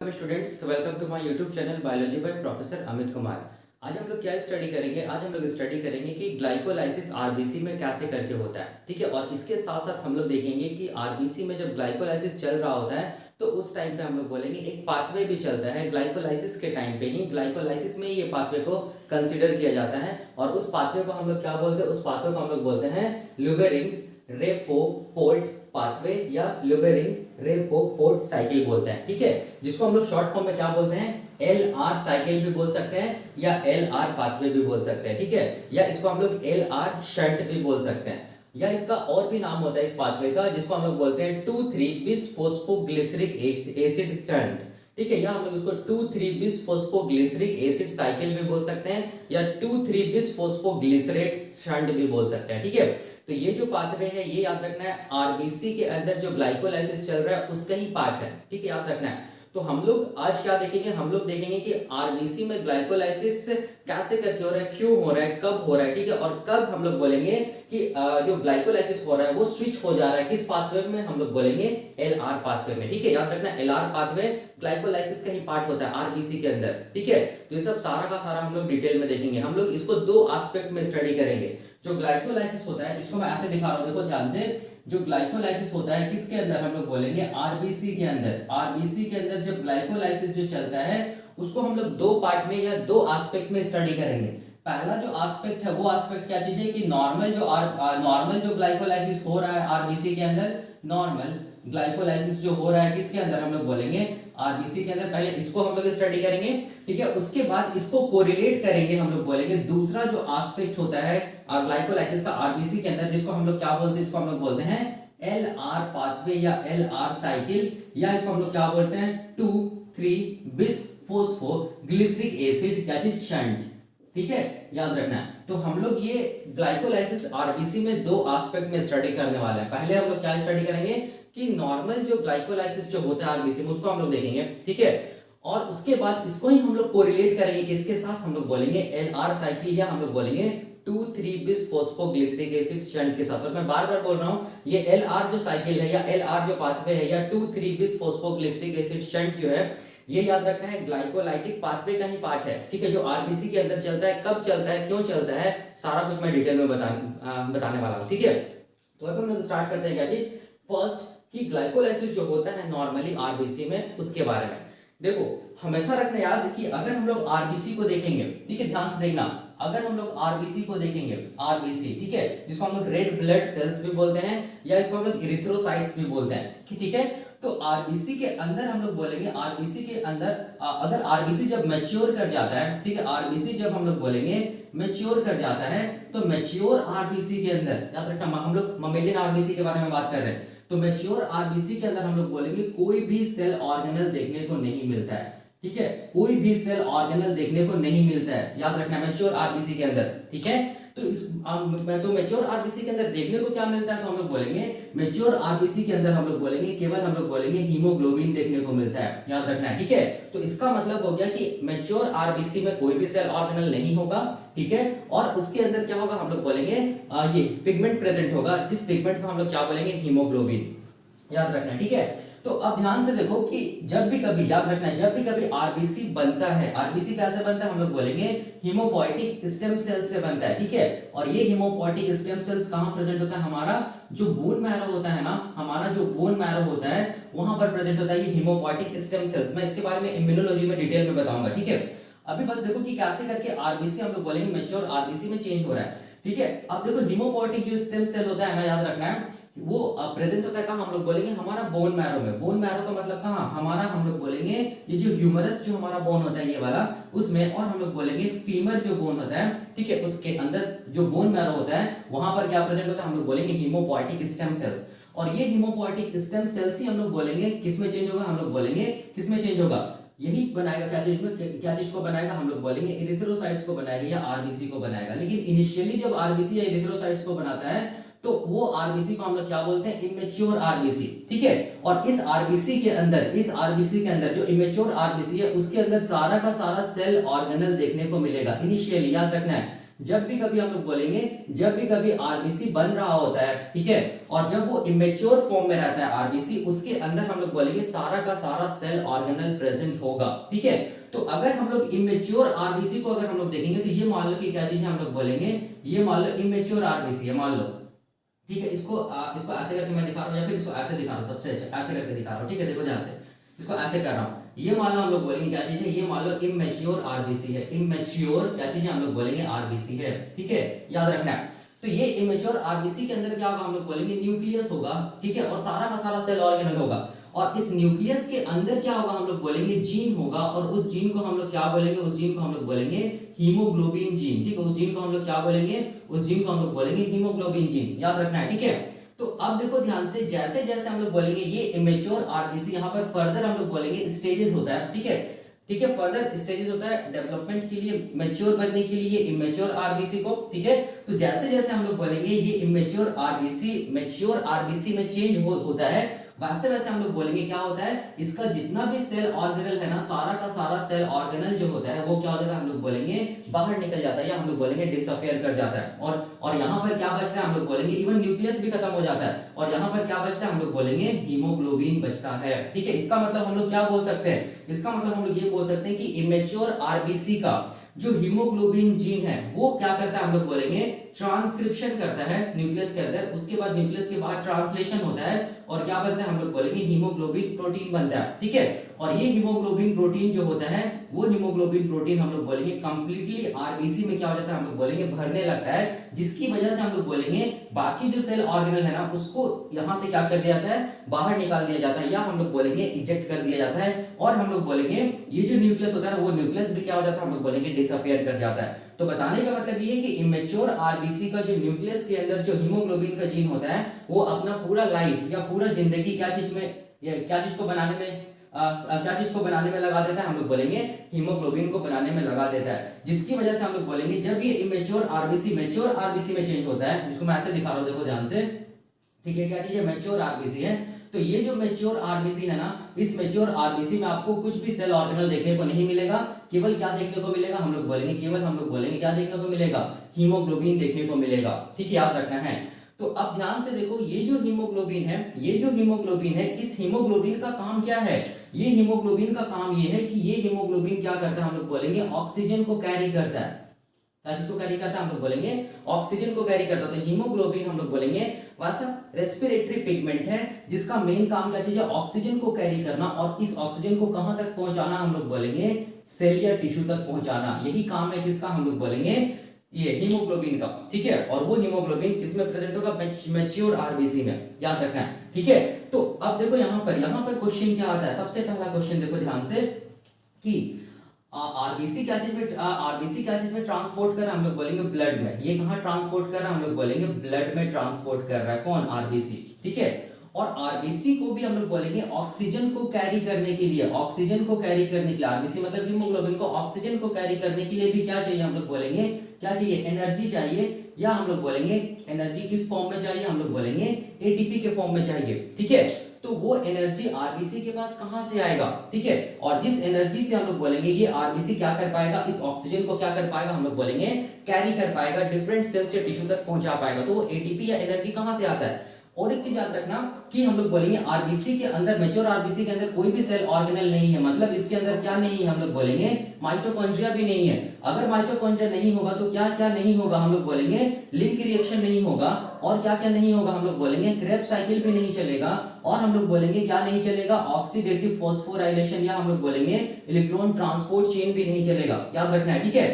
Students, welcome to my YouTube channel biology by professor Amit Kumar. आज हम लोग क्या स्टडी करेंगे? आज हम लोग स्टडी करेंगे कि ग्लाइकोलाइसिस आरबीसी में कैसे करके होता है। ठीक है, और इसके साथ साथ हम लोग देखेंगे कि आरबीसी में जब ग्लाइकोलाइसिस चल रहा होता है तो उस टाइम पे हम लोग बोलेंगे एक पाथवे भी चलता है। ग्लाइकोलाइसिस के टाइम पे ही, ग्लाइकोलाइसिस में ये पाथवे को कंसिडर किया जाता है और उस पाथवे को हम लोग क्या बोलते हैं? उस पाथवे को हम लोग बोलते हैं ल्यूबेरिंग रेपोर्ट पाथवे या ल्यूबेरिंग रेपोर्ट साइकिल बोलते हैं। ठीक है, जिसको हम लोग शॉर्ट फॉर्म में क्या बोलते हैं? एल आर साइकिल भी बोल सकते हैं या एल आर पाथवे भी बोल सकते हैं। ठीक है, या इसको हम लोग एल आर शंट भी बोल सकते हैं, या इसका और भी नाम होता है इस पाथवे का, जिसको हम लोग बोलते हैं 2,3 बिस फोस्फोग्लिसरिक एसिड शंट। ठीक है, या हम लोग इसको 2,3 बिस फोस्फोग्लिसरिक एसिड साइकिल भी बोल सकते हैं या 2,3 बिस फोस्फोग्लिसरेट शंट भी बोल सकते हैं। ठीक है, तो ये जो पाथवे है ये याद रखना है, आरबीसी के अंदर जो ग्लाइकोलाइसिस चल रहा है उसका ही पार्ट है। ठीक है, याद रखना है। तो हम लोग आज क्या देखेंगे? हम लोग देखेंगे कि आरबीसी में ग्लाइकोलाइसिस कैसे करके हो रहा है, क्यों हो रहा है, कब हो रहा है। ठीक है, और कब हम लोग बोलेंगे कि जो ग्लाइकोलाइसिस हो रहा है वो स्विच हो जा रहा है किस पाथवे में? हम लोग बोलेंगे एल आर पाथवे में। ठीक है, याद रखना, एल आर पाथवे ग्लाइकोलाइसिस का ही पार्ट होता है आरबीसी के अंदर। ठीक है, तो ये सब सारा का सारा हम लोग डिटेल में देखेंगे। हम लोग इसको दो एस्पेक्ट में स्टडी करेंगे। जो ग्लाइकोलाइसिस होता है, इसको मैं ऐसे दिखा रहा हूं, देखो ध्यान से। जो ग्लाइकोलाइसिस होता है किसके अंदर? हम लोग बोलेंगे आरबीसी के अंदर। आरबीसी के अंदर जब ग्लाइकोलाइसिस जो चलता है उसको हम लोग दो पार्ट में या दो एस्पेक्ट में स्टडी करेंगे। पहला जो एस्पेक्ट है वो एस्पेक्ट क्या चीज है कि नॉर्मल जो ग्लाइकोलाइसिस हो रहा है आरबीसी के अंदर, नॉर्मल ग्लाइकोलाइसिस जो हो रहा है किसके अंदर? हम लोग बोलेंगे आरबीसी के अंदर। पहले इसको हम लोग स्टडी करेंगे। ठीक है, उसके बाद इसको कोरिलेट करेंगे, हम लोग बोलेंगे दूसरा जो एस्पेक्ट होता है ग्लाइकोलाइसिस का आरबीसी के अंदर, जिसको हम लोग क्या बोलते हैं? इसको हम लोग बोलते हैं एल आर पाथवे या एल आर साइकिल, या इसको हम लोग क्या बोलते हैं? 2,3 बिस फोस्फोग्लिसरिक एसिड क्या चीज? शंट। ठीक है, याद रखना है। तो हम लोग ये ग्लाइकोलाइसिस आरबीसी में दो एस्पेक्ट में स्टडी करने वाले हैं। पहले हम लोग क्या स्टडी करेंगे कि नॉर्मल जो ग्लाइकोलाइसिस जो होता है आरबीसी में उसको हम लोग देखेंगे। ठीक है, और उसके बाद इसको ही हम लोग कोरिलेट करेंगे किसके साथ? हम लोग बोलेंगे एल आर साइकिल, या हम लोग बोलेंगे 2,3 बिस फोस्फोग्लिसरिक एसिड शंट के साथ। और मैं बार बार बोल रहा हूं, ये एल आर जो साइकिल है या एल आर जो पाथवे है या 2,3 बिस फोस्फोग्लिसरिक एसिड शंट जो है, ये याद रखना है ग्लाइकोलाइटिक पाथवे का ही पार्ट है। ठीक है, जो आरबीसी के अंदर चलता है, कब चलता है, क्यों चलता है, सारा कुछ मैं डिटेल में बताने वाला हूँ। ठीक है, तो अब हम लोग स्टार्ट करते हैं क्या चीज? फर्स्ट, कि ग्लाइकोलाइसिस जो होता है नॉर्मली आरबीसी में, उसके बारे में देखो। हमेशा रखना याद कि अगर हम लोग आरबीसी को देखेंगे, ठीक है, ध्यान से देखना, अगर हम लोग आरबीसी को देखेंगे, आरबीसी, ठीक है, जिसको हम लोग रेड ब्लड सेल्स भी बोलते हैं या इसको हम लोग इरिथ्रोसाइट्स भी बोलते हैं। ठीक है, तो आरबीसी के अंदर हम लोग बोलेंगे, आरबीसी के अंदर अगर आरबीसी जब मैच्योर कर जाता है, ठीक है, आरबीसी जब हम लोग बोलेंगे मैच्योर कर जाता है, तो मैच्योर आरबीसी के अंदर याद रखना, हम लोग ममेलियन आरबीसी के बारे में बात कर रहे हैं, तो मैच्योर आरबीसी के अंदर हम लोग बोलेंगे कोई भी सेल ऑर्गेनल देखने को नहीं मिलता है। ठीक है, कोई भी सेल ऑर्गेनल देखने को नहीं मिलता है, याद रखना, मैच्योर आरबीसी के अंदर। ठीक है, तो तो मैच्योर आरबीसी के अंदर देखने को क्या मिलता है? तो हम लोग बोलेंगे मैच्योर आरबीसी के अंदर हम लोग बोलेंगे केवल हम लोग बोलेंगे हीमोग्लोबिन देखने को मिलता है, याद रखना है। ठीक है, तो इसका मतलब हो गया कि मैच्योर आरबीसी में कोई भी सेल ऑर्गेनल नहीं होगा। ठीक है, और उसके अंदर क्या होगा? हम लोग बोलेंगे ये पिगमेंट प्रेजेंट होगा, जिस पिगमेंट को हम लोग क्या बोलेंगे? हीमोग्लोबिन, याद रखना है। ठीक है, तो अब ध्यान से देखो कि जब भी कभी, याद रखना है, जब भी कभी आरबीसी बनता है, आरबीसी कैसे बनता है? हम लोग बोलेंगे हीमोपोएटिक स्टेम सेल से बनता है। ठीक है, और ये हीमोपोएटिक स्टेम सेल्स कहां प्रेजेंट होता है? हमारा जो बोन मैरो होता है ना, हमारा जो बोन मैरो होता है वहां पर प्रेजेंट होता है ये हीमोपोएटिक स्टेम सेल्स। मैं इसके बारे में इम्यूनोलॉजी में डिटेल में बताऊंगा। ठीक है, अभी बस देखो कि कैसे करके आरबीसी हम लोग बोलेंगे मैच्योर आरबीसी में चेंज हो रहा है। ठीक है, अब देखो हीमोपोएटिक जो स्टेम सेल होता है ना, याद रखना है, वो प्रेजेंट होता है कहाँ? हम लोग बोलेंगे हमारा बोन मैरो में। बोन मैरो का मतलब कहाँ? हमारा, हम लोग बोलेंगे ये जो ह्यूमरस जो हमारा बोन होता है ये वाला, उसमें, और हम लोग बोलेंगे फीमर जो बोन होता है, ठीक है, उसके अंदर जो बोन मैरो होता है वहां पर क्या प्रेजेंट होता है? हम लोग बोलेंगे हीमोपोएटिक स्टेम सेल्स। और ये हीमोपोएटिक स्टेम सेल्स ही हम लोग बोलेंगे किसमें चेंज होगा? हम लोग बोलेंगे किसमें चेंज होगा? यही बनाएगा क्या चीज में? क्या चीज को बनाएगा? हम लोग बोलेंगे इरिथ्रोसाइट्स को बनाएगा या आरबीसी को बनाएगा। लेकिन इनिशियली जब आरबीसी या इरिथ्रोसाइट्स को बनाता है तो वो आरबीसी को हम लोग क्या बोलते हैं? Immature RBC. ठीक है, और इस आरबीसी के अंदर, इस आरबीसी के अंदर जो इमेच्योर आरबीसी है उसके अंदर सारा का सारा सेल ऑर्गेनल देखने को मिलेगा इनिशियली, याद रखना है। जब भी कभी हम लोग बोलेंगे, जब भी कभी आरबीसी बन रहा होता है, ठीक है, और जब वो इमेच्योर फॉर्म में रहता है आरबीसी, उसके अंदर हम लोग बोलेंगे सारा का सारा सेल ऑर्गेनल प्रेजेंट होगा, ठीक है। तो अगर हम लोग इमेच्योर आरबीसी को अगर हम लोग देखेंगे तो ये मान लो कि क्या चीज है, हम लोग बोलेंगे ये मान लो इमेच्योर आरबीसी है, मान लो, ठीक है। इसको ऐसे करके मैं दिखा रहा हूँ या फिर इसको ऐसे दिखा रहा हूँ, सबसे अच्छा ऐसे करके दिखा रहा हूँ, ठीक है। देखो ध्यान से, इसको ऐसे कर रहा हूँ। ये मान लो हम लोग बोलेंगे क्या चीज है, ये मान लो इमेच्योर आरबीसी है, इमेच्योर क्या चीज है, हम लोग बोलेंगे आरबीसी है, ठीक है, याद रखना है। तो ये इमेच्योर आरबीसी के अंदर क्या होगा, हम लोग बोलेंगे न्यूक्लियस होगा, ठीक है, और सारा का सारा सेल ऑर्गेनल होगा, और इस न्यूक्लियस के अंदर क्या होगा, हम लोग बोलेंगे जीन होगा, और उस जीन को हम लोग क्या बोलेंगे, उस जीन को हम लोग बोलेंगे हीमोग्लोबिन जीन, ठीक है। उस जीन को हम लोग क्या बोलेंगे, उस जीन को हम लोग बोलेंगे हीमोग्लोबिन जीन, याद रखना है, ठीक है। तो अब देखो ध्यान से, जैसे जैसे हम लोग बोलेंगे ये इमेच्योर आरबीसी, यहाँ पर फर्दर हम लोग बोलेंगे स्टेजेस होता है, ठीक है, ठीक है, फर्दर स्टेजेस होता है डेवलपमेंट के लिए, मैच्योर बनने के लिए इमेच्योर आरबीसी को, ठीक है। तो जैसे जैसे हम लोग बोलेंगे ये इमेच्योर आरबीसी मैच्योर आरबीसी में चेंज होता है, वैसे वैसे हम लोग बोलेंगे क्या होता है, इसका जितना भी सेल ऑर्गेनल है ना, सारा का सारा सेल ऑर्गेनल जो होता है वो क्या होता है, हम लोग बोलेंगे बाहर निकल जाता है, या हम लोग बोलेंगे डिसअपियर कर जाता है, और यहाँ पर क्या बचता है, हम लोग बोलेंगे इवन न्यूक्लियस भी खत्म हो जाता है, और यहाँ पर क्या बचता है, हम लोग बोलेंगे हीमोग्लोबिन बचता है, ठीक है। इसका मतलब हम लोग क्या बोल सकते हैं, इसका मतलब हम लोग ये बोल सकते हैं कि इमेच्योर आरबीसी का जो हीमोग्लोबिन जीन है वो क्या करता है, हम लोग बोलेंगे ट्रांसक्रिप्शन करता है न्यूक्लियस के अंदर, उसके बाद न्यूक्लियस के बाहर ट्रांसलेशन होता है, और क्या बनता है, हम लोग बोलेंगे हीमोग्लोबिन प्रोटीन बनता है, ठीक है। और ये हीमोग्लोबिन प्रोटीन जो होता है, वो हीमोग्लोबिन प्रोटीन हम लोग बोलेंगे कंप्लीटली आरबीसी में क्या हो जाता है, हम लोग बोलेंगे भरने लगता है, जिसकी वजह से हम लोग बोलेंगे बाकी जो सेल ऑर्गेनल है ना, उसको यहाँ से क्या कर दिया जाता है, बाहर निकाल दिया जाता है, या हम लोग बोलेंगे इजेक्ट कर दिया जाता है, और हम लोग बोलेंगे ये जो न्यूक्लियस होता है ना, वो न्यूक्लियस भी क्या हो जाता है, हम लोग बोलेंगे डिसअपियर कर जाता है। तो बताने का मतलब ये है कि इमेच्योर आरबीसी का जो न्यूक्लियस के अंदर जो हीमोग्लोबिन का जीन होता है, वो अपना पूरा लाइफ या पूरा जिंदगी क्या चीज में, क्या चीज को बनाने में, क्या चीज को बनाने में लगा देता है, हम लोग बोलेंगे हीमोग्लोबिन को बनाने में लगा देता है, जिसकी वजह से हम लोग बोलेंगे जब ये इमेच्योर आरबीसी मैच्योर आरबीसी में चेंज होता है, जिसको मैं ऐसे दिखा रहा हूँ, देखो ध्यान से, ठीक है, क्या चीज है, मैच्योर आरबीसी है। तो ये जो मैच्योर आरबीसी है ना, इस मैच्योर आरबीसी में आपको कुछ भी सेल ऑर्गेनल देखने को नहीं मिलेगा, केवल क्या देखने को मिलेगा, हम लोग बोलेंगे केवल, हम लोग बोलेंगे क्या देखने को मिलेगा, हीमोग्लोबिन देखने को मिलेगा, ठीक है, याद रखना है। तो अब ध्यान से देखो, ये जो हीमोग्लोबिन है, ये जो हीमोग्लोबिन है, इस हीमोग्लोबिन का काम क्या है, ये हीमोग्लोबिन का काम ये है कि ये हीमोग्लोबिन क्या करता है, हम लोग बोलेंगे ऑक्सीजन को कैरी करता है, क्या चीज को कैरी करता है, हम लोग बोलेंगे ऑक्सीजन को कैरी करता है। तो हीमोग्लोबिन हम लोग बोलेंगे वैसा रेस्पिरेटरी पिगमेंट है, जिसका मेन काम क्या चीज है, ऑक्सीजन को कैरी करना, और इस ऑक्सीजन को कहां तक पहुंचाना, हम लोग बोलेंगे सेल या टिश्यू तक पहुंचाना, यही काम है किसका, हम लोग बोलेंगे ये हीमोग्लोबिन का, ठीक है। और वो हीमोग्लोबिन किसमें प्रेजेंट होगा, मैच्योर आरबीसी में, याद रखना है, ठीक है। तो अब देखो यहाँ पर क्वेश्चन क्या आता है, सबसे पहला क्वेश्चन देखो ध्यान से कि आरबीसी क्या चीज में, आरबीसी क्या चीज में ट्रांसपोर्ट कर रहा है, हम लोग बोलेंगे ब्लड में, ये कहाँ ट्रांसपोर्ट कर रहा है, हम लोग बोलेंगे ब्लड में ट्रांसपोर्ट कर रहा है, कौन, आरबीसी, ठीक है। और आरबीसी को भी हम लोग बोलेंगे ऑक्सीजन को कैरी करने के लिए, ऑक्सीजन को कैरी करने के लिए, आरबीसी मतलब हीमोग्लोबिन को ऑक्सीजन को कैरी करने के लिए भी क्या चाहिए, हम लोग बोलेंगे क्या चाहिए, एनर्जी चाहिए, या हम लोग बोलेंगे एनर्जी किस फॉर्म में चाहिए, हम लोग बोलेंगे एटीपी के फॉर्म में चाहिए, ठीक है। तो वो एनर्जी आरबीसी के पास कहां से आएगा, ठीक है, और जिस एनर्जी से हम लोग बोलेंगे ये आरबीसी क्या कर पाएगा, इस ऑक्सीजन को क्या कर पाएगा, हम लोग बोलेंगे कैरी कर पाएगा, डिफरेंट सेल से टिश्यू तक पहुंचा पाएगा, तो वो एटीपी या एनर्जी कहां से आता है। और एक चीज याद रखना कि हम लोग बोलेंगे आरबीसी के अंदर, मैच्योर आरबीसी के अंदर कोई भी सेल ऑर्गेनल नहीं है, मतलब इसके अंदर क्या नहीं है, हम लोग बोलेंगे माइटोकॉन्ड्रिया भी नहीं है। अगर माइटोकॉन्ड्रिया नहीं होगा तो क्या क्या नहीं होगा, हम लोग बोलेंगे लिंक रिएक्शन नहीं होगा, और क्या क्या नहीं होगा, हम लोग बोलेंगे क्रेब्स साइकिल भी नहीं चलेगा, और हम लोग बोलेंगे क्या नहीं चलेगा, ऑक्सीडेटिव फॉस्फोराइलेशन, या हम लोग बोलेंगे इलेक्ट्रॉन ट्रांसपोर्ट चेन भी नहीं चलेगा, याद रखना है, ठीक है।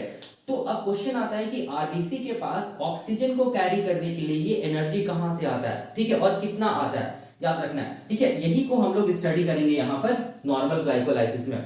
तो अब क्वेश्चन आता है कि आरबीसी के पास ऑक्सीजन को कैरी करने के लिए ये एनर्जी कहां से आता है, ठीक है, और कितना आता है, याद रखना है, ठीक है। यही को हम लोग स्टडी करेंगे यहाँ पर नॉर्मल ग्लाइकोलाइसिस में,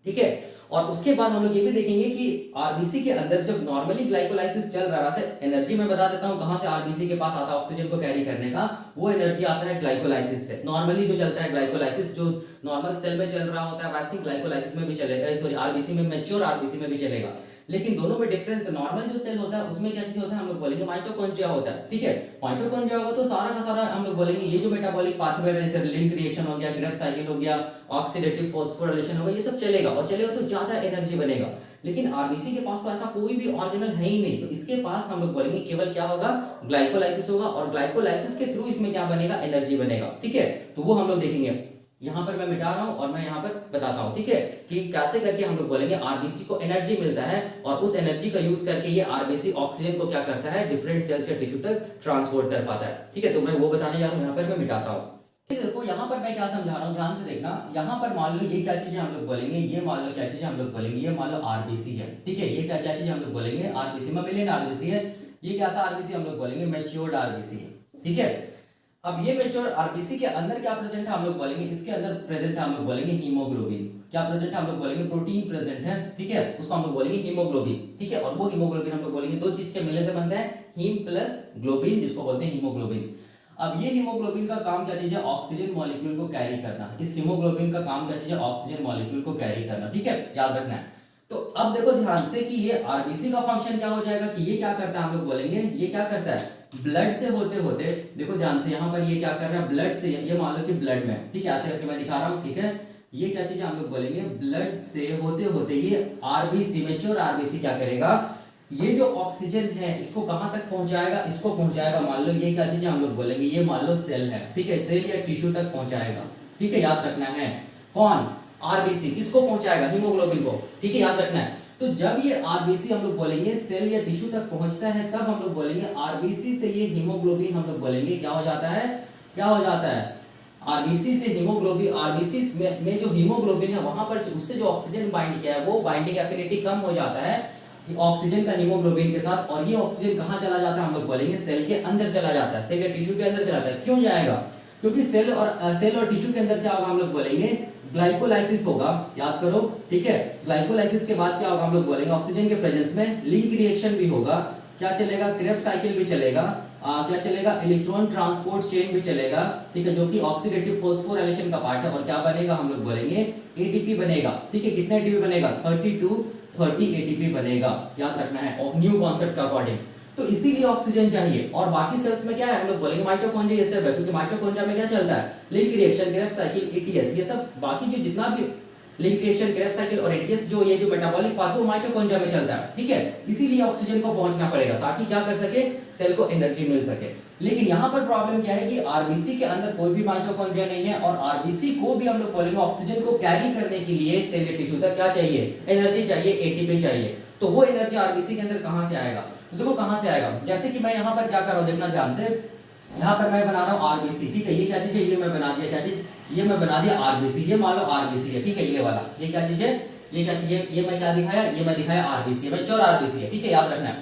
ठीक है। और उसके बाद हम लोग ये भी देखेंगे कि आरबीसी के अंदर जब नॉर्मली ग्लाइकोलाइसिस चल रहा है, वैसे एनर्जी मैं बता देता हूँ कहां से आरबीसी के पास आता है ऑक्सीजन को कैरी करने का, वो एनर्जी आता है ग्लाइकोलाइसिस से। नॉर्मली जो चलता है ग्लाइकोलाइसिस, जो नॉर्मल सेल में चल रहा होता है, वैसे ग्लाइकोलाइसिस में भी चलेगा, सॉरी आरबीसी में, मैच्योर आरबीसी में भी चलेगा। लेकिन दोनों में डिफरेंस, नॉर्मल जो सेल होता है उसमें क्या चीज होता है, हम लोग बोलेंगे माइटोकॉन्ड्रिया होता है, ठीक है। माइटोकॉन्ड्रिया होगा तो सारा का सारा हम लोग बोलेंगे ये जो मेटाबॉलिक पाथवे जैसे लिंक रिएक्शन हो गया, क्रेब्स साइकिल हो गया, ऑक्सीडेटिव फॉस्फोराइलेशन होगा, ये सब चलेगा और चलेगा तो ज्यादा एनर्जी बनेगा। लेकिन आरबीसी के पास तो ऐसा कोई भी ऑर्गेनल है ही नहीं, तो इसके पास हम लोग बोलेंगे केवल क्या होगा, ग्लाइकोलाइसिस होगा, और ग्लाइकोलाइसिस के थ्रू इसमें क्या बनेगा, एनर्जी बनेगा, ठीक है। तो वो हम लोग देखेंगे। यहाँ पर मैं मिटा रहा हूँ और मैं यहाँ पर बताता हूँ, ठीक है, कि कैसे करके हम लोग बोलेंगे आरबीसी को एनर्जी मिलता है, और उस एनर्जी का यूज करके ये आरबीसी ऑक्सीजन को क्या करता है, डिफरेंट सेल्स या टिश्यू तक ट्रांसपोर्ट कर पाता है, ठीक है। तो मैं वो बताने जा रहा हूँ, यहाँ पर मैं मिटाता हूँ। देखो यहाँ पर मैं क्या समझा रहा हूँ, ध्यान से देखना। यहाँ पर मान लो ये क्या चीज है हम लोग बोलेंगे, ये मान लो क्या चीज है हम लोग बोलेंगे, ये मान लो आरबीसी है, ठीक है। ये क्या क्या चीज हम लोग बोलेंगे, आरबीसी में मिलियन आरबीसी है। ये कैसा आरबीसी हम लोग बोलेंगे, मैच्योर्ड आरबीसी है, ठीक है। अब ये मैच्योर आरबीसी के अंदर क्या प्रेजेंट है हम लोग बोलेंगे, इसके अंदर प्रेजेंट है हम लोग बोलेंगे हीमोग्लोबिन। क्या प्रेजेंट है हम लोग बोलेंगे, प्रोटीन प्रेजेंट है, ठीक है, उसको हम लोग बोलेंगे हीमोग्लोबिन, ठीक है। और वो हीमोग्लोबिन हम लोग बोलेंगे दो चीज के मिलने से बनता है, हीम प्लस ग्लोबिन, जिसको बोलते हैं हीमोग्लोबिन। अब ये हीमोग्लोबिन का काम क्या चीज है, ऑक्सीजन मॉलिक्यूल को कैरी करना। इस हीमोग्लोबिन का काम क्या चीज है, ऑक्सीजन मॉलिक्यूल को कैरी करना, ठीक है, याद रखना है। तो अब देखो ध्यान से कि ये आरबीसी का फंक्शन क्या हो जाएगा, कि ये क्या करता है हम लोग बोलेंगे, ये क्या करता है, ब्लड से होते होते, देखो ध्यान से यहाँ पर ये क्या कर रहा है, ब्लड से, ये मान लो कि ब्लड में, ठीक है, ऐसे करके मैं दिखा रहा हूँ, ठीक है। ये क्या चीज हम लोग बोलेंगे, ब्लड से होते होते ये आरबीसी, मैच्योर आरबीसी क्या करेगा, ये जो ऑक्सीजन है इसको कहां तक पहुंचाएगा, इसको पहुंचाएगा, मान लो ये क्या चीज हम लोग बोलेंगे, ये मान लो सेल है, ठीक है, सेल या टिश्यू तक पहुंचाएगा, ठीक है, याद रखना है। कौन, आरबीसी, किसको पहुंचाएगा, हीमोग्लोबिन को, ठीक है, याद रखना है। तो जब ये आरबीसी हम लोग बोलेंगे सेल या टिश्यू तक पहुंचता है, तब हम लोग बोलेंगे आरबीसी से ये हीमोग्लोबिन हम लोग बोलेंगे क्या हो जाता है, क्या हो जाता है, आरबीसी से हीमोग्लोबिन, आरबीसी में जो हीमोग्लोबिन है वहां पर उससे जो ऑक्सीजन बाइंड किया है वो बाइंडिंग एफिनिटी कम हो जाता है ऑक्सीजन का हीमोग्लोबिन के साथ, और ये ऑक्सीजन कहां चला जाता है हम लोग बोलेंगे, सेल के अंदर चला जाता है, सेल या टिश्यू के अंदर चला जाता है। क्यों जाएगा, क्योंकि सेल और टिश्यू के अंदर क्या होगा हम लोग बोलेंगे, ग्लाइकोलाइसिस होगा, याद करो, ठीक है। ग्लाइकोलाइसिस के बाद क्या होगा हम लोग बोलेंगे, ऑक्सीजन के प्रेजेंस में लिंक रिएक्शन भी होगा, क्या चलेगा, क्रेब्स साइकिल भी चलेगा, क्या चलेगा, इलेक्ट्रॉन ट्रांसपोर्ट चेन भी चलेगा, ठीक है, जो कि ऑक्सीडेटिव फॉस्फोराइलेशन का पार्ट है, और क्या बनेगा हम लोग बोलेंगे, एटीपी बनेगा, ठीक है। कितना एटीपी बनेगा, 30 एटीपी बनेगा, याद रखना है, ऑफ न्यू कॉन्सेप्ट का अकॉर्डिंग। तो इसीलिए ऑक्सीजन चाहिए। और बाकी सेल्स में क्या है हम लोग बोलेंगे, माइटोकॉन्ड्रिया ये सब है, क्योंकि माइटोकॉन्ड्रिया में क्या चलता है, link reaction, Krebs cycle, ATS, ये सब बाकी जो जितना भी लिंक रिएक्शन, क्रेब्स साइकिल और एटीएस जो ये जो मेटाबॉलिक पाथवे वो माइटोकॉन्ड्रिया में चलता है, ठीक है। इसीलिए ऑक्सीजन को पहुंचना पड़ेगा ताकि क्या कर सके, सेल को एनर्जी मिल सके। लेकिन यहाँ पर प्रॉब्लम क्या है कि आरबीसी के अंदर कोई भी माइटोकॉन्ड्रिया नहीं है, और आरबीसी को भी हम लोग बोलेंगे ऑक्सीजन को कैरी करने के लिए सेल या टिश्यू तक क्या चाहिए, एनर्जी चाहिए, एटीपी चाहिए। तो वो एनर्जी आरबीसी के अंदर कहां से आएगा, तो देखो कहां से आएगा, जैसे कि मैं यहाँ पर क्या कर रहा हूँ, देखना ध्यान से, यहाँ पर मैं बना रहा हूँ आरबीसी, ठीक है, ये क्या चीज है, ये मैं बना दिया, क्या चीज, ये मैं बना दिया आरबीसी, ये मान लो आरबीसी है, ठीक है, ये वाला, ये क्या चीज है, ये क्या चीज है, ये मैं क्या दिखाया, ये मैं दिखाया आरबीसी है, मैच्योर आरबीसी है, ठीक है, याद रखना है,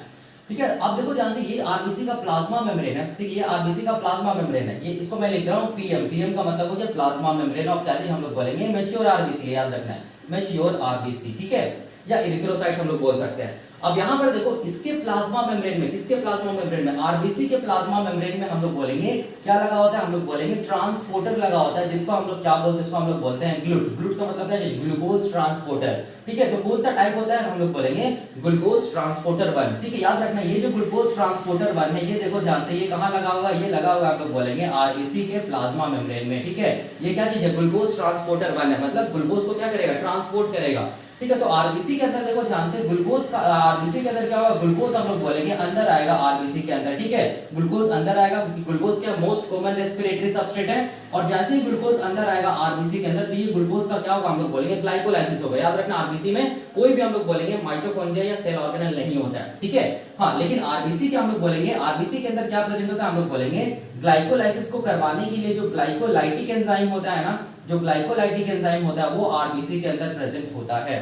ठीक है। अब देखो ध्यान से, ये आरबीसी का प्लाज्मा मेम्ब्रेन है, ठीक है, ये आरबीसी का प्लाज्मा मेम्ब्रेन है, ये इसको मैं लिख रहा हूँ पीएम, पीएम का मतलब हो गया प्लाज्मा मेम्ब्रेन, और क्या चीज हम लोग बोलेंगे, मैच्योर आरबीसी है, याद रखना है, मैच्योर आरबीसी, ठीक है, या इरिथ्रोसाइट हम लोग बोल सकते हैं। अब यहाँ पर देखो इसके प्लाज्मा मेम्ब्रेन में, किसके प्लाज्मा मेम्ब्रेन में, आरबीसी के प्लाज्मा मेम्ब्रेन में हम लोग बोलेंगे क्या लगा होता है, हम लोग बोलेंगे ट्रांसपोर्टर लगा होता है, जिसको हम लोग क्या बोलते हैं, इसको हम लोग बोलते हैं ग्लूट, ग्लूट का मतलब क्या है, ग्लूकोज ट्रांसपोर्टर, ठीक है। तो कौन सा टाइप होता है, हम लोग बोलेंगे ग्लूकोज ट्रांसपोर्टर 1, ठीक है, याद रखना। ये जो ग्लूकोज ट्रांसपोर्टर 1 है, ये देखो ध्यान से, ये कहाँ लगा होगा, ये लगा होगा हम लोग बोलेंगे आरबीसी के प्लाज्मा मेम्ब्रेन में, ठीक है। ये क्या चीज है, ग्लूकोज ट्रांसपोर्टर 1 है, मतलब ग्लूकोज को क्या करेगा, ट्रांसपोर्ट करेगा, ठीक है। तो आरबीसी के अंदर देखो ध्यान से, ग्लूकोज का आरबीसी के अंदर क्या होगा, ग्लूकोज हम लोग बोलेंगे अंदर आएगा आरबीसी के अंदर, ठीक है, ग्लूकोज अंदर आएगा, क्योंकि ग्लूकोज क्या मोस्ट कॉमन रेस्पिरेटरी सबस्ट्रेट है, और जैसे ही ग्लूकोज अंदर आएगा आरबीसी के अंदर, तो ये ग्लूकोज का क्या होगा, हम लोग बोलेंगे ग्लाइकोलाइसिस होगा, याद रखना। आरबीसी में कोई भी हम लोग बोलेंगे माइटोकॉन्ड्रिया या सेल ऑर्गेनल नहीं होता है, ठीक है। हाँ, लेकिन आरबीसी के हम लोग बोलेंगे, आरबीसी के अंदर क्या प्रेजेंट होता है, हम लोग बोलेंगे ग्लाइकोलाइसिस को करवाने के लिए जो ग्लाइकोलाइटिक एंजाइम होता है ना, जो ग्लाइकोलाइटिक एंजाइम होता है वो आरबीसी के अंदर प्रेजेंट होता है,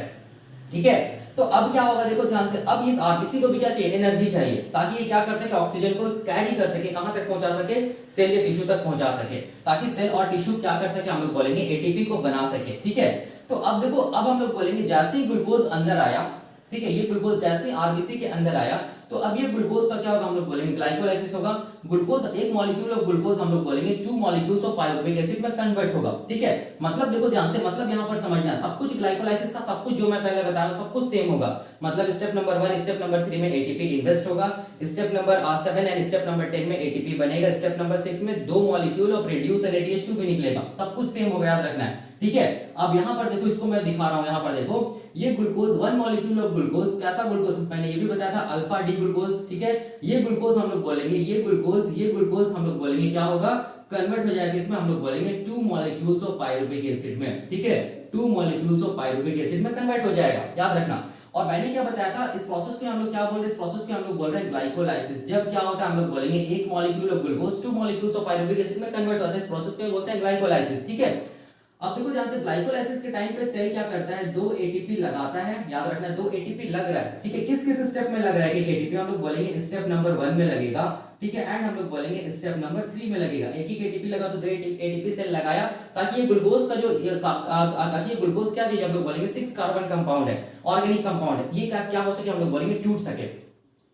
ठीक है। तो अब क्या होगा, देखो ध्यान से, अब इस आरबीसी को भी क्या चाहिए, एनर्जी चाहिए, ताकि ये क्या कर सके, ऑक्सीजन को कैरी कर सके, कहां तक पहुंचा सके, सेल या टिश्यू तक पहुंचा सके, ताकि सेल और टिश्यू क्या कर सके, हम लोग बोलेंगे एटीपी को बना सके, ठीक है। तो अब देखो, अब हम लोग बोलेंगे जैसे ही ग्लूकोज अंदर आया, ठीक है, ये ग्लूकोज जैसे आरबीसी के अंदर आया, तो अब ये ग्लूकोज का क्या होगा, हम लोग बोलेंगे ग्लाइकोलाइसिस होगा। ग्लूकोज, एक मॉलिक्यूल ऑफ ग्लूकोज हम लोग बोलेंगे 2 मॉलिक्यूल्स ऑफ पायरुविक एसिड में कन्वर्ट होगा। ठीक है, मतलब देखो ध्यान से, मतलब यहाँ पर समझना सब कुछ ग्लाइकोलाइसिस का सब कुछ जो मैं पहले बताया सब कुछ सेम होगा। मतलब स्टेप नंबर 1 स्टेप नंबर 3 में एटीपी इन्वेस्ट होगा, step number 7 and step number 10 में एटीपी बनेगा, स्टेप नंबर 6 में 2 मॉलिक्यूल ऑफ रेड्यूस NADH2 भी निकलेगा। सब कुछ सेम होगा, याद रखना है। ठीक है, अब यहाँ पर देखो, इसको मैं दिखा रहा हूँ, यहाँ पर देखो ये ग्लूकोज 1 मॉलिक्यूल ऑफ ग्लूकोज, कैसा ग्लूकोज मैंने ये भी बताया था, अल्फा डी ग्लूकोज। ठीक है, ये ग्लूकोज हम लोग बोलेंगे, ये ग्लूकोज हम लोग बोलेंगे क्या होगा, कन्वर्ट हो जाएगा इसमें, हम लोग बोलेंगे 2 मॉलिक्यूल्स ऑफ पायरुविक एसिड में। ठीक है, 2 मॉलिक्यूल्स ऑफ पायरुविक एसिड में कन्वर्ट हो जाएगा, याद रखना। और मैंने क्या बताया था, इस प्रोसेस को हम लोग क्या बोल रहे हैं, इस प्रोसेस को हम लोग बोल रहे हैं ग्लाइकोलाइसिस। जब क्या होता है, हम लोग बोलेंगे एक molecule of glucose 2 molecules of pyruvic acid में कन्वर्ट होता है, इस प्रोसेस को बोलते हैं ग्लाइकोलाइसिस। ठीक है, अब देखो ध्यान से, ग्लाइकोलाइसिस के टाइम पे सेल क्या करता है, 2 एटीपी लगाता है, याद रखना 2 एटीपी लग रहा है। ठीक है, किस किस स्टेप में लग रहा है, एक एटीपी हम लोग बोलेंगे स्टेप नंबर 1 में लगेगा। ठीक है, एंड हम लोग बोलेंगे स्टेप नंबर 3 में लगेगा। एक एटीपी लगा तो 2 एटीपी सेल लगाया, ताकि ये ग्लूकोज का जो ताकि ये ग्लूकोज क्या चीज हम लोग बोलेंगे 6 कार्बन कंपाउंड है, ऑर्गेनिक कंपाउंड है, ये क्या हो सके हम लोग बोलेंगे टूट सके।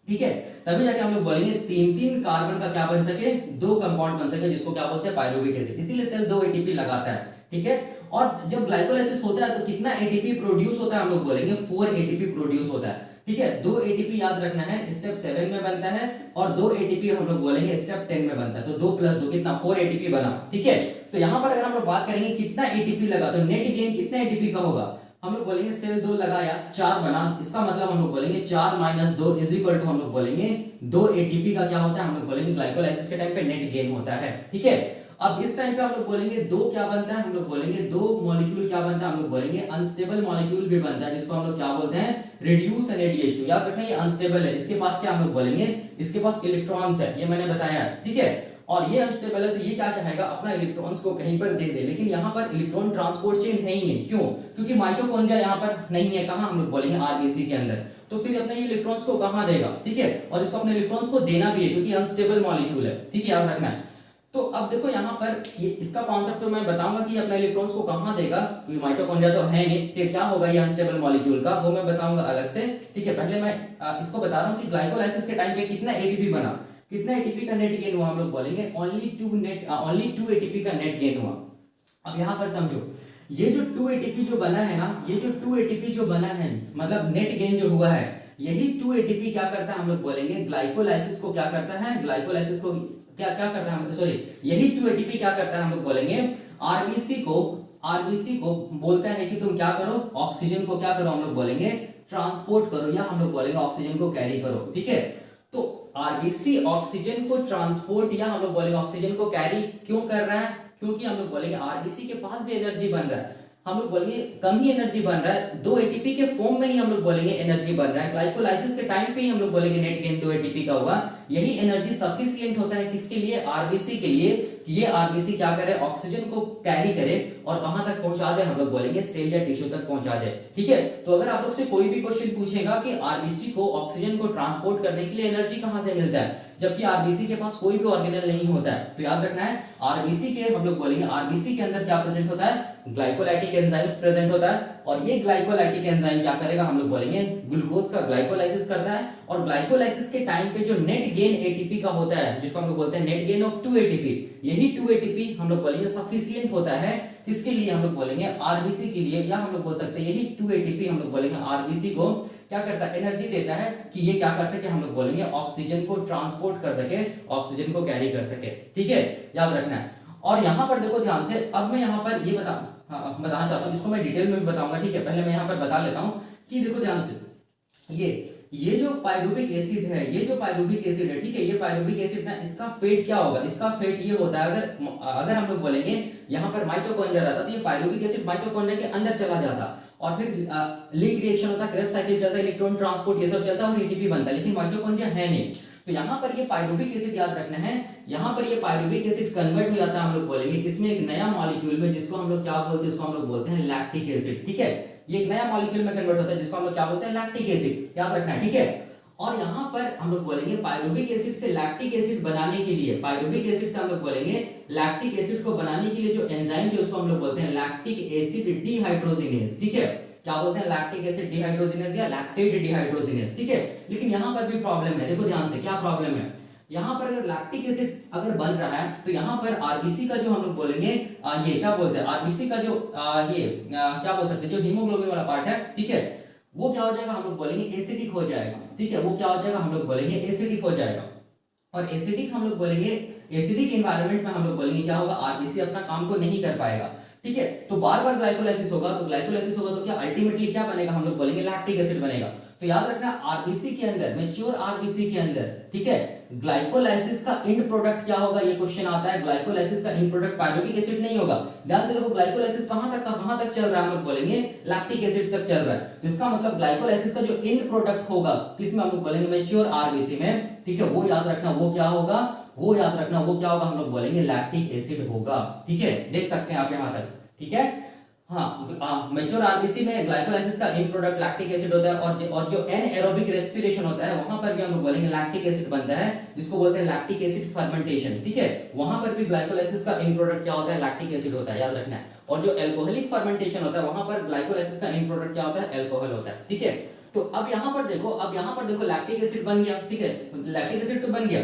ठीक है, तभी जाके हम लोग बोलेंगे 3 कार्बन का क्या बन सके, 2 कंपाउंड बन सके, जिसको क्या बोलते हैं पायरुविक एसिड। इसीलिए सेल 2 एटीपी लगाता है। ठीक है, और जब ग्लाइकोलाइसिस होता है तो कितना एटीपी प्रोड्यूस होता है, हम लोग बोलेंगे 4 एटीपी प्रोड्यूस होता है। ठीक है, 2 एटीपी याद रखना है स्टेप 7 में बनता है, और 2 एटीपी हम लोग बोलेंगे स्टेप 10 में बनता है। तो 2 + 2 कितना, 4 एटीपी बना। ठीक है, तो यहाँ पर अगर हम लोग बात करेंगे कितना एटीपी लगा, तो नेट गेन कितना एटीपी का होगा, हम लोग बोलेंगे सेल 2 लगाया 4 बना, इसका मतलब हम लोग बोलेंगे 4 - 2 = हम लोग बोलेंगे 2 एटीपी का क्या होता है, हम लोग बोलेंगे ग्लाइकोलाइसिस के टाइम पे नेट गेन होता है। ठीक है, अब इस टाइम पे हम लोग बोलेंगे 2 क्या बनता है, हम लोग बोलेंगे 2 मॉलिक्यूल क्या बनता है, हम लोग बोलेंगे अनस्टेबल मॉलिक्यूल भी बनता है, जिसको हम लोग क्या बोलते हैं रिड्यूस NADH2। याद रखना ये अनस्टेबल है, इसके पास क्या हम लोग बोलेंगे, इसके पास इलेक्ट्रॉन्स है, ये मैंने बताया है। ठीक है, और ये अनस्टेबल है, तो ये क्या चाहेगा, अपना इलेक्ट्रॉन्स को कहीं पर दे दे, लेकिन यहाँ पर इलेक्ट्रॉन ट्रांसपोर्ट चेन नहीं है। क्यों, क्योंकि माइटोकॉन्ड्रिया यहाँ पर नहीं है, कहाँ हम लोग बोलेंगे आरबीसी के अंदर, तो फिर अपने ये इलेक्ट्रॉन्स को कहाँ देगा। ठीक है, और इसको अपने इलेक्ट्रॉन्स को देना भी है, क्योंकि अनस्टेबल मॉलिक्यूल है। ठीक है, याद रखना है। तो अब देखो यहाँ पर ये इसका कॉन्सेप्ट तो मैं बताऊंगा कि अपने इलेक्ट्रॉन्स को कहाँ देगा, क्योंकि माइटोकॉन्ड्रिया तो है नहीं, फिर क्या होगा ये अनस्टेबल मॉलिक्यूल का, वो मैं बताऊंगा अलग से। ठीक है, पहले मैं इसको बता रहा हूँ कि ग्लाइकोलाइसिस के टाइम पे कितना एटीपी बना, कितना एटीपी का नेट गेन हुआ, हम लोग बोलेंगे ओनली 2 एटीपी का नेट गेन हुआ। अब यहाँ पर समझो, ये जो 2 एटीपी जो बना है ना, ये जो 2 एटीपी जो बना है, मतलब नेट गेन जो हुआ है, यही 2 एटीपी क्या करता है, हम लोग बोलेंगे ग्लाइकोलाइसिस को क्या करता है, ग्लाइकोलाइसिस को क्या करता है, सॉरी यही 2 एटीपी क्या करता है, हम लोग बोलेंगे आरबीसी को बोलता है कि तुम क्या करो, ऑक्सीजन को क्या करो, हम लोग बोलेंगे ट्रांसपोर्ट करो, या हम लोग बोलेंगे ऑक्सीजन को कैरी करो। ठीक है, तो आरबीसी ऑक्सीजन को ट्रांसपोर्ट या हम लोग बोलेंगे ऑक्सीजन को कैरी क्यों कर रहा है, क्योंकि हम लोग बोलेंगे आरबीसी के पास भी एनर्जी बन रहा है, हम लोग बोलेंगे कम ही एनर्जी बन रहा है, 2 एटीपी के फॉर्म में ही हम लोग बोलेंगे एनर्जी बन रहा है। ग्लाइकोलाइसिस के टाइम पे ही हम लोग बोलेंगे नेट गेन 2 एटीपी का हुआ, यही एनर्जी सफिशिएंट होता है किसके लिए, आरबीसी के लिए, कि ये आरबीसी क्या करे, ऑक्सीजन को कैरी करे और कहां तक पहुंचा दे, हम लोग बोलेंगे सेल या टिश्यू तक पहुंचा दे। ठीक है, तो अगर आप लोग से कोई भी क्वेश्चन पूछेगा कि आरबीसी को ऑक्सीजन को ट्रांसपोर्ट करने के लिए एनर्जी कहां से मिलता है, जबकि आरबीसी के पास कोई भी ऑर्गेनेल नहीं होता है, तो याद रखना है आरबीसी के हम लोग बोलेंगे आरबीसी के अंदर क्या प्रेजेंट होता है, ग्लाइकोलाइटिक एंजाइम्स प्रेजेंट होता है, और ये ग्लाइकोलाइटिक एंजाइम क्या करेगा, हम लोग बोलेंगे ग्लूकोज का ग्लाइकोलाइसिस करता है, और ग्लाइकोलाइसिस के टाइम पे जो नेट गेन एटीपी का होता है, जिसको हम लोग बोलते हैं नेट गेन ऑफ 2 एटीपी, यही 2 एटीपी हम लोग बोलेंगे सफिशिएंट होता है किसके लिए, हम लोग बोलेंगे आरबीसी के लिए, या हम लोग बोल सकते हैं यही 2 एटीपी हम लोग बोलेंगे आरबीसी को क्या करता है, एनर्जी देता है कि ये क्या कर सके, हम लोग बोलेंगे ऑक्सीजन को ट्रांसपोर्ट कर सके, ऑक्सीजन को कैरी कर सके। ठीक है, याद रखना है। और यहाँ पर देखो ध्यान से, अब मैं यहाँ पर ये बताना चाहता हूँ, इसको मैं डिटेल में भी बताऊंगा। ठीक है, पहले मैं यहाँ पर बता लेता हूँ कि देखो ध्यान से, ये जो पायरुविक एसिड है, ये जो पायरुविक एसिड है, ठीक है, ये पायरुविक एसिड ना, इसका फेट क्या होगा, इसका फेट ये होता है, अगर हम लोग बोलेंगे यहाँ पर माइटोकॉन्ड्रिया रहता, तो ये पायरुविक एसिड माइटोकॉन्ड्रिया के अंदर चला जाता, और फिर लीक रिएक्शन होता, क्रेब्स साइकिल चलता, इलेक्ट्रॉन ट्रांसपोर्ट ये सब चलता, और एटीपी बनता है, लेकिन माइटोकॉन्ड्रिया है नहीं। तो यहाँ पर ये पायरुविक एसिड याद रखना है, यहाँ पर ये पायरुविक एसिड कन्वर्ट हो जाता है, हम लोग बोलेंगे किसमें, एक नया मॉलिक्यूल में, जिसको हम लोग क्या बोलते हैं, इसको हम लोग बोलते हैं लैक्टिक एसिड। ठीक है, ये एक नया मॉलिक्यूल में कन्वर्ट होता है, जिसको हम लोग क्या बोलते हैं, लैक्टिक एसिड, याद रखना है। ठीक है, और यहाँ पर हम लोग बोलेंगे पायरुविक एसिड से लैक्टिक एसिड बनाने के लिए, पायरुविक एसिड से हम लोग बोलेंगे लैक्टिक एसिड को बनाने के लिए जो एंजाइम है, उसको हम लोग बोलते हैं लैक्टिक एसिड डिहाइड्रोजिनेज। ठीक है, क्या बोलते हैं, लैक्टिक एसिड डिहाइड्रोजिनेज या लैक्टेट डिहाइड्रोजिनेज, ठीक है। लेकिन यहाँ पर भी प्रॉब्लम है, देखो ध्यान से क्या प्रॉब्लम है। यहाँ पर अगर लैक्टिक एसिड अगर बन रहा है तो यहाँ पर आरबीसी का जो हम लोग बोलेंगे ये क्या बोलते हैं, आरबीसी का जो क्या बोल सकते हैं, जो हीमोग्लोबिन वाला पार्ट है, ठीक है, वो क्या हो जाएगा, हम लोग बोलेंगे एसिडिक हो जाएगा, ठीक है। वो क्या हो जाएगा, हम लोग बोलेंगे एसिडिक हो जाएगा। और एसिडिक हम लोग बोलेंगे, एसिडिक एनवायरनमेंट में हम लोग बोलेंगे क्या होगा, आरबीसी अपना काम को नहीं कर पाएगा, ठीक है। तो बार बार ग्लाइकोलाइसिस होगा, तो ग्लाइकोलाइसिस होगा तो क्या अल्टीमेटली क्या बनेगा, हम लोग बोलेंगे लैक्टिक एसिड बनेगा। तो याद रखना आरबीसी के अंदर, मैच्योर आरबीसी के अंदर, ठीक है, ग्लाइकोलाइसिस का एंड प्रोडक्ट क्या होगा, ये क्वेश्चन आता है। ग्लाइकोलाइसिस का एंड प्रोडक्ट पायरुविक एसिड नहीं होगा। ध्यान से देखो ग्लाइकोलाइसिस कहां तक चल रहा है, हम लोग बोलेंगे लैक्टिक एसिड तक चल रहा है। तो इसका मतलब ग्लाइकोलाइसिस का जो एंड प्रोडक्ट होगा किसमें, हम लोग बोलेंगे मैच्योर आरबीसी में, ठीक है। वो याद रखना, वो क्या होगा, वो याद रखना, वो क्या होगा, हम लोग बोलेंगे लैक्टिक एसिड होगा, ठीक है। देख सकते हैं आप यहां तक, ठीक है। हाँ, मैच्योर आरबीसी में ग्लाइकोलाइसिस का एंड प्रोडक्ट लैक्टिक एसिड होता है, और जो एनएरोबिक रेस्पिरेशन होता है वहां पर भी हम लोग बोलेंगे लैक्टिक एसिड बनता है, जिसको बोलते हैं लैक्टिक एसिड फर्मेंटेशन, ठीक है। वहां पर भी ग्लाइकोलाइसिस का एंड प्रोडक्ट क्या होता है, लैक्टिक एसिड होता है, याद रखना है। और जो एल्कोहलिक फर्मेंटेशन होता है वहां पर ग्लाइकोलाइसिस का एंड प्रोडक्ट क्या होता है, एल्कोहल होता है, ठीक है। तो अब यहाँ पर देखो लैक्टिक एसिड बन गया, ठीक है, लैक्टिक एसिड तो बन गया।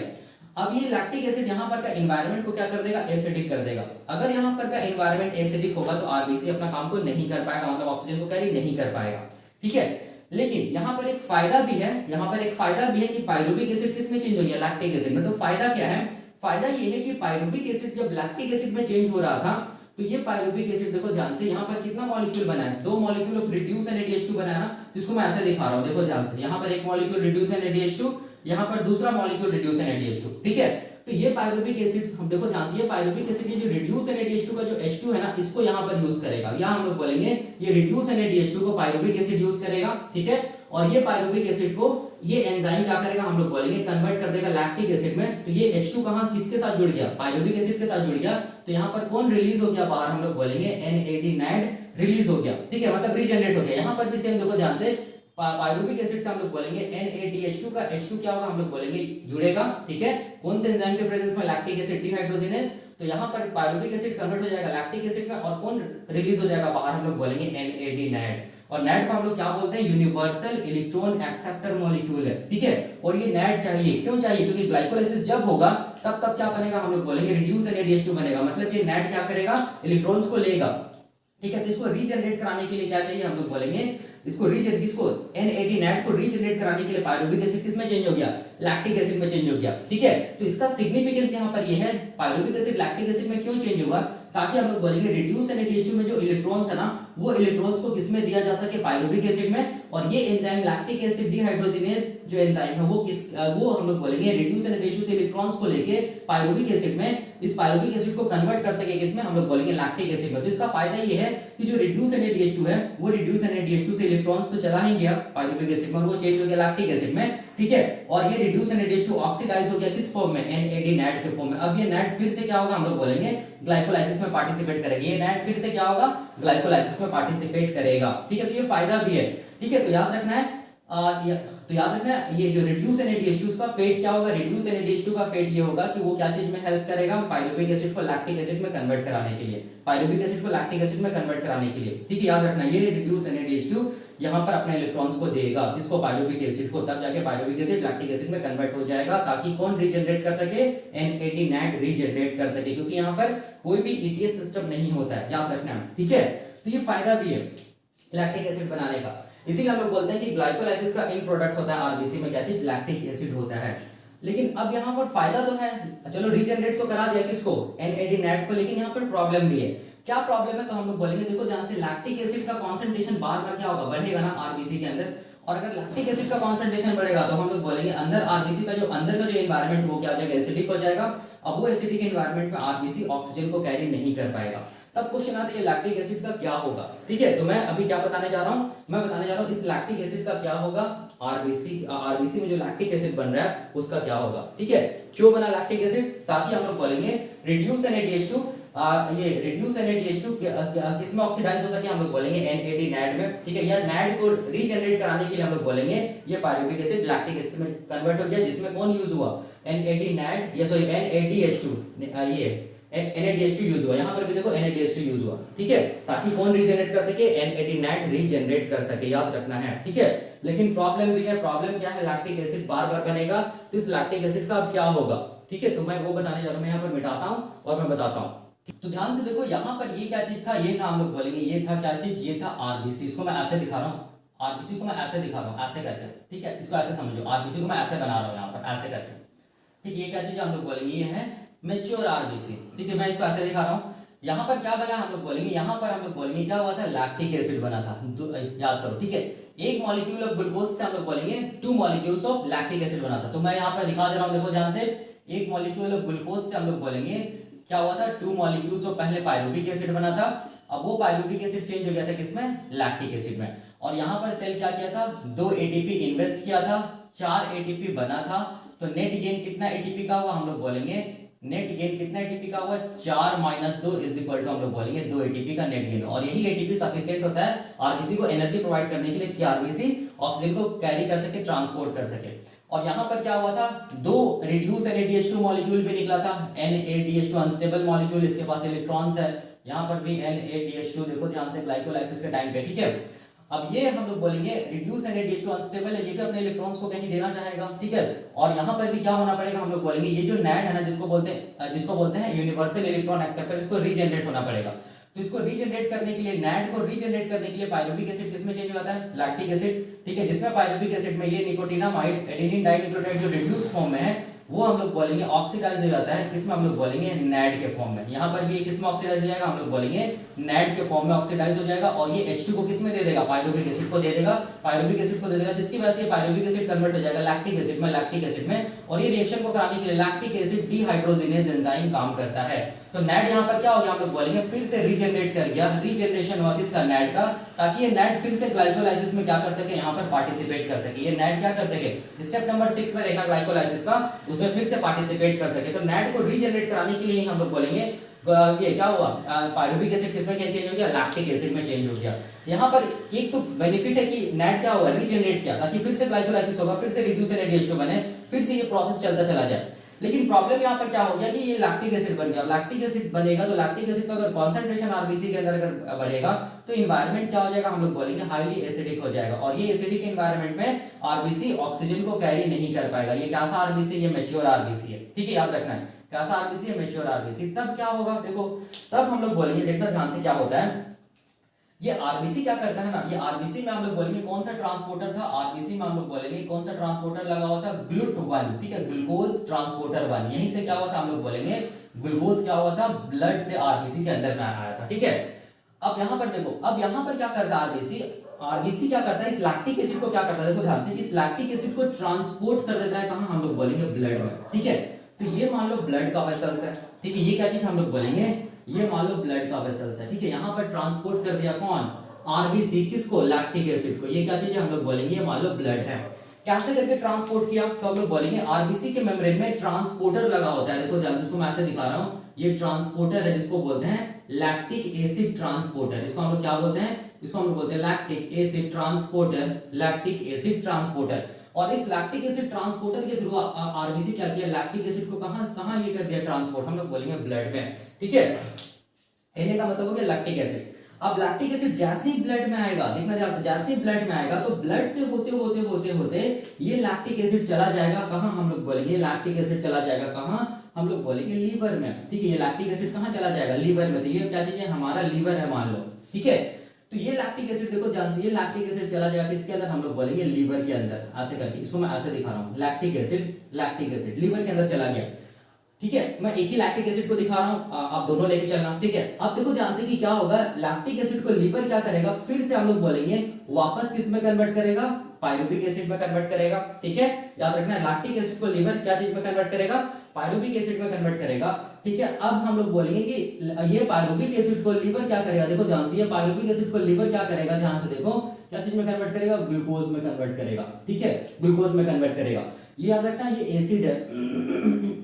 अब ये लैक्टिक एसिड यहाँ पर का एनवायरनमेंट को क्या कर देगा, एसिडिक कर देगा। अगर यहाँ पर का एनवायरनमेंट एसिडिक होगा तो आरबीसी अपना काम को नहीं कर पाएगा, मतलब ऑक्सीजन को कैरी नहीं कर पाएगा, ठीक है। लेकिन यहाँ पर एक फायदा भी है, यहाँ पर एक फायदा भी है कि पायरुविक एसिड किस में चेंज हो गया, लैक्टिक एसिड में। तो फायदा क्या है, फायदा ये है कि पायरुविक एसिड जब लैक्टिक एसिड में चेंज हो रहा था तो ये पायरुविक एसिड देखो ध्यान से, यहाँ पर कितना मॉलिक्यूल बना है, 2 मॉलिक्यूल ऑफ रिड्यूस NaDH2 बना है ना, जिसको मैं ऐसे दिखा रहा हूँ, देखो ध्यान से, यहाँ पर एक मॉलिक्यूल रिड्यूस NaDH2, यहाँ पर दूसरा मॉलिक्यूल रिड्यूस NaDH2, ठीक है। तो ये पायरुविक एसिड, हम देखो ध्यान से, ये पायरुविक एसिड ये जो रिड्यूस NaDH2 का जो H2 है ना, इसको यहाँ पर यूज करेगा, यहाँ हम लोग बोलेंगे ये रिड्यूस NaDH2 को पायरुविक एसिड यूज करेगा, ठीक है। और ये पायरुविक एसिड को ये एंजाइम क्या करेगा, हम लोग बोलेंगे कन्वर्ट कर देगा लैक्टिक एसिड में। तो ये H2 कहाँ किसके साथ जुड़ गया, पायरुविक एसिड के साथ जुड़ गया। तो यहाँ पर कौन रिलीज हो गया बाहर, हम लोग बोलेंगे NAD रिलीज हो गया, ठीक है, मतलब रीजनरेट हो गया। यहाँ पर भी सेम देखो ध्यान से, पायरुविक एसिड से हम लोग बोलेंगे NaDH2 का H2 क्या होगा, हम लोग बोलेंगे जुड़ेगा, ठीक है। कौन से एंजाइम के प्रेजेंस में, लैक्टिक एसिड डिहाइड्रोजिनेज। तो यहाँ पर पायरुविक एसिड कन्वर्ट हो जाएगा लैक्टिक एसिड में, और कौन रिलीज हो जाएगा बाहर, हम लोग बोलेंगे NAD। और NAD को हम लोग क्या बोलते हैं, यूनिवर्सल इलेक्ट्रॉन एक्सेप्टर मॉलिक्यूल है, ठीक है। और ये NAD चाहिए, क्यों चाहिए, क्योंकि ग्लाइकोलाइसिस जब होगा तब क्या बनेगा, हम लोग बोलेंगे रिड्यूस NaDH2 बनेगा। मतलब ये NAD क्या करेगा, इलेक्ट्रॉन्स को लेगा, ठीक है। तो इसको रीजनरेट कराने के लिए क्या चाहिए, हम लोग बोलेंगे इसको NAD को रीजनरेट कराने के लिए पायरुविक एसिड किस में चेंज हो गया, लैक्टिक एसिड में चेंज हो गया, ठीक है। तो इसका सिग्निफिकेंस यहाँ पर ये है, पायरुविक एसिड लैक्टिक एसिड में क्यों चेंज हुआ, ताकि हम लोग बोलेंगे रिड्यूस NaDH2 में जो इलेक्ट्रॉन्स है ना, वो इलेक्ट्रॉन्स को किसमें दिया जा सके, पायरुविक एसिड में। और ये एंजाइम लैक्टिक एसिड डिहाइड्रोजिनेज जो एंजाइम है वो हम लोग बोलेंगे रिड्यूस NaDH2 से इलेक्ट्रॉन्स को लेके पायरुविक एसिड में, इस पायरुविक एसिड को कन्वर्ट कर सके किसमें, हम लोग बोलेंगे लैक्टिक एसिड में। तो इसका फायदा ये है कि जो रिड्यूस NaDH2 है वो रिड्यूस NaDH2 से इलेक्ट्रॉन्स तो चला ही गया पायरुविक एसिड में, वो चेंज हो गया लैक्टिक एसिड में, ठीक है। और ये रिड्यूस NaDH2 ऑक्सीडाइज हो गया किस फॉर्म में, NAD के फॉर्म में। अब ये NAD फिर से क्या होगा, हम लोग बोलेंगे ग्लाइकोलाइसिस में पार्टिसिपेट करेगा, ये NAD फिर से क्या होगा, ग्लाइकोलाइसिस में पार्टिसिपेट करेगा, ठीक है। तो ये फायदा भी है, ठीक है। तो याद रखना है ये जो रिड्यूस NaDH2 उसका फेट क्या होगा, रिड्यूस NaDH2 का फेट ये होगा कि वो क्या चीज में हेल्प करेगा, पायरुविक एसिड को लैक्टिक एसिड में कन्वर्ट कराने के लिए, पायरुविक एसिड को लैक्टिक एसिड में कन्वर्ट कराने के लिए, ठीक है। याद रखना ये रिड्यूस NaDH2 यहाँ पर अपने इलेक्ट्रॉन्स को देगा, किसको, पायरुविक एसिड को, तब जाके पायरुविक एसिड लैक्टिक एसिड में कन्वर्ट हो जाएगा, ताकि कौन रीजनरेट कर सके, NAD रीजनरेट कर सके, क्योंकि यहाँ पर कोई भी ETS सिस्टम नहीं होता है, याद रखना, ठीक है। तो ये फायदा भी है लैक्टिक एसिड बनाने का। इसीलिए हम लोग बोलते हैं कि ग्लाइकोलाइसिस का एंड प्रोडक्ट होता है आरबीसी में क्या चीज, लैक्टिक एसिड होता है। लेकिन अब यहाँ पर फायदा तो है, चलो रीजनरेट तो करा दिया किसको, NAD को, लेकिन यहाँ पर प्रॉब्लम भी है। क्या प्रॉब्लम है, तो हम लोग बोलेंगे देखो ध्यान से, लैक्टिक एसिड का कॉन्सेंट्रेशन बार बार क्या होगा, बढ़ेगा ना आरबीसी के अंदर। और अगर लैक्टिक एसिड का कॉन्सेंट्रेशन बढ़ेगा तो हम लोग बोलेंगे अंदर आरबीसी का जो अंदर का जो एनवायरनमेंट वो क्या हो जाएगा, एसिडिक हो जाएगा। अब वो एसिडिक एनवायरनमेंट में आरबीसी ऑक्सीजन को कैरी नहीं कर पाएगा। तब क्वेश्चन आता है लैक्टिक एसिड का क्या होगा, ठीक है। तो मैं अभी क्या बताने जा रहा हूँ, मैं बताने जा रहा हूँ इस लैक्टिक एसिड का क्या होगा, आरबीसी में जो लैक्टिक एसिड बन रहा है उसका क्या होगा, ठीक है। क्यों बना लैक्टिक एसिड, ताकि हम लोग बोलेंगे रिड्यूस NaDH2, ये रिड्यूस NaDH2 किस में ऑक्सीडाइज हो सके, हम लोग बोलेंगे NAD में, ठीक है। या NAD को रीजनरेट कराने के लिए हम लोग बोलेंगे ये पायरुविक एसिड लैक्टिक एसिड में कन्वर्ट हो गया, जिसमें कौन यूज हुआ, NADH2, ये NaDH2 यूज हुआ, यहाँ पर भी देखो NaDH2 यूज हुआ, ठीक है, ताकि कौन रीजनरेट कर सके, NAD रीजनरेट कर सके, याद रखना है, ठीक है। लेकिन प्रॉब्लम भी है, प्रॉब्लम क्या है, लैक्टिक एसिड बार बार बनेगा, तो इस लैक्टिक एसिड का अब क्या होगा, ठीक है, तो मैं वो बताने जा रहा हूँ, मैं यहाँ पर मिटाता हूँ और मैं बताता हूँ। तो ध्यान से देखो, यहाँ पर ये क्या चीज था, ये था, हम लोग बोलेंगे ये था क्या चीज, ये था आरबीसी। इसको मैं ऐसे दिखा रहा हूँ, आरबीसी को मैं ऐसे दिखा रहा हूँ, ऐसे करके, ठीक है, इसको ऐसे समझो, आरबीसी को मैं ऐसे बना रहा हूँ यहाँ पर ऐसे करके, ठीक, ये क्या चीज हम लोग बोलेंगे, ये है मेच्योर आरबीसी, ठीक है, मैं इसको ऐसे दिखा रहा हूँ। यहाँ पर क्या बना हम लोग बोलेंगे, यहाँ पर हम लोग बोलेंगे क्या हुआ था, लैक्टिक एसिड बना था, याद करो, ठीक है, एक मॉलिक्यूल ऑफ ग्लूकोज से हम लोग बोलेंगे 2 मॉलिक्यूल्स ऑफ लैक्टिक एसिड बना था। तो मैं यहाँ पर दिखा दे रहा हूँ, देखो ध्यान से, एक मॉलिक्यूल ऑफ ग्लूकोज से हम लोग बोलेंगे क्या हुआ था, 2 मॉलिक्यूल्स ऑफ पहले पायरुविक एसिड बना था, अब वो पायरुविक एसिड चेंज हो गया था किसमें, लैक्टिक एसिड में, और यहाँ पर सेल क्या किया था, 2 ATP इन्वेस्ट किया था, 4 ATP बना था, तो नेट गेन कितना ATP का हुआ, हम लोग बोलेंगे नेट गेन कितना ATP का हुआ, 4 - 2 इज इक्वल टू हम लोग बोलेंगे 2 ATP का नेट गेन, और यही ATP सफिशिएंट होता है आरबीसी को एनर्जी प्रोवाइड करने के लिए कि आरबीसी ऑक्सीजन को कैरी कर सके, ट्रांसपोर्ट कर सके। और यहाँ पर क्या हुआ था, 2 रिड्यूस NaDH2 मॉलिक्यूल भी निकला था, NaDH2 अनस्टेबल मॉलिक्यूल, इसके पास इलेक्ट्रॉन्स है, यहाँ पर भी NaDH2 देखो ध्यान से ग्लाइकोलाइसिस के टाइम पे, ठीक है। अब ये हम लोग बोलेंगे रिड्यूस NaDH2 अनस्टेबल है, ये भी अपने इलेक्ट्रॉन्स को कहीं देना चाहेगा, ठीक है, और यहाँ पर भी क्या होना पड़ेगा, हम लोग बोलेंगे ये जो NAD है ना, जिसको बोलते हैं यूनिवर्सल इलेक्ट्रॉन एक्सेप्टर, इसको रीजनरेट होना पड़ेगा। तो इसको रीजनरेट करने के लिए, NAD को रीजनरेट करने के लिए पायरुविक एसिड किसमें चेंज होता है, लैक्टिक एसिड, ठीक है, जिसमें पायरुविक एसिड में ये निकोटिनामाइड एडेनिन डाइन्यूक्लियोटाइड जो रिड्यूस फॉर्म में है, वो हम लोग बोलेंगे ऑक्सीडाइज हो जाता है, किसमें हम लोग बोलेंगे NAD के फॉर्म में। यहाँ पर भी ये किसमें ऑक्सीडाइज हो जाएगा, हम लोग बोलेंगे NAD के फॉर्म में ऑक्सीडाइज हो जाएगा, और ये H2 को किसमें दे देगा, पायरुविक एसिड को दे देगा, पायरुविक एसिड को दे देगा, जिसकी वजह से पायरुविक एसिड कन्वर्ट हो जाएगा लैक्टिक एसिड में, और ये रिएक्शन को कराने के लिए लैक्टिक एसिड डिहाइड्रोजिनेज एंजाइम काम करता है। तो NAD यहाँ पर क्या हो गया, हम लोग बोलेंगे फिर से रीजनरेट कर गया, रीजनरेशन हुआ किसका, NAD का, ताकि ये NAD फिर से ग्लाइकोलाइसिस में क्या कर सके, यहाँ पर पार्टिसिपेट कर सके, ये NAD क्या कर सके, स्टेप नंबर 6 में देखा ग्लाइकोलाइसिस का, उसमें फिर से पार्टिसिपेट कर सके। तो NAD को रीजनरेट कराने के लिए हम लोग बोलेंगे ये क्या हुआ, पायरुविक एसिड किसमें चेंज हो गया, लैक्टिक एसिड में चेंज हो गया। यहाँ पर एक तो बेनिफिट है कि NAD क्या हुआ, रीजनरेट किया, ताकि फिर से ग्लाइकोलाइसिस होगा, फिर से रिड्यूस NaDH2 बने, फिर से ये प्रोसेस चलता चला जाए। लेकिन प्रॉब्लम यहाँ पर क्या हो गया कि ये लैक्टिक एसिड बन गया, लैक्टिक एसिड बनेगा तो लैक्टिक एसिड का अगर कॉन्सेंट्रेशन आरबीसी के अंदर अगर बढ़ेगा तो इन्वायरमेंट क्या हो जाएगा, हम लोग बोलेंगे हाईली एसिडिक हो जाएगा, और ये एसिडिक इन्वायरमेंट में आरबीसी ऑक्सीजन को कैरी नहीं कर पाएगा। ये कैसा आरबीसी, ये मैच्योर आरबीसी है, ठीक है, याद रखना है, कैसा आरबीसी है, मैच्योर आरबीसी। तब क्या होगा, देखो तब हम लोग बोलेंगे, देखना ध्यान से क्या होता है, ये आरबीसी क्या करता है ना, ये आरबीसी में हम लोग बोलेंगे कौन सा ट्रांसपोर्टर था, आरबीसी में हम लोग बोलेंगे कौन सा ट्रांसपोर्टर लगा हुआ था, GLUT1, ठीक है, ग्लूकोज ट्रांसपोर्टर 1, यहीं से क्या हुआ था, हम लोग बोलेंगे ग्लूकोज क्या हुआ था, ब्लड से आरबीसी के अंदर में आया था, ठीक है। अब यहाँ पर देखो, अब यहाँ पर क्या करता है आरबीसी, आरबीसी क्या करता है, इस लैक्टिक एसिड को क्या करता है, देखो ध्यान से, इस लैक्टिक एसिड को ट्रांसपोर्ट कर देता है कहाँ, हम लोग बोलेंगे ब्लड में, ठीक है। तो ये मान लो ब्लड का वेसल्स है, ठीक है, ये क्या चीज हम लोग बोलेंगे, ये मान लो ब्लड का वेसल्स है, ठीक है, यहाँ पर ट्रांसपोर्ट कर दिया कौन, आरबीसी, किसको, लैक्टिक एसिड को, ये क्या चीज है, हम लोग बोलेंगे ये मान लो ब्लड है। कैसे करके ट्रांसपोर्ट किया, तो हम लोग बोलेंगे आरबीसी के मेम्ब्रेन में ट्रांसपोर्टर लगा होता है, देखो ध्यान से, इसको मैं ऐसे दिखा रहा हूँ, ये ट्रांसपोर्टर है जिसको बोलते हैं लैक्टिक एसिड ट्रांसपोर्टर, इसको हम लोग क्या बोलते हैं, इसको हम लोग बोलते हैं lactic acid transporter, lactic acid transporter. और इस लैक्टिक एसिड ट्रांसपोर्टर के थ्रू आरबीसी क्या किया, लैक्टिक एसिड को कहां कहां ये कर दिया ट्रांसपोर्ट, हम लोग बोलेंगे ब्लड में, ठीक है, कहने का मतलब हो गया लैक्टिक एसिड। अब लैक्टिक एसिड जैसे ही ब्लड में आएगा, देखना ध्यान से, जैसे ही ब्लड में आएगा तो ब्लड से होते होते होते होते ये लैक्टिक एसिड चला जाएगा कहां, हम लोग बोलेंगे लैक्टिक एसिड चला जाएगा कहां, हम लोग बोलेंगे लीवर में, ठीक है, ये लैक्टिक एसिड कहां चला जाएगा, लीवर में। तो ये क्या चीज है, हमारा लीवर है मान लो, ठीक है। तो ये लैक्टिक एसिड देखो ध्यान से, ये लैक्टिक एसिड चला जाएगा किसके अंदर, हम लोग बोलेंगे लीवर के अंदर, ऐसे करके, इसको मैं ऐसे दिखा रहा हूँ, लैक्टिक एसिड लीवर के अंदर चला गया, ठीक है। मैं एक ही लैक्टिक एसिड को दिखा रहा हूँ, आप दोनों लेके चलना, ठीक है। अब देखो ध्यान से कि क्या होगा, लैक्टिक एसिड को लीवर क्या करेगा, फिर से हम लोग बोलेंगे वापस किस में कन्वर्ट करेगा, पायरुविक एसिड में कन्वर्ट करेगा, ठीक है, याद रखना है, लैक्टिक एसिड को लीवर क्या चीज में कन्वर्ट करेगा, पायरुविक एसिड में कन्वर्ट करेगा, ठीक है। अब हम लोग बोलेंगे कि ये पायरुविक एसिड को लीवर क्या करेगा, देखो ध्यान से, ये पायरुविक एसिड को लीवर क्या करेगा, ध्यान से देखो, क्या चीज में कन्वर्ट करेगा, ग्लूकोज में कन्वर्ट करेगा, ठीक है, ग्लूकोज में कन्वर्ट करेगा। ये याद रखना, ये एसिड है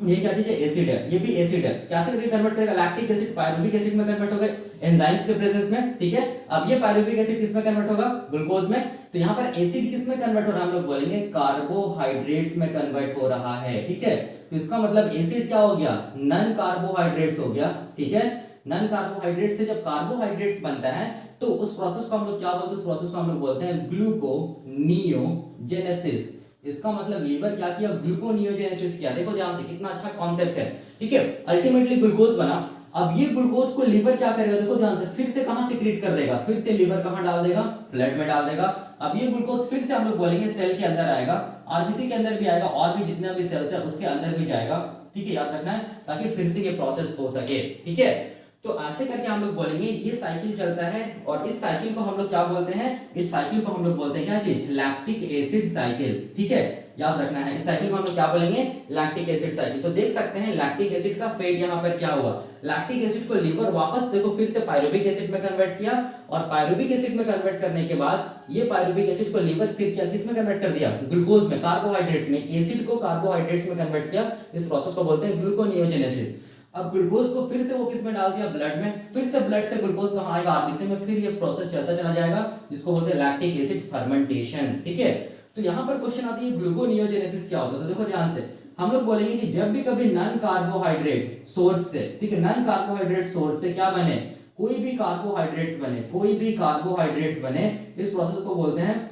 ये क्या चीज है, एसिड है, ये भी एसिड है, कैसे करके कन्वर्ट करेगा, लैक्टिक एसिड पायरुविक एसिड में कन्वर्ट हो गए एंजाइम्स के प्रेजेंस में, ठीक है। अब ये पायरुविक एसिड किस में कन्वर्ट होगा, ग्लूकोज में। तो यहाँ पर एसिड किस में कन्वर्ट हो रहा है, हम लोग बोलेंगे कार्बोहाइड्रेट्स में कन्वर्ट हो रहा है, ठीक है। तो इसका मतलब एसिड क्या हो गया, नन कार्बोहाइड्रेट्स हो गया, ठीक है। नन कार्बोहाइड्रेट से जब कार्बोहाइड्रेट्स बनता है तो उस प्रोसेस को हम लोग क्या बोलते हैं, उस प्रोसेस को हम लोग बोलते हैं ग्लूकोनियोजेनेसिस। इसका मतलब लीवर क्या किया, ग्लूकोनियोजेनेसिस किया। देखो ध्यान से, कितना अच्छा कॉन्सेप्ट है, ठीक है। अल्टीमेटली ग्लूकोज बना। अब ये ग्लूकोज को लीवर क्या करेगा, देखो ध्यान से, फिर से कहां सीक्रेट कर देगा, फिर से लीवर कहां डाल देगा, ब्लड में डाल देगा। अब ये ग्लूकोज फिर से हम लोग बोलेंगे सेल के अंदर आएगा, आरबीसी के अंदर भी आएगा, और भी जितने भी सेल्स है उसके अंदर भी जाएगा, ठीक है, याद रखना है, ताकि फिर से ये प्रोसेस हो सके, ठीक है। तो ऐसे करके हम लोग बोलेंगे ये साइकिल चलता है, और इस साइकिल को हम लोग क्या बोलते हैं, इस साइकिल को हम लोग बोलते हैं क्या चीज, लैक्टिक एसिड साइकिल, ठीक है, याद रखना है। इस साइकिल को हम लोग क्या बोलेंगे, लैक्टिक एसिड साइकिल। तो देख सकते हैं लैक्टिक एसिड का फेट यहाँ पर क्या हुआ, लैक्टिक एसिड को लीवर वापस देखो फिर से पायरुविक एसिड में कन्वर्ट किया, और पायरुविक एसिड में कन्वर्ट करने के बाद ये पायरुविक एसिड को लीवर फिर क्या किस में कन्वर्ट कर दिया, ग्लूकोज में, कार्बोहाइड्रेट्स में, एसिड को कार्बोहाइड्रेट्स में कन्वर्ट किया। इस प्रोसेस को बोलते हैं ग्लूकोनियोजेनेसिस। अब ग्लूकोज को फिर से वो किस में डाल दिया, ब्लड में, फिर से ब्लड से ग्लूकोज कहां आएगा, आरबीसी में, फिर ये प्रोसेस चलता चला जाएगा, जिसको बोलते हैं लैक्टिक एसिड फर्मेंटेशन, ठीक है। तो यहाँ पर क्वेश्चन आती है ग्लूकोनियोजेनेसिस क्या होता है। तो देखो ध्यान से, हम लोग बोलेंगे कि जब भी कभी नन कार्बोहाइड्रेट सोर्स से, ठीक है, नन कार्बोहाइड्रेट सोर्स से क्या बने, कोई भी कार्बोहाइड्रेट्स बने, कोई भी कार्बोहाइड्रेट्स बने, इस प्रोसेस को बोलते हैं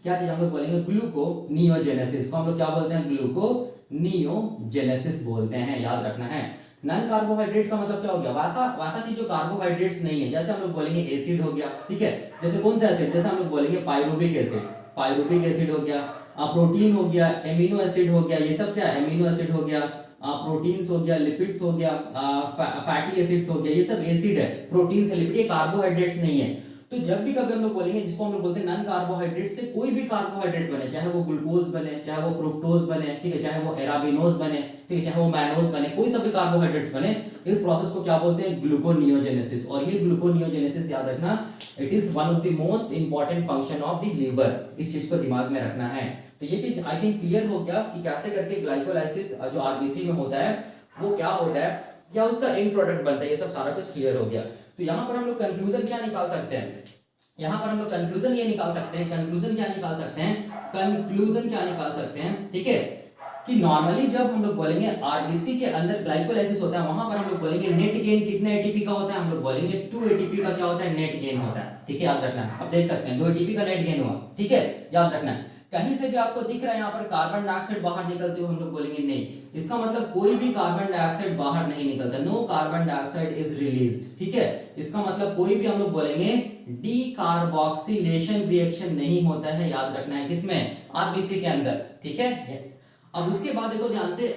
क्या चीज, हम लोग बोलेंगे ग्लूकोनियोजेनेसिस को हम लोग क्या बोलते हैं, ग्लूकोनियोजेनेसिस बोलते हैं, याद रखना है। नन कार्बोहाइड्रेट का मतलब क्या हो गया, वैसा चीज जो कार्बोहाइड्रेट्स नहीं है, जैसे हम लोग बोलेंगे एसिड हो गया, ठीक है, जैसे कौन सा एसिड, जैसे हम लोग बोलेंगे पायरुविक एसिड, पायरुविक एसिड हो गया, प्रोटीन हो गया, एमिनो एसिड हो गया, ये सब क्या है, एमिनो एसिड हो गया, प्रोटीन्स हो गया, लिपिड्स हो गया, फैटी एसिड्स हो गया, ये सब एसिड है, प्रोटीन से लिपिड, ये कार्बोहाइड्रेट्स नहीं है। तो जब भी कभी हम लोग बोलेंगे, जिसको हम लोग बोलते हैं नन कार्बोहाइड्रेट से कोई भी कार्बोहाइड्रेट बने, चाहे वो ग्लूकोज बने, चाहे वो फ्रुक्टोज बने, ठीक है, चाहे वो एराबिनोज बने, ठीक है, चाहे वो मैनोज बने, कोई सा भी कार्बोहाइड्रेट्स बने, इस प्रोसेस को क्या बोलते हैं, ग्लूकोनियोजेनेसिस। और ये ग्लूकोनियोजेनेसिस याद रखना, it is one of the most important function of the liver, इस चीज को दिमाग में रखना है। तो ये चीज आई थिंक क्लियर हो गया कि कैसे करके ग्लाइकोलाइसिस जो आरबीसी में होता है वो क्या होता है, क्या उसका एंड प्रोडक्ट बनता है, ये सब सारा कुछ क्लियर हो गया। तो यहाँ पर हम लोग कंक्लूजन क्या निकाल सकते हैं, यहाँ पर हम लोग कंक्लूजन ये निकाल सकते हैं, कंक्लूजन क्या निकाल सकते हैं, कंक्लूजन क्या निकाल सकते हैं, ठीक है, कि नॉर्मली जब हम लोग बोलेंगे आरबीसी के अंदर ग्लाइकोलाइसिस होता है, वहां पर हम लोग बोलेंगे नेट गेन कितने एटीपी का होता है, हम लोग बोलेंगे 2 एटीपी का क्या होता है, नेट गेन होता है, ठीक है, याद रखना है। अब देख सकते हैं 2 एटीपी का नेट गेन हुआ, ठीक है, याद रखना है। कहीं से भी आपको दिख रहा है यहाँ पर कार्बन डाइऑक्साइड बाहर निकलते हुए, हम लोग बोलेंगे नहीं, इसका मतलब कोई भी कार्बन डाइऑक्साइड बाहर नहीं निकलता, no carbon dioxide is released, ठीक है। इसका मतलब कोई भी हम लोग बोलेंगे डीकार्बोक्सिलेशन रिएक्शन नहीं होता है, याद रखना है, किसमें, आरबीसी के अंदर, ठीक है। अब उसके बाद देखो ध्यान से,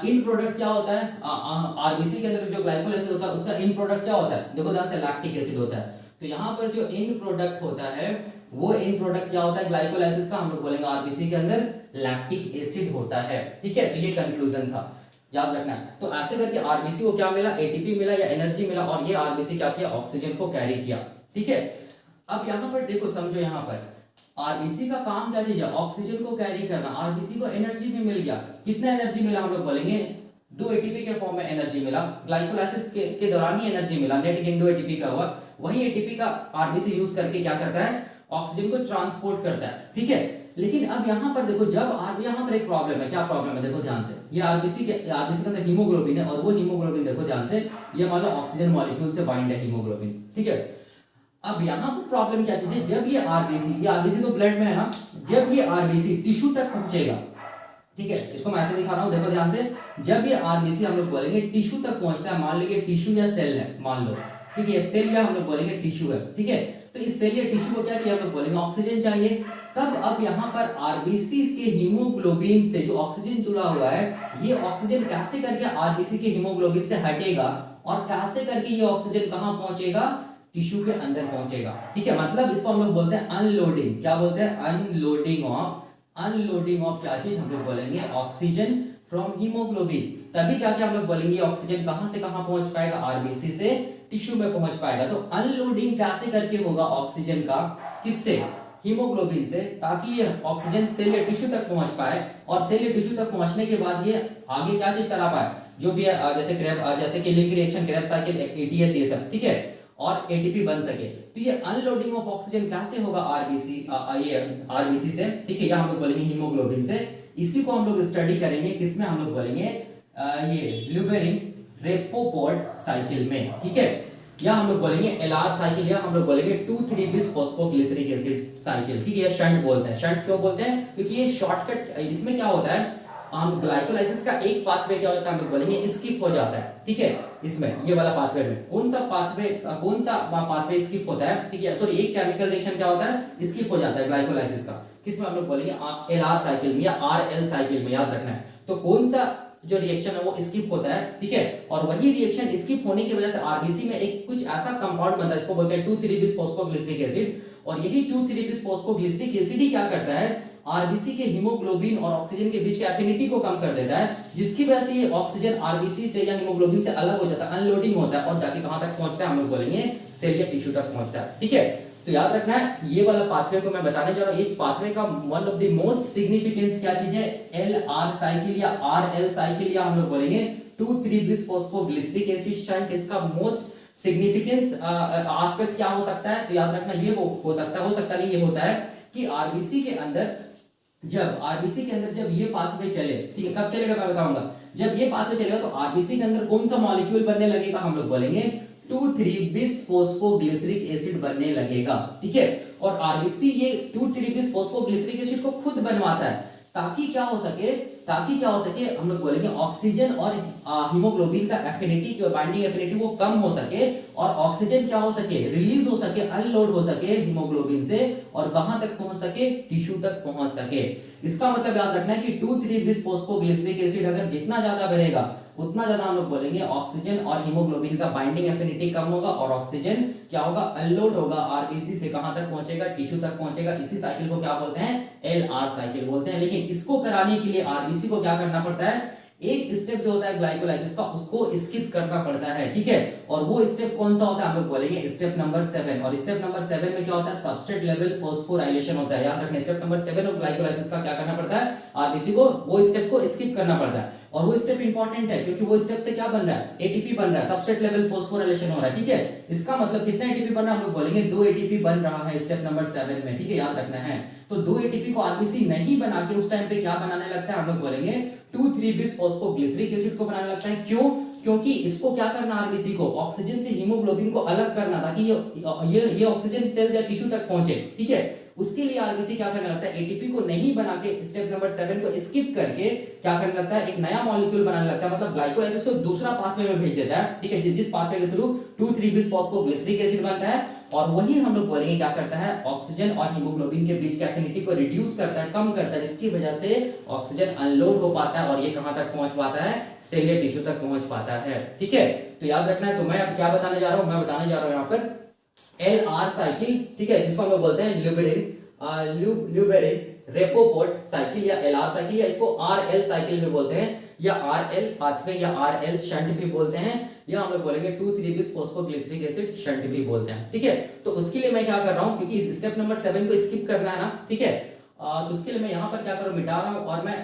इन प्रोडक्ट क्या होता है, आरबीसी के अंदर जो ग्लाइकोलाइसिस होता है उसका इन प्रोडक्ट क्या होता है, देखो ध्यान से, लैक्टिक एसिड होता है। तो यहाँ पर जो इन प्रोडक्ट होता है वो इन प्रोडक्ट क्या होता है ग्लाइकोलाइसिस का, हम लोग बोलेंगे आरबीसी के अंदर लैक्टिक एसिड होता है, ठीक है। तो ये कंक्लूजन था, याद रखना है। तो ऐसे करके आरबीसी को क्या मिला, एटीपी मिला या एनर्जी मिला, और ये आरबीसी क्या किया, ऑक्सीजन को कैरी किया, ठीक है। अब यहाँ पर देखो, समझो, यहाँ पर आरबीसी का काम क्या चीज है, ऑक्सीजन को कैरी करना, आरबीसी को एनर्जी भी मिल गया, कितना एनर्जी मिला, हम लोग बोलेंगे 2 एटीपी के फॉर्म में एनर्जी मिला, ग्लाइकोलाइसिस के दौरान ही एनर्जी मिला, नेट गेन 2 एटीपी का हुआ, वही एटीपी का आरबीसी यूज करके क्या करता है, ऑक्सीजन को ट्रांसपोर्ट करता है, ठीक है। लेकिन अब यहाँ पर देखो, जब यहाँ पर एक प्रॉब्लम है, क्या प्रॉब्लम है, देखो ध्यान से, ये आरबीसी के अंदर हीमोग्लोबिन है, और वो हीमोग्लोबिन देखो ध्यान से, ये मान लो ऑक्सीजन मॉलिक्यूल से बाइंड है हीमोग्लोबिन, ठीक है। अब यहाँ पर प्रॉब्लम क्या चीज है, जब ये आरबीसी तो ब्लड में है ना, जब ये आरबीसी टिश्यू तक पहुंचेगा, ठीक है, इसको मैं ऐसे दिखा रहा हूँ, देखो ध्यान से, जब ये आरबीसी हम लोग बोलेंगे टिश्यू तक पहुंचता है, मान लीजिए टिश्यू या सेल है, मान लो, ठीक है, सेल या हम लोग बोलेंगे टिश्यू है, ठीक है। तो इस सेल या टिश्यू को क्या चाहिए, हम लोग बोलेंगे ऑक्सीजन चाहिए। तब अब यहाँ पर आरबीसी के हीमोग्लोबिन से जो ऑक्सीजन जुड़ा हुआ है, ये ऑक्सीजन कैसे करके आरबीसी के हीमोग्लोबिन से हटेगा, और कैसे करके ये ऑक्सीजन कहाँ पहुंचेगा, टिश्यू के अंदर पहुंचेगा, ठीक है। मतलब इसको हम लोग बोलते हैं अनलोडिंग, क्या बोलते हैं, अनलोडिंग ऑफ क्या चीज, हम लोग बोलेंगे ऑक्सीजन फ्रॉम हीमोग्लोबिन। तभी जाके हम लोग बोलेंगे ऑक्सीजन कहां से कहां पहुंच पाएगा, आरबीसी से टिश्यू में पहुंच पाएगा। तो अनलोडिंग कैसे करके होगा ऑक्सीजन का, किससे, हीमोग्लोबिन से, ताकि ये ऑक्सीजन सेल या टिश्यू तक पहुंच पाए, और सेल या टिश्यू तक पहुंचने के बाद ये आगे क्या चीज करा पाए, जो भी है जैसे कि link reaction, Krebs cycle, ATS, ये सब, ठीक है, और एटीपी बन सके। तो ये अनलोडिंग ऑफ ऑक्सीजन कैसे होगा आरबीसी से, ठीक है, या हम लोग बोलेंगे हीमोग्लोबिन से। इसी को हम लोग स्टडी करेंगे, किसमें हम लोग बोलेंगे ये ल्यूबेरिन रेपोपोर्ट साइकिल में, ठीक है, या हम लोग बोलेंगे एलआर साइकिल, या हम लोग बोलेंगे 2,3-bis फॉस्फोग्लिसरिक एसिड साइकिल, ठीक है, या शंट बोलते हैं। शंट क्यों बोलते हैं, क्योंकि ये शॉर्टकट, इसमें क्या होता है, हम ग्लाइकोलाइसिस का एक पाथवे क्या होता है, हम लोग बोलेंगे स्किप हो जाता है, ठीक है, इसमें ये वाला पाथवे में कौन सा पाथवे स्किप होता है, ठीक है, सॉरी, एक केमिकल रिएक्शन क्या होता है, स्किप हो जाता है ग्लाइकोलाइसिस का, किसमें हम लोग बोलेंगे एलआर साइकिल में या आरएल साइकिल में, याद रखना है। तो कौन सा जो रिएक्शन है वो स्किप होता है, ठीक है, और वही रिएक्शन स्किप होने की वजह से आरबीसी में एक कुछ ऐसा कंपाउंड बनता है, इसको बोलते हैं 2,3-bis फॉस्फोग्लिसरिक एसिड, और यही 2,3-bis फॉस्फोग्लिसरिक एसिड ही क्या करता है, आरबीसी के हीमोग्लोबिन और ऑक्सीजन के बीच के एफिनिटी को कम कर देता है, जिसकी वजह से ये ऑक्सीजन आरबीसी से या हीमोग्लोबिन से अलग हो जाता है, अनलोडिंग होता है, और जाके कहां तक पहुंचता है, हम लोग बोलेंगे सेल या टिश्यू तक पहुंचता है, ठीक है। तो याद रखना है, ये वाला पाथवे को मैं बताने जा रहा हूं, इस पाथवे का one of the most significance क्या चीज है, एल आर साइकिल या आर एल साइकिल, या हम लोग बोलेंगे 2,3-bis फॉस्फोग्लिसरिक एसिड शंट, इसका मोस्ट सिग्निफिकेंस एस्पेक्ट क्या हो सकता है, तो याद रखना ये हो सकता नहीं, ये होता है कि आरबीसी के अंदर जब ये पाथवे चले, ठीक है, कब चलेगा मैं बताऊंगा, जब ये पाथवे चलेगा तो आरबीसी के अंदर कौन सा मॉलिक्यूल बनने लगेगा, हम लोग बोलेंगे 2,3-bis फॉस्फोग्लिसरिक एसिड बनने लगेगा, ठीक है, और आरबीसी ये 2,3-bis फॉस्फोग्लिसरिक एसिड को खुद बनवाता है, ताकि क्या हो सके, हम लोग बोलेंगे ऑक्सीजन और हीमोग्लोबिन का एफिनिटी, जो बाइंडिंग एफिनिटी वो कम हो सके, और ऑक्सीजन क्या हो सके, रिलीज हो सके, अनलोड हो सके हीमोग्लोबिन से, और कहां तक पहुंच सके, टिश्यू तक पहुंच सके। इसका मतलब याद रखना है कि 2,3-bis फॉस्फोग्लिसरिक एसिड अगर जितना ज्यादा बढ़ेगा, उतना ज्यादा हम लोग बोलेंगे ऑक्सीजन और हीमोग्लोबिन का बाइंडिंग एफिनिटी कम होगा, और ऑक्सीजन क्या होगा, अनलोड होगा, आरबीसी से कहां तक पहुंचेगा, टिश्यू तक पहुंचेगा। इसी साइकिल को क्या बोलते हैं, एलआर साइकिल बोलते हैं। लेकिन इसको कराने के लिए आरबीसी को क्या करना पड़ता है, एक स्टेप जो होता है ग्लाइकोलाइसिस का, उसको स्किप करना पड़ता है, ठीक है, और वो स्टेप कौन सा होता है, हम लोग बोलेंगे स्टेप नंबर 7, और स्टेप नंबर 7 में क्या होता है, सबस्ट्रेट लेवल फॉस्फोराइलेशन होता है। याद रखना, स्टेप नंबर 7 ऑफ ग्लाइकोलाइसिस का क्या करना पड़ता है, आरबीसी को वो स्टेप को स्किप करना पड़ता है, और वो स्टेप इंपॉर्टेंट है, क्योंकि वो स्टेप से क्या बन रहा है, एटीपी बन रहा है, सबस्ट्रेट लेवल फॉस्फोराइलेशन हो रहा है, ठीक है। इसका मतलब कितना एटीपी बन रहा है, हम लोग बोलेंगे 2 एटीपी बन रहा है स्टेप नंबर 7 में, ठीक है, याद रखना है। तो 2 एटीपी को आरबीसी नहीं बना के उस टाइम पे क्या बनाने लगता है, हम लोग बोलेंगे 2,3-bis फॉस्फोग्लिसरिक एसिड को बनाने लगता है। क्यों, क्योंकि इसको क्या करना, आरबीसी को ऑक्सीजन से हीमोग्लोबिन को अलग करना, ताकि ये ऑक्सीजन सेल या टिश्यू तक पहुंचे, ठीक है। उसके लिए आरबीसी क्या करने लगता है, एटीपी को नहीं बना के स्टेप नंबर 7 को स्किप करके क्या करने लगता है, एक नया मॉलिक्यूल बनाने लगता है, मतलब ग्लाइकोलाइसिस को दूसरा पाथवे में भेज देता है, ठीक है, जिस पाथवे के थ्रू 2,3-bis फॉस्फोग्लिसरिक एसिड बनता है, और वही हम लोग बोलेंगे क्या करता है, ऑक्सीजन और हीमोग्लोबिन के बीच के एफिनिटी को रिड्यूस करता है, कम करता है, जिसकी वजह से ऑक्सीजन अनलोड हो पाता है, और ये कहां तक पहुंच पाता है, सेल या टिश्यू तक पहुंच पाता है, ठीक है। तो याद रखना है। तो मैं अब क्या बताने जा रहा हूं, मैं बताने जा रहा हूं यहाँ पर एलआर साइकिल, ठीक है, जिसको हम लोग बोलते हैं ल्यूबेरिन रेपोपोर्ट साइकिल या एलआर साइकिल, या इसको आरएल साइकिल भी बोलते हैं, या आरएल पाथवे या आरएल शंट भी बोलते हैं, या हम लोग बोलेंगे 2,3-bis फॉस्फोग्लिसरिक एसिड शंट भी बोलते हैं, ठीक है। तो उसके लिए मैं क्या कर रहा हूं, क्योंकि स्टेप नंबर 7 को स्किप करना है ना, ठीक है, तो उसके लिए मैं यहाँ पर क्या करूँ, मिटा रहा हूँ, और मैं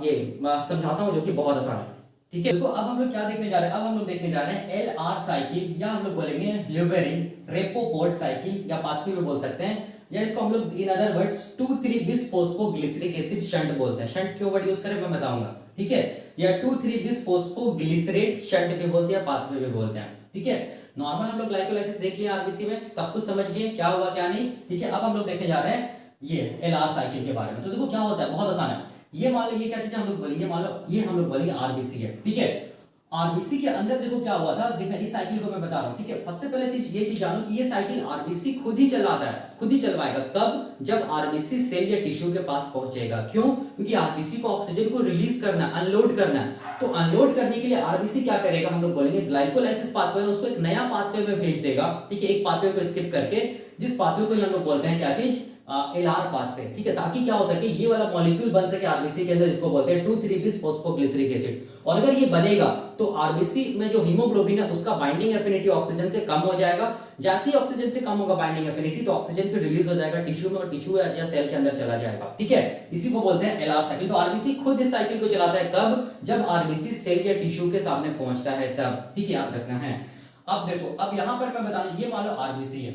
ये समझाता हूँ, जो कि बहुत आसान है, ठीक है। तो अब हम लोग क्या देखने जा रहे हैं, अब हम लोग देखने जा रहे हैं एलआर साइकिल, या हम लोग बोलेंगे ल्यूबेरिन रेपोपोर्ट साइकिल, या पाथवे भी बोल सकते हैं, या इसको हम लोग in other words 2,3-bis phosphoglyceric acid shunt बोलते हैं। शंट क्यों वर्ड यूज करें मैं बताऊंगा, ठीक है, या 2,3-bis फॉस्फोग्लिसरेट शंट भी बोलते हैं, पाथवे भी बोलते हैं, ठीक है। नॉर्मल हम लोग ग्लाइकोलाइसिस देख लिया आरबीसी में, सब कुछ समझ लिए क्या हुआ क्या नहीं, ठीक है। अब हम लोग देखने जा रहे हैं ये एलआर साइकिल के बारे में। तो देखो क्या होता है, बहुत आसान है। ये मान लो ये क्या चीज हम लोग बोलेंगे, मान लो ये हम लोग बोलेंगे आरबीसी है, ठीक है। आरबीसी के अंदर देखो क्या हुआ था, देखना इस साइकिल को मैं बता रहा हूं, ठीक है। सबसे पहले ये चीज जानो कि ये साइकिल आरबीसी खुद ही चलाता है, खुद ही चलवाएगा। कब, जब आरबीसी सेल या टिश्यू के पास पहुंचेगा। क्यों, क्योंकि आरबीसी को ऑक्सीजन को रिलीज करना है, अनलोड करना है। तो अनलोड करने के लिए आरबीसी क्या करेगा, हम लोग बोलेंगे ग्लाइकोलाइसिस पाथवे, उसको एक नया पाथवे में भेज देगा, ठीक है, एक पाथवे को स्किप करके, जिस पाथवे को हम लोग बोलते हैं क्या चीज, एलआर पाथवे, ठीक है, ताकि क्या हो सके ये वाला मॉलिक्यूल बन सके आरबीसी के अंदर, इसको बोलते हैं 2,3-bis फॉस्फोग्लिसरिक एसिड। और अगर ये बनेगा तो आरबीसी में जो हीमोग्लोबिन है उसका बाइंडिंग एफिनिटी ऑक्सीजन से कम हो जाएगा। जैसे ही ऑक्सीजन से कम होगा बाइंडिंग एफिनिटी तो ऑक्सीजन फिर रिलीज हो जाएगा टिश्यू में और टिश्यू या सेल के अंदर चला जाएगा, ठीक है। इसी को बोलते हैं एलआर साइकिल। तो आरबीसी खुद इस साइकिल को चलाता है, कब? जब आरबीसी सेल या टिश्यू के सामने पहुंचता है तब, ठीक है, याद रखना है। अब देखो, अब यहां पर मैं बता दूं, ये मान लो आरबीसी है,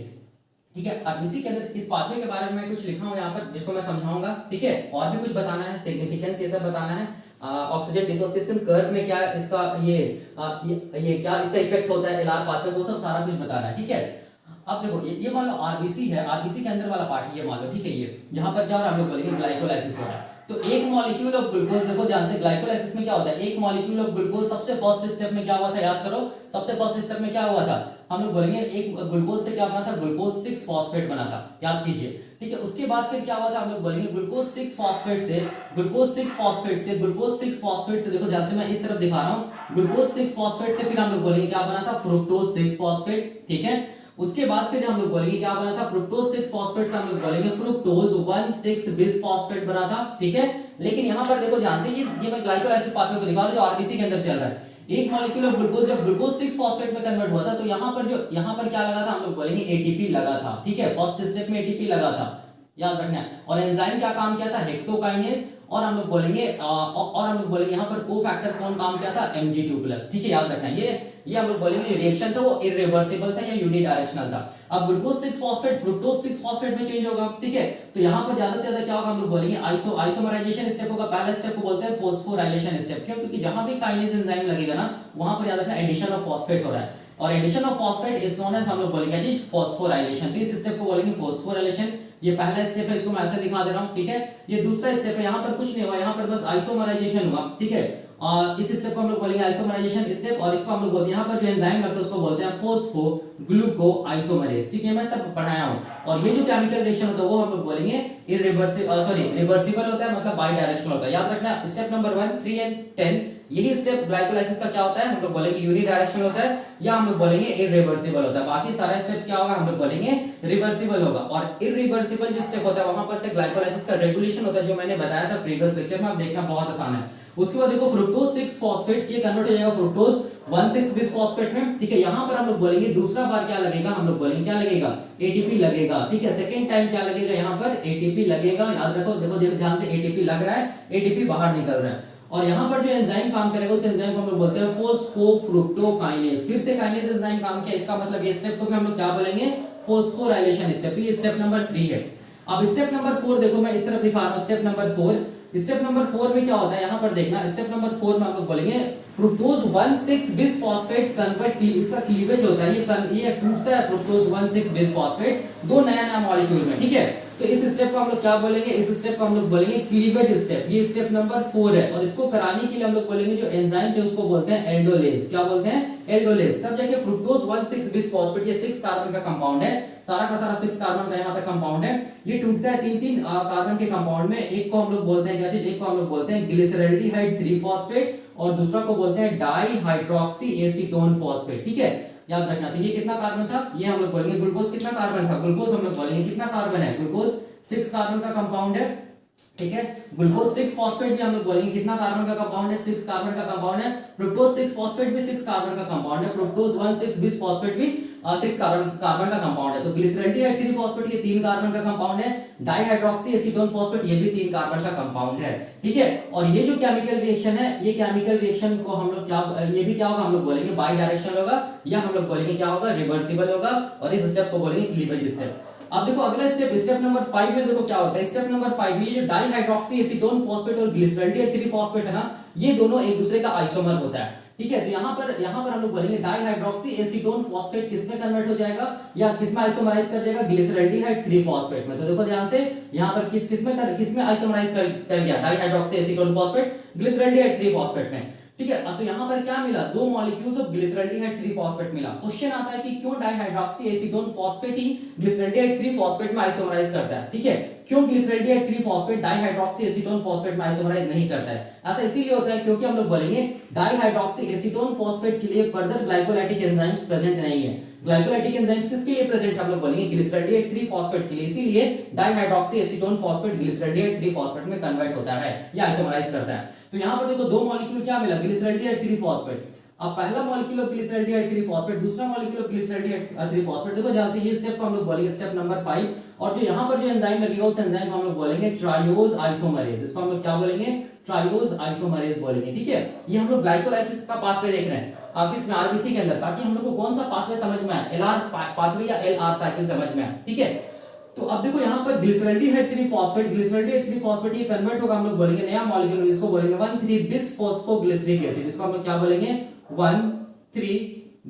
ठीक है। आरबीसी के अंदर इस पाथवे के बारे में मैं कुछ लिखा हूं यहाँ पर जिसको मैं समझाऊंगा, ठीक है। और भी कुछ बताना है, सिग्निफिकेंस ये सब बताना है, ऑक्सीजन डिसोसिएशन कर्व में क्या इसका ये क्या इसका इफेक्ट होता है एलआर पाथवे को, सब सारा कुछ बताना है, ठीक है। अब देखो, ये मान लो आरबीसी है, आरबीसी के अंदर वाला पार्ट ये मान लो, ठीक है। ये यहाँ पर क्या हो रहा है, हम लोग बोलेंगे ग्लाइकोलाइसिस हो रहा है। तो एक मॉलिक्यूल ऑफ ग्लूकोज, देखो ध्यान से, ग्लाइकोलाइसिस में क्या होता है, एक मॉलिक्यूल ऑफ ग्लूकोज सबसे फर्स्ट स्टेप में क्या हुआ था, याद करो, सबसे फर्स्ट स्टेप में क्या हुआ था, हम लोग बोलेंगे एक ग्लूकोज से क्या बना था, ग्लूकोज 6 फॉस्फेट बना था, याद कीजिए, ठीक है। उसके बाद फिर क्या हुआ था, हम लोग बोलेंगे ग्लूकोज 6 फॉस्फेट से देखो ध्यान से, मैं इस तरफ दिखा रहा हूं, ग्लूकोज 6 फॉस्फेट से फिर हम लोग बोलेंगे क्या बना था, फ्रुक्टोज 6 फॉस्फेट, ठीक है। उसके बाद फिर हम लोग बोलेंगे क्या बना था, फ्रुक्टोज 6 फॉस्फेट से हम लोग बोलेंगे फ्रुक्टोज 1,6-bis फॉस्फेट बना था, ठीक है। लेकिन यहाँ पर देखो ध्यान से, ये मैं ग्लाइकोलाइसिस पाथवे को दिखा रहा हूं जो आरबीसी के अंदर चल रहा है। एक मॉलिक्यूल ऑफ ग्लूकोज जब ग्लूकोज 6 फॉस्फेट में कन्वर्ट हुआ था तो यहाँ पर क्या लगा था, हम लोग बोलेंगे एटीपी लगा था, ठीक है। फर्स्ट स्टेप में एटीपी लगा था, याद रखना है। और एंजाइम क्या काम किया था, हेक्सोकाइनेज, और हम लोग बोलेंगे यहाँ पर कोफैक्टर कौन काम किया था, Mg2+, ठीक है, याद रखना है। ये हम लोग बोलेंगे रिएक्शन था वो इररिवर्सिबल था या यूनिडायरेक्शनल था। अब ग्लूकोज 6 फॉस्फेट फ्रुक्टोज 6 फॉस्फेट में चेंज होगा, ठीक है। तो यहाँ पर ज्यादा से ज्यादा क्या होगा, हम लोग बोलेंगे आइसोमराइजेशन स्टेप होगा। पहला स्टेप को बोलते हैं फॉस्फोराइलेशन स्टेप, क्यों? क्योंकि जहां भी काइनेज एंजाइम लगेगा ना वहां पर याद रखना एडिशन ऑफ फॉस्फेट हो रहा है, और addition of phosphate is known as, हम लोग बोलेंगे जी फॉस्फोराइलेशन। तो इस स्टेप को बोलेंगे फॉस्फोराइलेशन। ये पहला स्टेप है, इसको मैं ऐसे दिखा दे रहा हूं, ठीक है। ये दूसरा स्टेप है, यहाँ पर कुछ नहीं हुआ, यहाँ पर बस आइसोमराइजेशन हुआ, ठीक है। और इस स्टेप को हम लोग बोलेंगे आइसोमराइजेशन स्टेप, और इसको हम लोग बोलते हैं, यहाँ पर जो एंजाइम लगता है उसको बोलते हैं फॉस्फोग्लूकोआइसोमरेज, ठीक है। मैं सब पढ़ाया हूँ। और ये जो केमिकल रिएक्शन होता है वो हम लोग बोलेंगे रिवर्सिबल होता है, मतलब बाई डायरेक्शनल होता है, याद रखना। स्टेप नंबर 1, 3 एंड 10 यही स्टेप ग्लाइकोलाइसिस का क्या होता है, हम लोग बोलेंगे यूनिडायरेक्शनल होता है या हम लोग बोलेंगे इरिवर्सिबल होता है। बाकी सारे स्टेप्स क्या होगा, हम लोग बोलेंगे रिवर्सिबल होगा। और इरिवर्सिबल जो स्टेप होता है वहां पर से ग्लाइकोलाइसिस का रेगुलेशन होता है, जो मैंने बताया था प्रीवियस लेक्चर में, आप देखना बहुत आसान है। उसके बाद देखो फ्रुक्टोज 6 फॉस्फेट ये कन्वर्ट हो जाएगा फ्रुक्टोज 1,6-bis फॉस्फेट में, ठीक है। यहाँ पर हम लोग बोलेंगे दूसरा बार क्या लगेगा, हम लोग बोलेंगे क्या लगेगा, एटीपी लगेगा, ठीक है। सेकंड टाइम क्या लगेगा, यहाँ पर एटीपी लगेगा, याद रखो। देखो ध्यान से, एटीपी लग रहा है, एटीपी बाहर निकल रहा है। और यहाँ पर जो एंजाइम काम करेगा उस एंजाइम को हम लोग बोलते हैं फॉस्फोफ्रुक्टोकाइनेज। फिर से काइनेज एंजाइम काम किया, इसका मतलब ये स्टेप को भी हम लोग क्या बोलेंगे, फॉस्फोराइलेशन स्टेप। ये स्टेप नंबर 3 है। अब स्टेप नंबर 4 देखो, मैं इस तरफ दिखा रहा हूँ, स्टेप नंबर 4। स्टेप नंबर 4 में क्या होता है, यहाँ पर देखना, स्टेप नंबर 4 में हम लोग बोलेंगे फ्रुक्टोज 1,6-bis फॉस्फेट कन्वर्ट, इसका क्लीवेज होता है, ये टूटता है फ्रुक्टोज 1,6-bis फॉस्फेट दो नया मॉलिक्यूल में, ठीक है। तो इस स्टेप को हम लोग क्या बोलेंगे, इस स्टेप को हम लोग बोलेंगे क्लीवेज स्टेप। ये स्टेप नंबर 4 है। और इसको कराने के लिए हम लोग बोलेंगे जो एंजाइम है उसको बोलते हैं एल्डोलेज। क्या बोलते हैं, एल्डोलेज। तब जाके फ्रुक्टोज 1,6-bis फॉस्फेट, ये 6 कार्बन का कंपाउंड है, सारा का सारा 6 कार्बन का यहाँ तक कंपाउंड है। ये टूटता है 3-3 कार्बन के कंपाउंड में। एक को हम लोग बोलते हैं क्या चीज, एक को हम लोग बोलते हैं ग्लिसरल्डिहाइड 3 फॉस्फेट और दूसरा को बोलते हैं डाइहाइड्रोक्सी एसीटोन फॉस्फेट, ठीक है, याद रखना। तो ये कितना कार्बन था, ये हम लोग बोलेंगे ग्लूकोज कितना कार्बन था, ग्लूकोज हम लोग बोलेंगे कितना कार्बन है, ग्लूकोज 6 कार्बन का कंपाउंड है, ठीक है। ग्लूकोज 6 फॉस्फेट भी हम लोग बोलेंगे कितना कार्बन का कंपाउंड है, 6 कार्बन का कंपाउंड है। फ्रुक्टोज 6 फॉस्फेट भी 6 कार्बन का कंपाउंड है। फ्रुक्टोज 1,6-bis फॉस्फेट भी 6 कार्बन का कंपाउंड है। तो ग्लिसरल्डिहाइड 3 फॉस्फेट ये 3 कार्बन का कंपाउंड है। डाइहाइड्रोक्सी एसीटोन फॉस्फेट ये भी 3 कार्बन का कंपाउंड है, ठीक है। और ये जो केमिकल रिएक्शन है, ये केमिकल रिएक्शन को हम लोग क्या, ये भी क्या होगा, हम लोग बोलेंगे बाई डायरेक्शनल होगा या हम लोग बोलेंगे क्या होगा, रिवर्सिबल होगा। और इस स्टेप को बोलेंगे क्लीवेज स्टेप। अब देखो अगला स्टेप, स्टेप नंबर 5 में देखो क्या होता है। स्टेप नंबर 5 में ये जो डाइहाइड्रोक्सी एसीटोन फॉस्फेट और ग्लिसरल्डिहाइड 3 फॉस्फेट है ना, ये दोनों एक दूसरे का आइसोमर होता है, ठीक है। तो यहाँ पर हम लोग बोलेंगे डाइहाइड्रोक्सी एसीटोन फॉस्फेट किसमें कन्वर्ट हो जाएगा या किसमें आइसोमराइज कर जाएगा, ग्लिसरल्डिहाइड 3 फॉस्फेट में। तो देखो ध्यान से, यहाँ पर किसमें आइसोमराइज कर गया, dihydroxy acetone phosphate glyceraldehyde 3 phosphate में, ठीक है। अब तो यहाँ पर क्या मिला, 2 मॉलिक्यूल्स ऑफ ग्लिसरल्डिहाइड 3 फॉस्फेट मिला। क्वेश्चन आता है कि क्यों डाइहाइड्रोक्सी एसीटोन फॉस्फेट ही ग्लिसरल्डिहाइड 3 फॉस्फेट में आइसोमराइज करता है, ठीक है। क्यों glyceraldehyde 3 phosphate dihydroxy acetone phosphate में आइसोमराइज नहीं करता है, ऐसा इसीलिए होता है क्योंकि हम लोग बोलेंगे डाइहाइड्रोक्सी एसीटोन फॉस्फेट के लिए फर्दर ग्लाइकोलाइटिक एंजाइम्स प्रेजेंट नहीं है। ग्लाइकोलाइटिक एंजाइम्स किसके लिए प्रेजेंट है, हम लोग बोलेंगे ग्लिसरॉल्डिहाइड 3 फॉस्फेट के लिए, इसीलिए dihydroxy acetone phosphate glyceraldehyde 3 phosphate में कन्वर्ट होता है या आइसोमराइज करता है। तो यहां पर देखो दो मॉलिक्यूल क्या मिला, ग्लिसरॉल्डिहाइड 3 फॉस्फेट। अब पहला मॉलिक्यूल ऑफ ग्लिसरॉल्डिहाइड 3 फॉस्फेट, दूसरा मॉलिक्यूल ऑफ ग्लिसरॉल्डिहाइड 3 फॉस्फेट। देखो ध्यान से, ये स्टेप को हम लोग बोलेंगे स्टेप नंबर 5, और जो यहां पर जो एंजाइम लगेगा उस एंजाइम को हम लोग बोलेंगे ट्रायोज आइसोमरेज। इसको हम लोग क्या बोलेंगे, ट्रायोज आइसोमरेज बोलेंगे। ठीक है, ये हम लोग ग्लाइकोलाइसिस का पाथवे देख रहे हैं काफी इसमें आरबीसी के अंदर, ताकि हम लोग को कौन सा पाथवे समझ में आए, एलआर पाथवे या एलआर साइकिल समझ में आए। ठीक है, तो अब देखो यहाँ पर ग्लिसरॉल्डिहाइड 3 फॉस्फेट, ग्लिसरॉल्डिहाइड 3 फॉस्फेट ये कन्वर्ट होगा, हम लोग बोलेंगे नया मॉलिक्यूल, इसको बोलेंगे 1,3 बिस फॉस्फोग्लिसरिक एसिड। इसको हम लोग क्या बोलेंगे, 1,3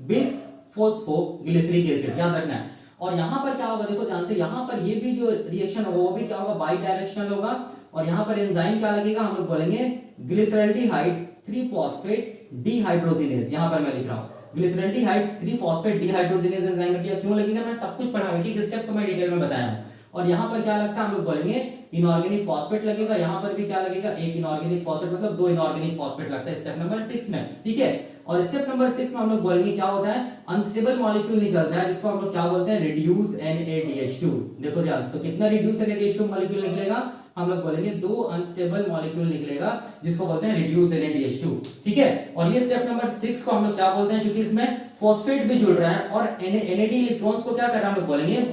बिस फॉस्फोग्लिसरिक एसिड, याद रखना है। और यहाँ पर क्या होगा, देखो ध्यान से, यहाँ पर ये भी जो रिएक्शन होगा वो भी क्या होगा, बाई डायरेक्शनल होगा। और यहाँ पर एंजाइम क्या लगेगा, हम लोग बोलेंगे ग्लिसरॉल्डिहाइड 3 फॉस्फेट डिहाइड्रोजिनेज। यहाँ पर मैं लिख रहा हूँ ग्लिसरॉल्डिहाइड 3 फॉस्फेट डिहाइड्रोजिनेज एंजाइम लगेगा। क्यों लगेगा, मैं सब कुछ पढ़ा हूं, एक स्टेप को मैं डिटेल में बताया हूं। और यहाँ पर क्या लगता है, हम लोग बोलेंगे इनऑर्गेनिक फॉस्फेट लगेगा। यहाँ पर भी क्या लगेगा, एक इनऑर्गेनिक फॉस्फेट, मतलब 2 इनऑर्गेनिक फॉस्फेट लगता है स्टेप नंबर 6 में। ठीक है, और स्टेप नंबर 6 में हम लोग बोलेंगे क्या होता है, अनस्टेबल मॉलिक्यूल निकलता है, जिसको हम लोग क्या बोलते हैं, रिड्यूस NaDH2। देखो ध्यान से, तो कितना रिड्यूस NaDH2 मॉलिक्यूल निकलेगा, हम लोग बोलेंगे 2 अनस्टेबल मॉलिक्यूल निकलेगा, जिसको बोलते हैं रिड्यूस NaDH2। ठीक है, और ये स्टेप नंबर 6 को हम लोग क्या बोलते हैं, क्योंकि इसमें फॉस्फेट भी जुड़ रहा है और NAD इलेक्ट्रॉन्स को क्या कर रहा है, हम लोग बोलेंगे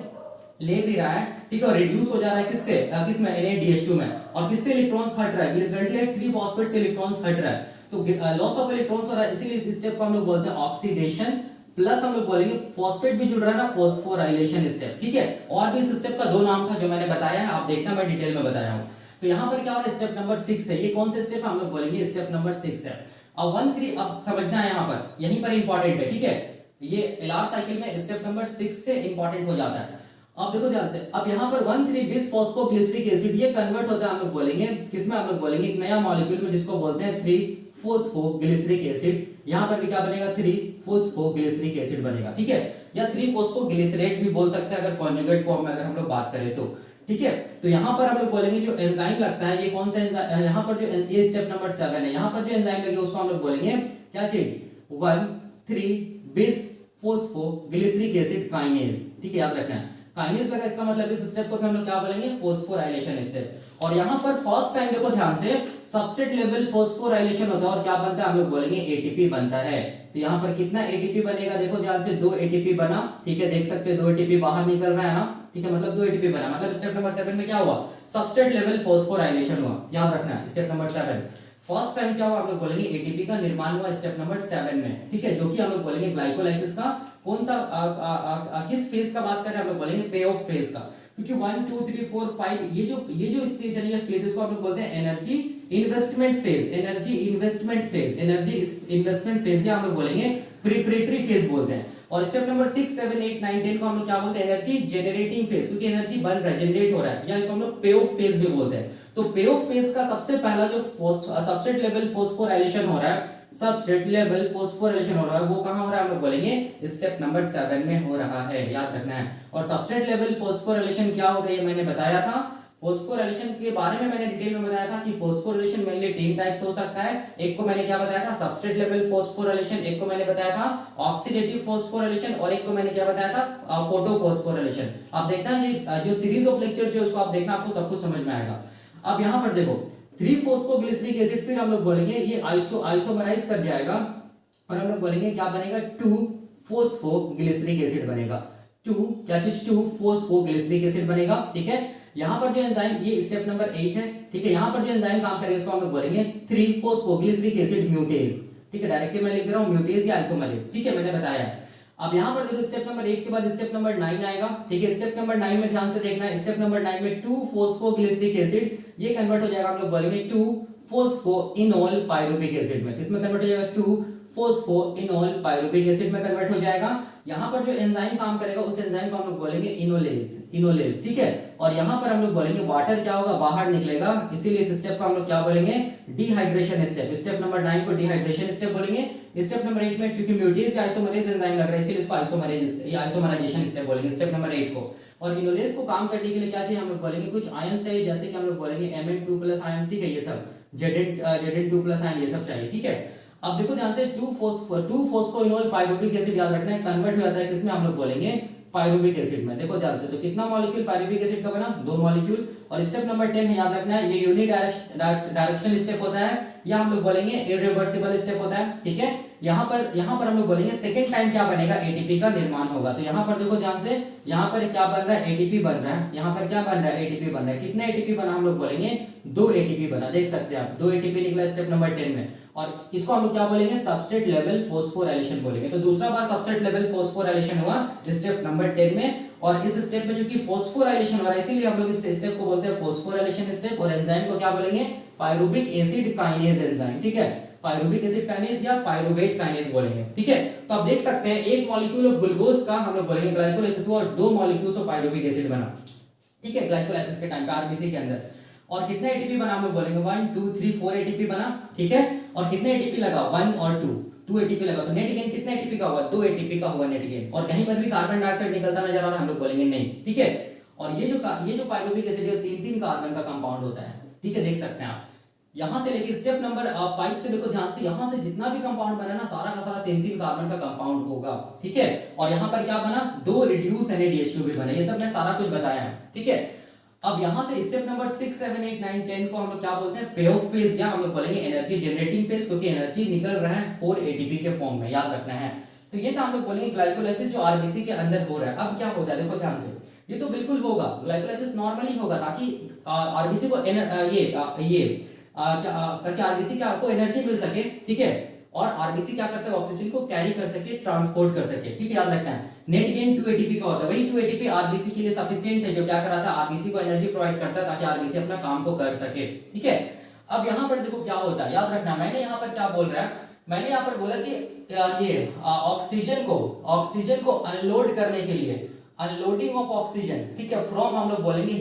ले भी रहा है। ठीक है, और रिड्यूस हो जा रहा है किससे, किसमें, NaDH2 में। और किससे इलेक्ट्रॉन्स हट रहा है, ग्लिसरॉल्डिहाइड 3 फॉस्फेट से इलेक्ट्रॉन्स हट रहा है, तो लॉस ऑफ इलेक्ट्रॉन्स हो रहा है, इसीलिए इस स्टेप को हम लोग बोलते हैं ऑक्सीडेशन। प्लस हम लोग बोलेंगे फॉस्फेट भी जुड़ रहा है ना, फॉस्फोराइलेशन स्टेप। ठीक है, और भी इस स्टेप का 2 नाम था जो मैंने बताया है, आप देखना मैं डिटेल में बताया हूं। तो यहाँ पर क्या हो रहा है, स्टेप नंबर 6 है, ये कौन सा स्टेप हम लोग बोलेंगे, स्टेप नंबर 6 है। अब 1,3 अब समझना है, यहाँ पर यहीं पर इंपॉर्टेंट है। ठीक है, ये एलआर साइकिल में स्टेप नंबर 6 से इंपॉर्टेंट हो जाता है। अब देखो ध्यान से, अब यहाँ पर 1,3 बिस फॉस्फोग्लिसरिक एसिड ये कन्वर्ट होता है, हम लोग बोलेंगे किसमें, हम लोग बोलेंगे एक नया मॉलिक्यूल में, जिसको बोलते हैं 3 फॉस्फोग्लिसरिक एसिड। यहाँ पर भी क्या बनेगा, 3 फॉस्फोग्लिसरिक एसिड बनेगा। ठीक है, या 3 फॉस्फोग्लिसरेट भी बोल सकते हैं अगर कॉन्जुगेट फॉर्म में अगर हम लोग बात करें तो। ठीक है, तो यहाँ पर हम लोग बोलेंगे जो एंजाइम लगता है, ये कौन सा एंजाइम, यहाँ पर जो ये स्टेप नंबर 7 है, यहाँ पर जो एंजाइम लगे उसको हम लोग बोलेंगे क्या चीज, 1,3 बिस फॉस्फोग्लिसरिक एसिड काइनेज। ठीक है, याद रखना है, काइनेज लगा, इसका मतलब इस स्टेप को हम लोग क्या बोलेंगे, फॉस्फोराइलेशन स्टेप। और यहाँ पर फर्स्ट टाइम देखो ध्यान से, सबस्ट्रेट लेवल फॉस्फोराइलेशन होता है और क्या बनता है, हम लोग बोलेंगे एटीपी बनता है। तो यहाँ पर कितना एटीपी बनेगा, देखो ध्यान से 2 एटीपी बना। ठीक है, देख सकते हैं 2 एटीपी बाहर निकल रहा है ना। ठीक है, मतलब 2 एटीपी बना, मतलब स्टेप नंबर 7 में क्या हुआ, सबस्ट्रेट लेवल फॉस्फोराइलेशन हुआ। याद रखना है, स्टेप नंबर 7 फर्स्ट टाइम क्या हुआ, हम लोग बोलेंगे एटीपी का निर्माण हुआ स्टेप नंबर 7 में। ठीक है, जो कि हम लोग बोलेंगे ग्लाइकोलाइसिस का कौन सा किस फेज का बात कर रहे हैं, हम लोग बोलेंगे पे ऑफ फेज का। क्योंकि 1 2 3 4 5 ये जो स्टेज है, ये फेजेस को हम लोग बोलते हैं energy investment phase, energy investment phase, energy investment phase, या हम लोग बोलेंगे प्रिपरेटरी फेज बोलते हैं। और स्टेप नंबर 6 7 8 9 10 को हम लोग क्या बोलते हैं, एनर्जी जनरेटिंग फेज, क्योंकि एनर्जी बन रहा है, जनरेट हो रहा है, या इसको हम लोग पे ऑफ फेज भी बोलते हैं। तो पे ऑफ फेज का सबसे पहला जो सबस्ट्रेट लेवल फॉस्फोराइलेशन हो रहा है, सबस्ट्रेट लेवल फॉस्फोराइलेशन हो रहा है, वो कहां हो रहा है, हम लोग बोलेंगे स्टेप नंबर 7 में हो रहा है, याद रखना है। और सबस्ट्रेट लेवल फॉस्फोराइलेशन क्या होता है, ये मैंने बताया था। फॉस्फोराइलेशन के बारे में मैंने डिटेल में बताया था कि फॉस्फोराइलेशन मेनली 3 टाइप्स हो सकता है। एक को मैंने क्या बताया था, सबस्ट्रेट लेवल फॉस्फोराइलेशन, एक को मैंने बताया था ऑक्सीडेटिव फॉस्फोराइलेशन, और एक को मैंने क्या बताया था, फोटो फॉस्फोराइलेशन। आप देखना ये जो सीरीज ऑफ लेक्चर्स है उसको आप देखना, आपको सब कुछ समझ में आएगा। अब यहाँ पर देखो 3 फॉस्फोग्लिसरिक एसिड, फिर हम लोग बोलेंगे ये आइसोमराइज कर जाएगा और हम लोग बोलेंगे क्या बनेगा, 2 फॉस्फोग्लिसरिक एसिड बनेगा। 2 क्या चीज, 2 फॉस्फोग्लिसरिक एसिड बनेगा। ठीक है, यहाँ पर जो एंजाइम, ये स्टेप नंबर 8 है। ठीक है, यहाँ पर जो एंजाइम काम करेगा उसको हम लोग बोलेंगे 3 फॉस्फोग्लिसरिक एसिड म्यूटेज। ठीक है, डायरेक्टली मैं लिख रहा हूँ म्यूटेज या आइसोमरेज। ठीक है, मैंने बताया। अब यहाँ पर देखो स्टेप नंबर 8 के बाद स्टेप नंबर 9 आएगा। ठीक है, स्टेप नंबर 9 में ध्यान से देखना है, स्टेप नंबर 9 में 2 फॉस्फोग्लिसरिक एसिड ये कन्वर्ट हो जाएगा, हम लोग बोलेंगे 2 फॉस्फोइनोल पाइरुविक एसिड में। किसमें कन्वर्ट हो जाएगा, 2 फॉस्फोइनोल पाइरुविक एसिड में कन्वर्ट हो जाएगा। यहाँ पर जो एंजाइम काम करेगा उस एंजाइम को हम लोग बोलेंगे इनोलेज। ठीक है, और यहाँ पर हम लोग बोलेंगे वाटर क्या होगा, बाहर निकलेगा, इसीलिए इस स्टेप को हम लोग क्या बोलेंगे, डिहाइड्रेशन स्टेप। स्टेप नंबर 9 को डिहाइड्रेशन स्टेप बोलेंगे। स्टेप नंबर 8 में क्योंकि म्यूटेज या आइसोमरेज एंजाइम लग रहा है, इसीलिए इसको आइसोमराइजेशन स्टेप बोलेंगे स्टेप नंबर 8 को। और इनोलेज को काम करने के लिए क्या चाहिए, हम लोग बोलेंगे कुछ आयन चाहिए, जैसे कि हम लोग बोलेंगे Mn2+ आयन। ठीक है, ये सब Zn2+ आयन ये सब चाहिए। ठीक है, अब देखो ध्यान से, टू फोस्फोइनोल पाइरुविक एसिड याद रखना है, कन्वर्ट हो जाता है किसमें, हम लोग बोलेंगे पाइरुविक एसिड में। देखो ध्यान से, तो कितना मॉलिक्यूल पाइरुविक एसिड का बना, 2 मॉलिक्यूल। और स्टेप नंबर 10 है, याद रखना है, ये यूनिडायरेक्शनल स्टेप होता है, या हम लोग बोलेंगे इरिवर्सिबल स्टेप होता है, ठीक है। यहाँ पर हम लोग बोलेंगे सेकंड टाइम क्या बनेगा, एटीपी का निर्माण होगा। तो यहाँ पर देखो ध्यान से, यहाँ पर क्या बन रहा है, एटीपी बन रहा है। यहाँ पर क्या बन रहा है, एटीपी बन रहा है। कितने एटीपी बना, हम लोग बोलेंगे 2 एटीपी बना, देख सकते हैं आप, 2 एटीपी निकला स्टेप नंबर 10 में। और इसको हम लोग क्या बोलेंगे, सबस्ट्रेट लेवल फोस्फोराइलेशन बोलेंगे। तो दूसरा बार सबस्ट्रेट लेवल फोस्फोराइलेशन हुआ स्टेप नंबर 10 में। और इस स्टेप में चूंकि फोस्फोराइलेशन हो रहा है, इसीलिए हम लोग इस स्टेप को बोलते हैं फोस्फोराइलेशन स्टेप। और एंजाइम को क्या बोलेंगे, पाइरुविक एसिड काइनेज एंजाइम, ठीक है, पाइरुविक एसिड काइनेज या पाइरुवेट काइनेज बोलेंगे, ठीक है। तो आप देख सकते हैं, एक मॉलिक्यूल ऑफ ग्लूकोज का हम लोग बोलेंगे ग्लाइकोलाइसिस हुआ, और 2 मॉलिक्यूल्स ऑफ पाइरुविक एसिड बना, ठीक है, ग्लाइकोलाइसिस के टाइम पे आरबीसी के अंदर। और कितने एटीपी बना, हम लोग बोलेंगे 1 2 3 4 एटीपी बना, ठीक है। और कितने एटीपी लगा, 1 और 2 एटीपी लगा। तो नेट गेन कितने एटीपी का हुआ, 2 एटीपी का हुआ नेट गेन। और कहीं पर भी कार्बन डाइऑक्साइड निकलता नजर आ रहा है, हम लोग बोलेंगे नहीं, ठीक है। और ये जो पाइरुविक एसिड है 3 कार्बन का कंपाउंड होता है, ठीक है, देख सकते हैं आप। यहां से लेके स्टेप नंबर 5 से देखो ध्यान से, यहां से जितना भी कंपाउंड बना ना, सारा का सारा 3 कार्बन का कंपाउंड होगा, ठीक है। और यहाँ पर क्या बना, 2 रिड्यूस NADH2 भी बना। ये सब मैं सारा कुछ बताया है, ठीक है। अब यहां से स्टेप नंबर 6 7 8 9 10 को हम लोग क्या बोलते हैं, पे ऑफ फेज, या हम लोग बोलेंगे एनर्जी जनरेटिंग फेज, क्योंकि एनर्जी निकल रहा है 4 एटीपी के फॉर्म में, याद रखना है। तो ये था हम लोग बोलेंगे ग्लाइकोलाइसिस जो आरबीसी के अंदर हो रहा है। अब क्या होता है, देखो ध्यान से, ये तो बिल्कुल होगा, ग्लाइकोलाइसिस नॉर्मली होगा, ताकि आरबीसी को ताकि आरबीसी क्या आपको एनर्जी मिल सके, ठीक है। और आरबीसी क्या कर सके, ऑक्सीजन को कैरी कर सके, ट्रांसपोर्ट कर सके, ठीक है, याद रखना है। नेट गेन 2 एटीपी का होता है, वही 2 एटीपी आरबीसी के लिए सफिशिएंट है, जो क्या कराता है, आरबीसी को एनर्जी प्रोवाइड करता है, ताकि आरबीसी अपना काम को कर सके, ठीक है। अब यहाँ पर देखो क्या होता है, याद रखना, मैंने यहाँ पर क्या बोल रहा है, मैंने यहाँ पर बोला कि ये ऑक्सीजन को अनलोड करने के लिए, अनलोडिंग ऑफ ऑक्सीजन, ठीक है, फ्रॉम हम लोग बोलेंगे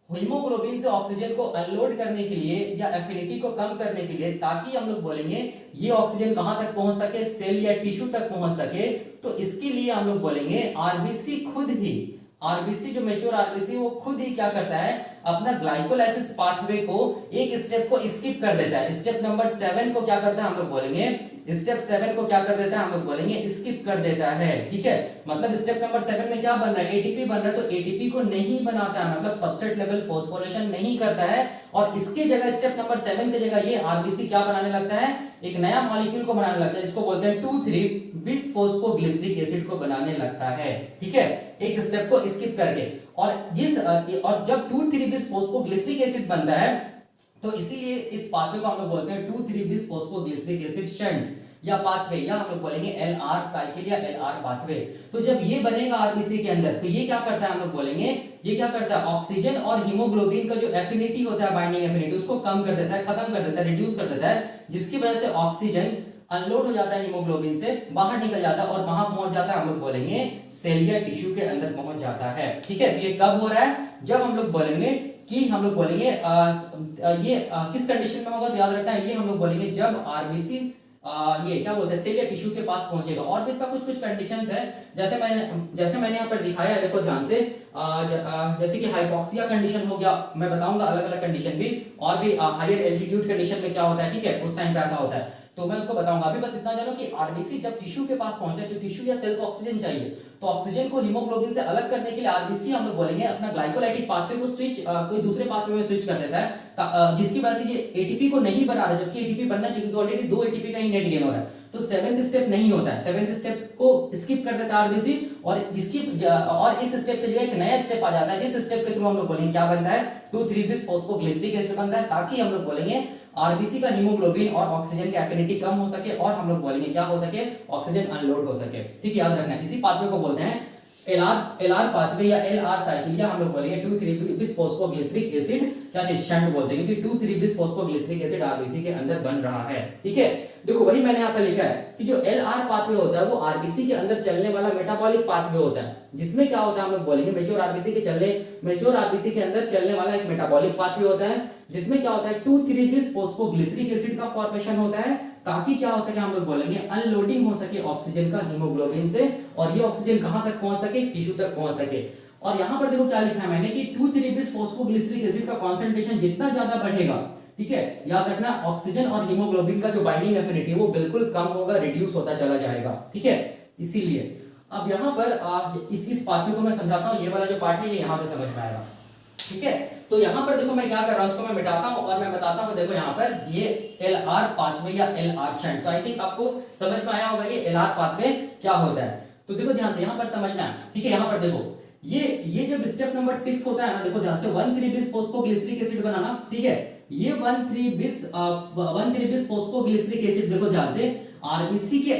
हीमोग्लोबिन से ऑक्सीजन को अनलोड करने के लिए, या एफिनिटी को कम करने के लिए, ताकि हम लोग बोलेंगे ये ऑक्सीजन कहां तक पहुंच सके, सेल या टिश्यू तक पहुंच सके। तो इसके लिए हम लोग बोलेंगे आरबीसी खुद ही, आरबीसी जो मैच्योर आरबीसी वो खुद ही क्या करता है, अपना ग्लाइकोलाइसिस पाथवे को एक स्टेप को स्किप कर देता है। स्टेप नंबर 7 को क्या करता है, हम लोग बोलेंगे स्टेप 7 को क्या कर देता है, हम लोग बोलेंगे स्किप कर देता है, ठीक है। मतलब स्टेप नंबर 7 में क्या बन रहा है, एटीपी बन रहा है, तो एटीपी को नहीं बनाता है, मतलब सबस्ट्रेट लेवल फोस्फोरेशन नहीं करता है। और इसके जगह स्टेप नंबर 7 की जगह ये आरबीसी क्या बनाने लगता है, एक नया मॉलिक्यूल को बनाने लगता है, जिसको बोलते हैं 2,3-बिसफॉस्फोग्लिसरिक एसिड को बनाने लगता है, ठीक है, एक स्टेप को स्किप करके। और जब 2,3-बिसफॉस्फोग्लिसरिक एसिड बनता है, तो इसीलिए इस पाथवे को हम लोग बोलते हैं 2,3-बिसफॉस्फोग्लिसरिक एसिड शंट या पाथवे, या हम लोग बोलेंगे LR साइकिल या LR पाथवे। तो जब ये बनेगा आरबीसी के अंदर, तो ये क्या करता है, हम लोग बोलेंगे ये क्या करता है, ऑक्सीजन और हीमोग्लोबिन का जो एफिनिटी होता है, बाइंडिंग एफिनिटी, उसको कम कर देता है, खत्म कर देता है, रिड्यूस कर देता है, जिसकी वजह से ऑक्सीजन अनलोड हो जाता है, हीमोग्लोबिन से बाहर निकल जाता है, और कहां पहुंच जाता है, हम लोग बोलेंगे सेल या टिश्यू के अंदर पहुंच जाता है, ठीक है। तो ये कब हो रहा है, जब हम लोग बोलेंगे कि हम लोग बोलेंगे ये किस कंडीशन में होगा, तो याद रखना है, ये हम लोग बोलेंगे जब आरबीसी ये क्या बोलते हैं, सेल या टिश्यू के पास पहुंचेगा। और भी इसका कुछ कंडीशंस है, जैसे मैंने यहाँ पर दिखाया है, देखो ध्यान से, जैसे कि हाइपोक्सिया कंडीशन हो गया, मैं बताऊंगा अलग अलग कंडीशन भी, और भी हायर एल्टीट्यूड कंडीशन में क्या होता है, ठीक है, उस टाइम पे ऐसा होता है, तो मैं उसको बताऊंगा। अभी बस इतना जानो कि आरबीसी जब टिश्यू के पास पहुंचता है, तो टिश्यू या सेल को ऑक्सीजन चाहिए, तो ऑक्सीजन को हीमोग्लोबिन से अलग करने के लिए आरबीसी हम लोग बोलेंगे अपना ग्लाइकोलाइटिक पाथवे को कोई दूसरे पाथवे में स्विच कर देता है, जिसकी वजह से ये एटीपी को नहीं बना रहा, जबकि एटीपी बनना चाहिए, तो ऑलरेडी 2 एटीपी का ही नेट गेन हो रहा है। तो 7th स्टेप नहीं होता है, 7th स्टेप को स्किप कर देता है आरबीसी, और इस स्टेप के जगह एक नया स्टेप आ जाता है, जिस स्टेप के थ्रू हम लोग बोलेंगे क्या बनता है, 2,3-बिसफॉस्फोग्लिसरिक एसिड बनता है, ताकि हम लोग बोलेंगे आरबीसी का हीमोग्लोबिन और ऑक्सीजन की एफिनिटी कम हो सके, और हम लोग बोलेंगे क्या हो सके, ऑक्सीजन अनलोड हो सके, ठीक है, याद रखना। इसी पाथवे को बोलते हैं LR पाथवे या LR साइकिल, या हम लोग बोलेंगे 2,3-बिसफॉस्फोग्लिसरिक एसिड क्या चीज शंट बोलते हैं, क्योंकि 2,3-बिसफॉस्फोग्लिसरिक एसिड आरबीसी के अंदर बन रहा है, ठीक है। देखो वही मैंने यहाँ पे लिखा है कि जो LR पाथवे होता है वो आरबीसी के अंदर चलने वाला मेटाबॉलिक पाथवे होता है, जिसमें क्या होता है, हम लोग बोलेंगे मैच्योर आरबीसी के अंदर चलने वाला एक मेटाबॉलिक पाथवे होता है, जिसमें क्या होता है, 2,3-बिसफॉस्फोग्लिसरिक एसिड का फॉर्मेशन होता है, ताकि क्या हो सके, हम लोग बोलेंगे अनलोडिंग हो सके ऑक्सीजन का हीमोग्लोबिन से, और ये ऑक्सीजन कहां तक पहुंच सके, टिश्यू तक पहुंच सके। और यहां पर देखो क्या लिखा है मैंने कि 2,3-बिसफॉस्फोग्लिसरिक एसिड का कंसंट्रेशन जितना ज्यादा बढ़ेगा, ठीक है, याद रखना ऑक्सीजन और हीमोग्लोबिन का जो बाइंडिंग एफिनिटी है वो बिल्कुल कम होगा, रिड्यूस होता चला जाएगा। ठीक है, इसीलिए अब यहाँ पर इस पाथवे को मैं समझाता हूँ। ये वाला जो पार्ट है ये यहाँ से समझ में आएगा। ठीक है, तो यहाँ पर देखो मैं क्या कर रहा हूँ, उसको मैं मिटाता हूँ और मैं बताता हूँ। देखो यहाँ पर ये एल आर पाथवे या एल आर शंट, तो आई थिंक आपको समझ में आया होगा ये एल आर पाथवे क्या होता है। तो देखो ध्यान से यहाँ पर समझना है। ठीक है, यहाँ पर देखो ये जब स्टेप नंबर 6 होता है ना, देखो ध्यान से 1,3-bis फॉस्फोग्लिसरिक एसिड बनाना। ठीक है, ये 1,3-bis फॉस्फोग्लिसरिक एसिड देखो ध्यान से आरबीसी के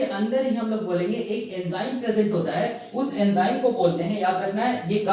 अंदर ही हम लोग बोलेंगे एक एंजाइम प्रेजेंट होता है। उस एंजाइम को बोलते हैं, याद रखना है, ये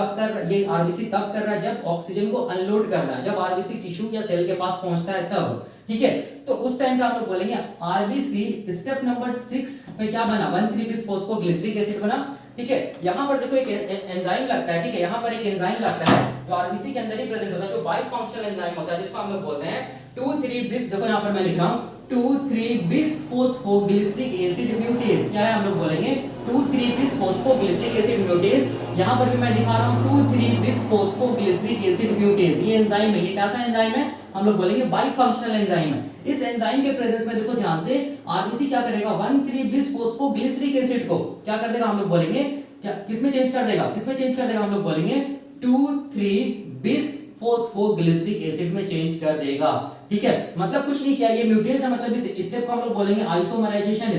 आरबीसी तब कर रहा है जब ऑक्सीजन को अनलोड करना है, जब आरबीसी टिश्यू या सेल के पास पहुंचता है तब। ठीक है, तो उस टाइम पे हम लोग बोलेंगे आरबीसी स्टेप नंबर 6 पे क्या बना, 1,3-bis फॉस्फोग्लिसरिक एसिड बना। ठीक है, यहाँ पर देखो एक एंजाइम लगता है। ठीक है, यहाँ पर एक एंजाइम लगता है जो आरबीसी के अंदर ही प्रेजेंट होता है, जो बाई फंक्शनल एंजाइम होता है, जिसको हम लोग बोलते हैं 2,3-bis। देखो यहाँ पर मैं लिख रहा हूँ 2,3-bis फॉस्फोग्लिसरिक एसिड म्यूटेज। क्या है, हम लोग बोलेंगे 2,3-bis फॉस्फोग्लिसरिक एसिड म्यूटेज। यहाँ पर भी मैं दिखा रहा हूँ 2,3-bis फॉस्फोग्लिसरिक एसिड म्यूटेज। ये एंजाइम है, ये कैसा एंजाइम है, हम लोग बोलेंगे बाई फंक्शनल एंजाइम है। इस एंजाइम के प्रेजेंस में देखो ध्यान से आरबीसी क्या करेगा, 1,3-bis फॉस्फोग्लिसरिक एसिड को क्या कर देगा, हम लोग बोलेंगे क्या, किसमें चेंज कर देगा, हम लोग बोलेंगे 2,3-bis फॉस्फोग्लिसरिक एसिड में चेंज कर देगा। ठीक है, मतलब कुछ नहीं किया, ये म्यूटेज है, मतलब इस स्टेप को हम लोग बोलेंगे आइसोमराइजेशन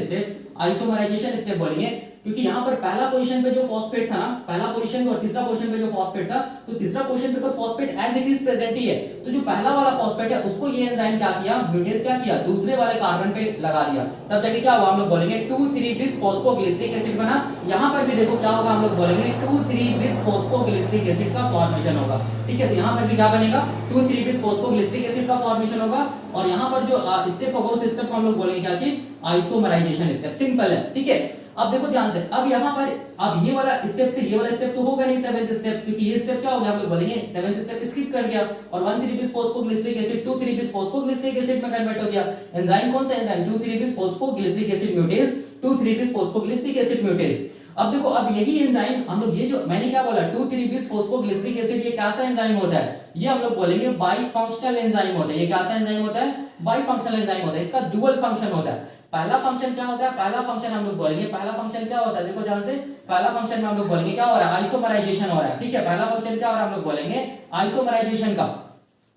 स्टेप बोलेंगे, क्योंकि यहाँ पर पहला पोजीशन पे जो फॉस्फेट था ना, पहला पोजीशन पे और तीसरा पोजीशन पे जो फॉस्फेट था, तो तीसरा पोजीशन पे तो phosphate as it is present ही है। तो जो पहला वाला फॉस्फेट है उसको ये एंजाइम क्या किया, म्यूटेज क्या किया, दूसरे वाले कार्बन पे लगा दिया, तब जाके क्या हुआ, हम लोग बोलेंगे 2,3-bis फॉस्फोग्लिसरिक एसिड बना। यहाँ पर भी देखो क्या होगा, हम लोग बोलेंगे 2,3-bis फॉस्फोग्लिसरिक एसिड का फॉर्मेशन होगा। ठीक है, तो यहाँ पर भी क्या बनेगा, 2,3-bis फॉस्फोग्लिसरिक एसिड का फॉर्मेशन होगा। और यहाँ पर जो स्टेप होगा उस स्टेप को हम लोग बोलेंगे क्या चीज, आइसोमराइजेशन स्टेप। सिंपल है। ठीक है, अब देखो ध्यान से, अब यहाँ पर अब ये वाला स्टेप से ये वाला स्टेप तो होगा नहीं 7th स्टेप, क्योंकि ये स्टेप क्या हो गया, हम लोग बोलेंगे 7th स्टेप स्किप कर गया और 1,3-bis phosphoglyceric acid 2,3-bis phosphoglyceric acid में कन्वर्ट हो गया। एंजाइम कौन सा enzyme, 2,3-bis phosphoglyceric acid म्यूटेज, 2,3-bis phosphoglyceric acid म्यूटेज। अब देखो, अब यही एंजाइम हम लोग, ये जो मैंने क्या बोला 2,3-bis फॉस्फोग्लिसरिक एसिड, ये कैसा एंजाइम होता है, ये हम लोग बोलेंगे बाई फंक्शनल एंजाइम होता है। ये कैसा एंजाइम होता है, बाई फंक्शनल एंजाइम होता है। इसका डुअल फंक्शन होता है। पहला फंक्शन क्या होता है, पहला फंक्शन हम लोग बोलेंगे, पहला फंक्शन क्या होता है, देखो ध्यान से, पहला फंक्शन में हम लोग बोलेंगे क्या हो रहा है, आइसोमराइजेशन हो रहा है। ठीक है, पहला फंक्शन क्या हो रहा है, हम लोग बोलेंगे आइसोमराइजेशन का।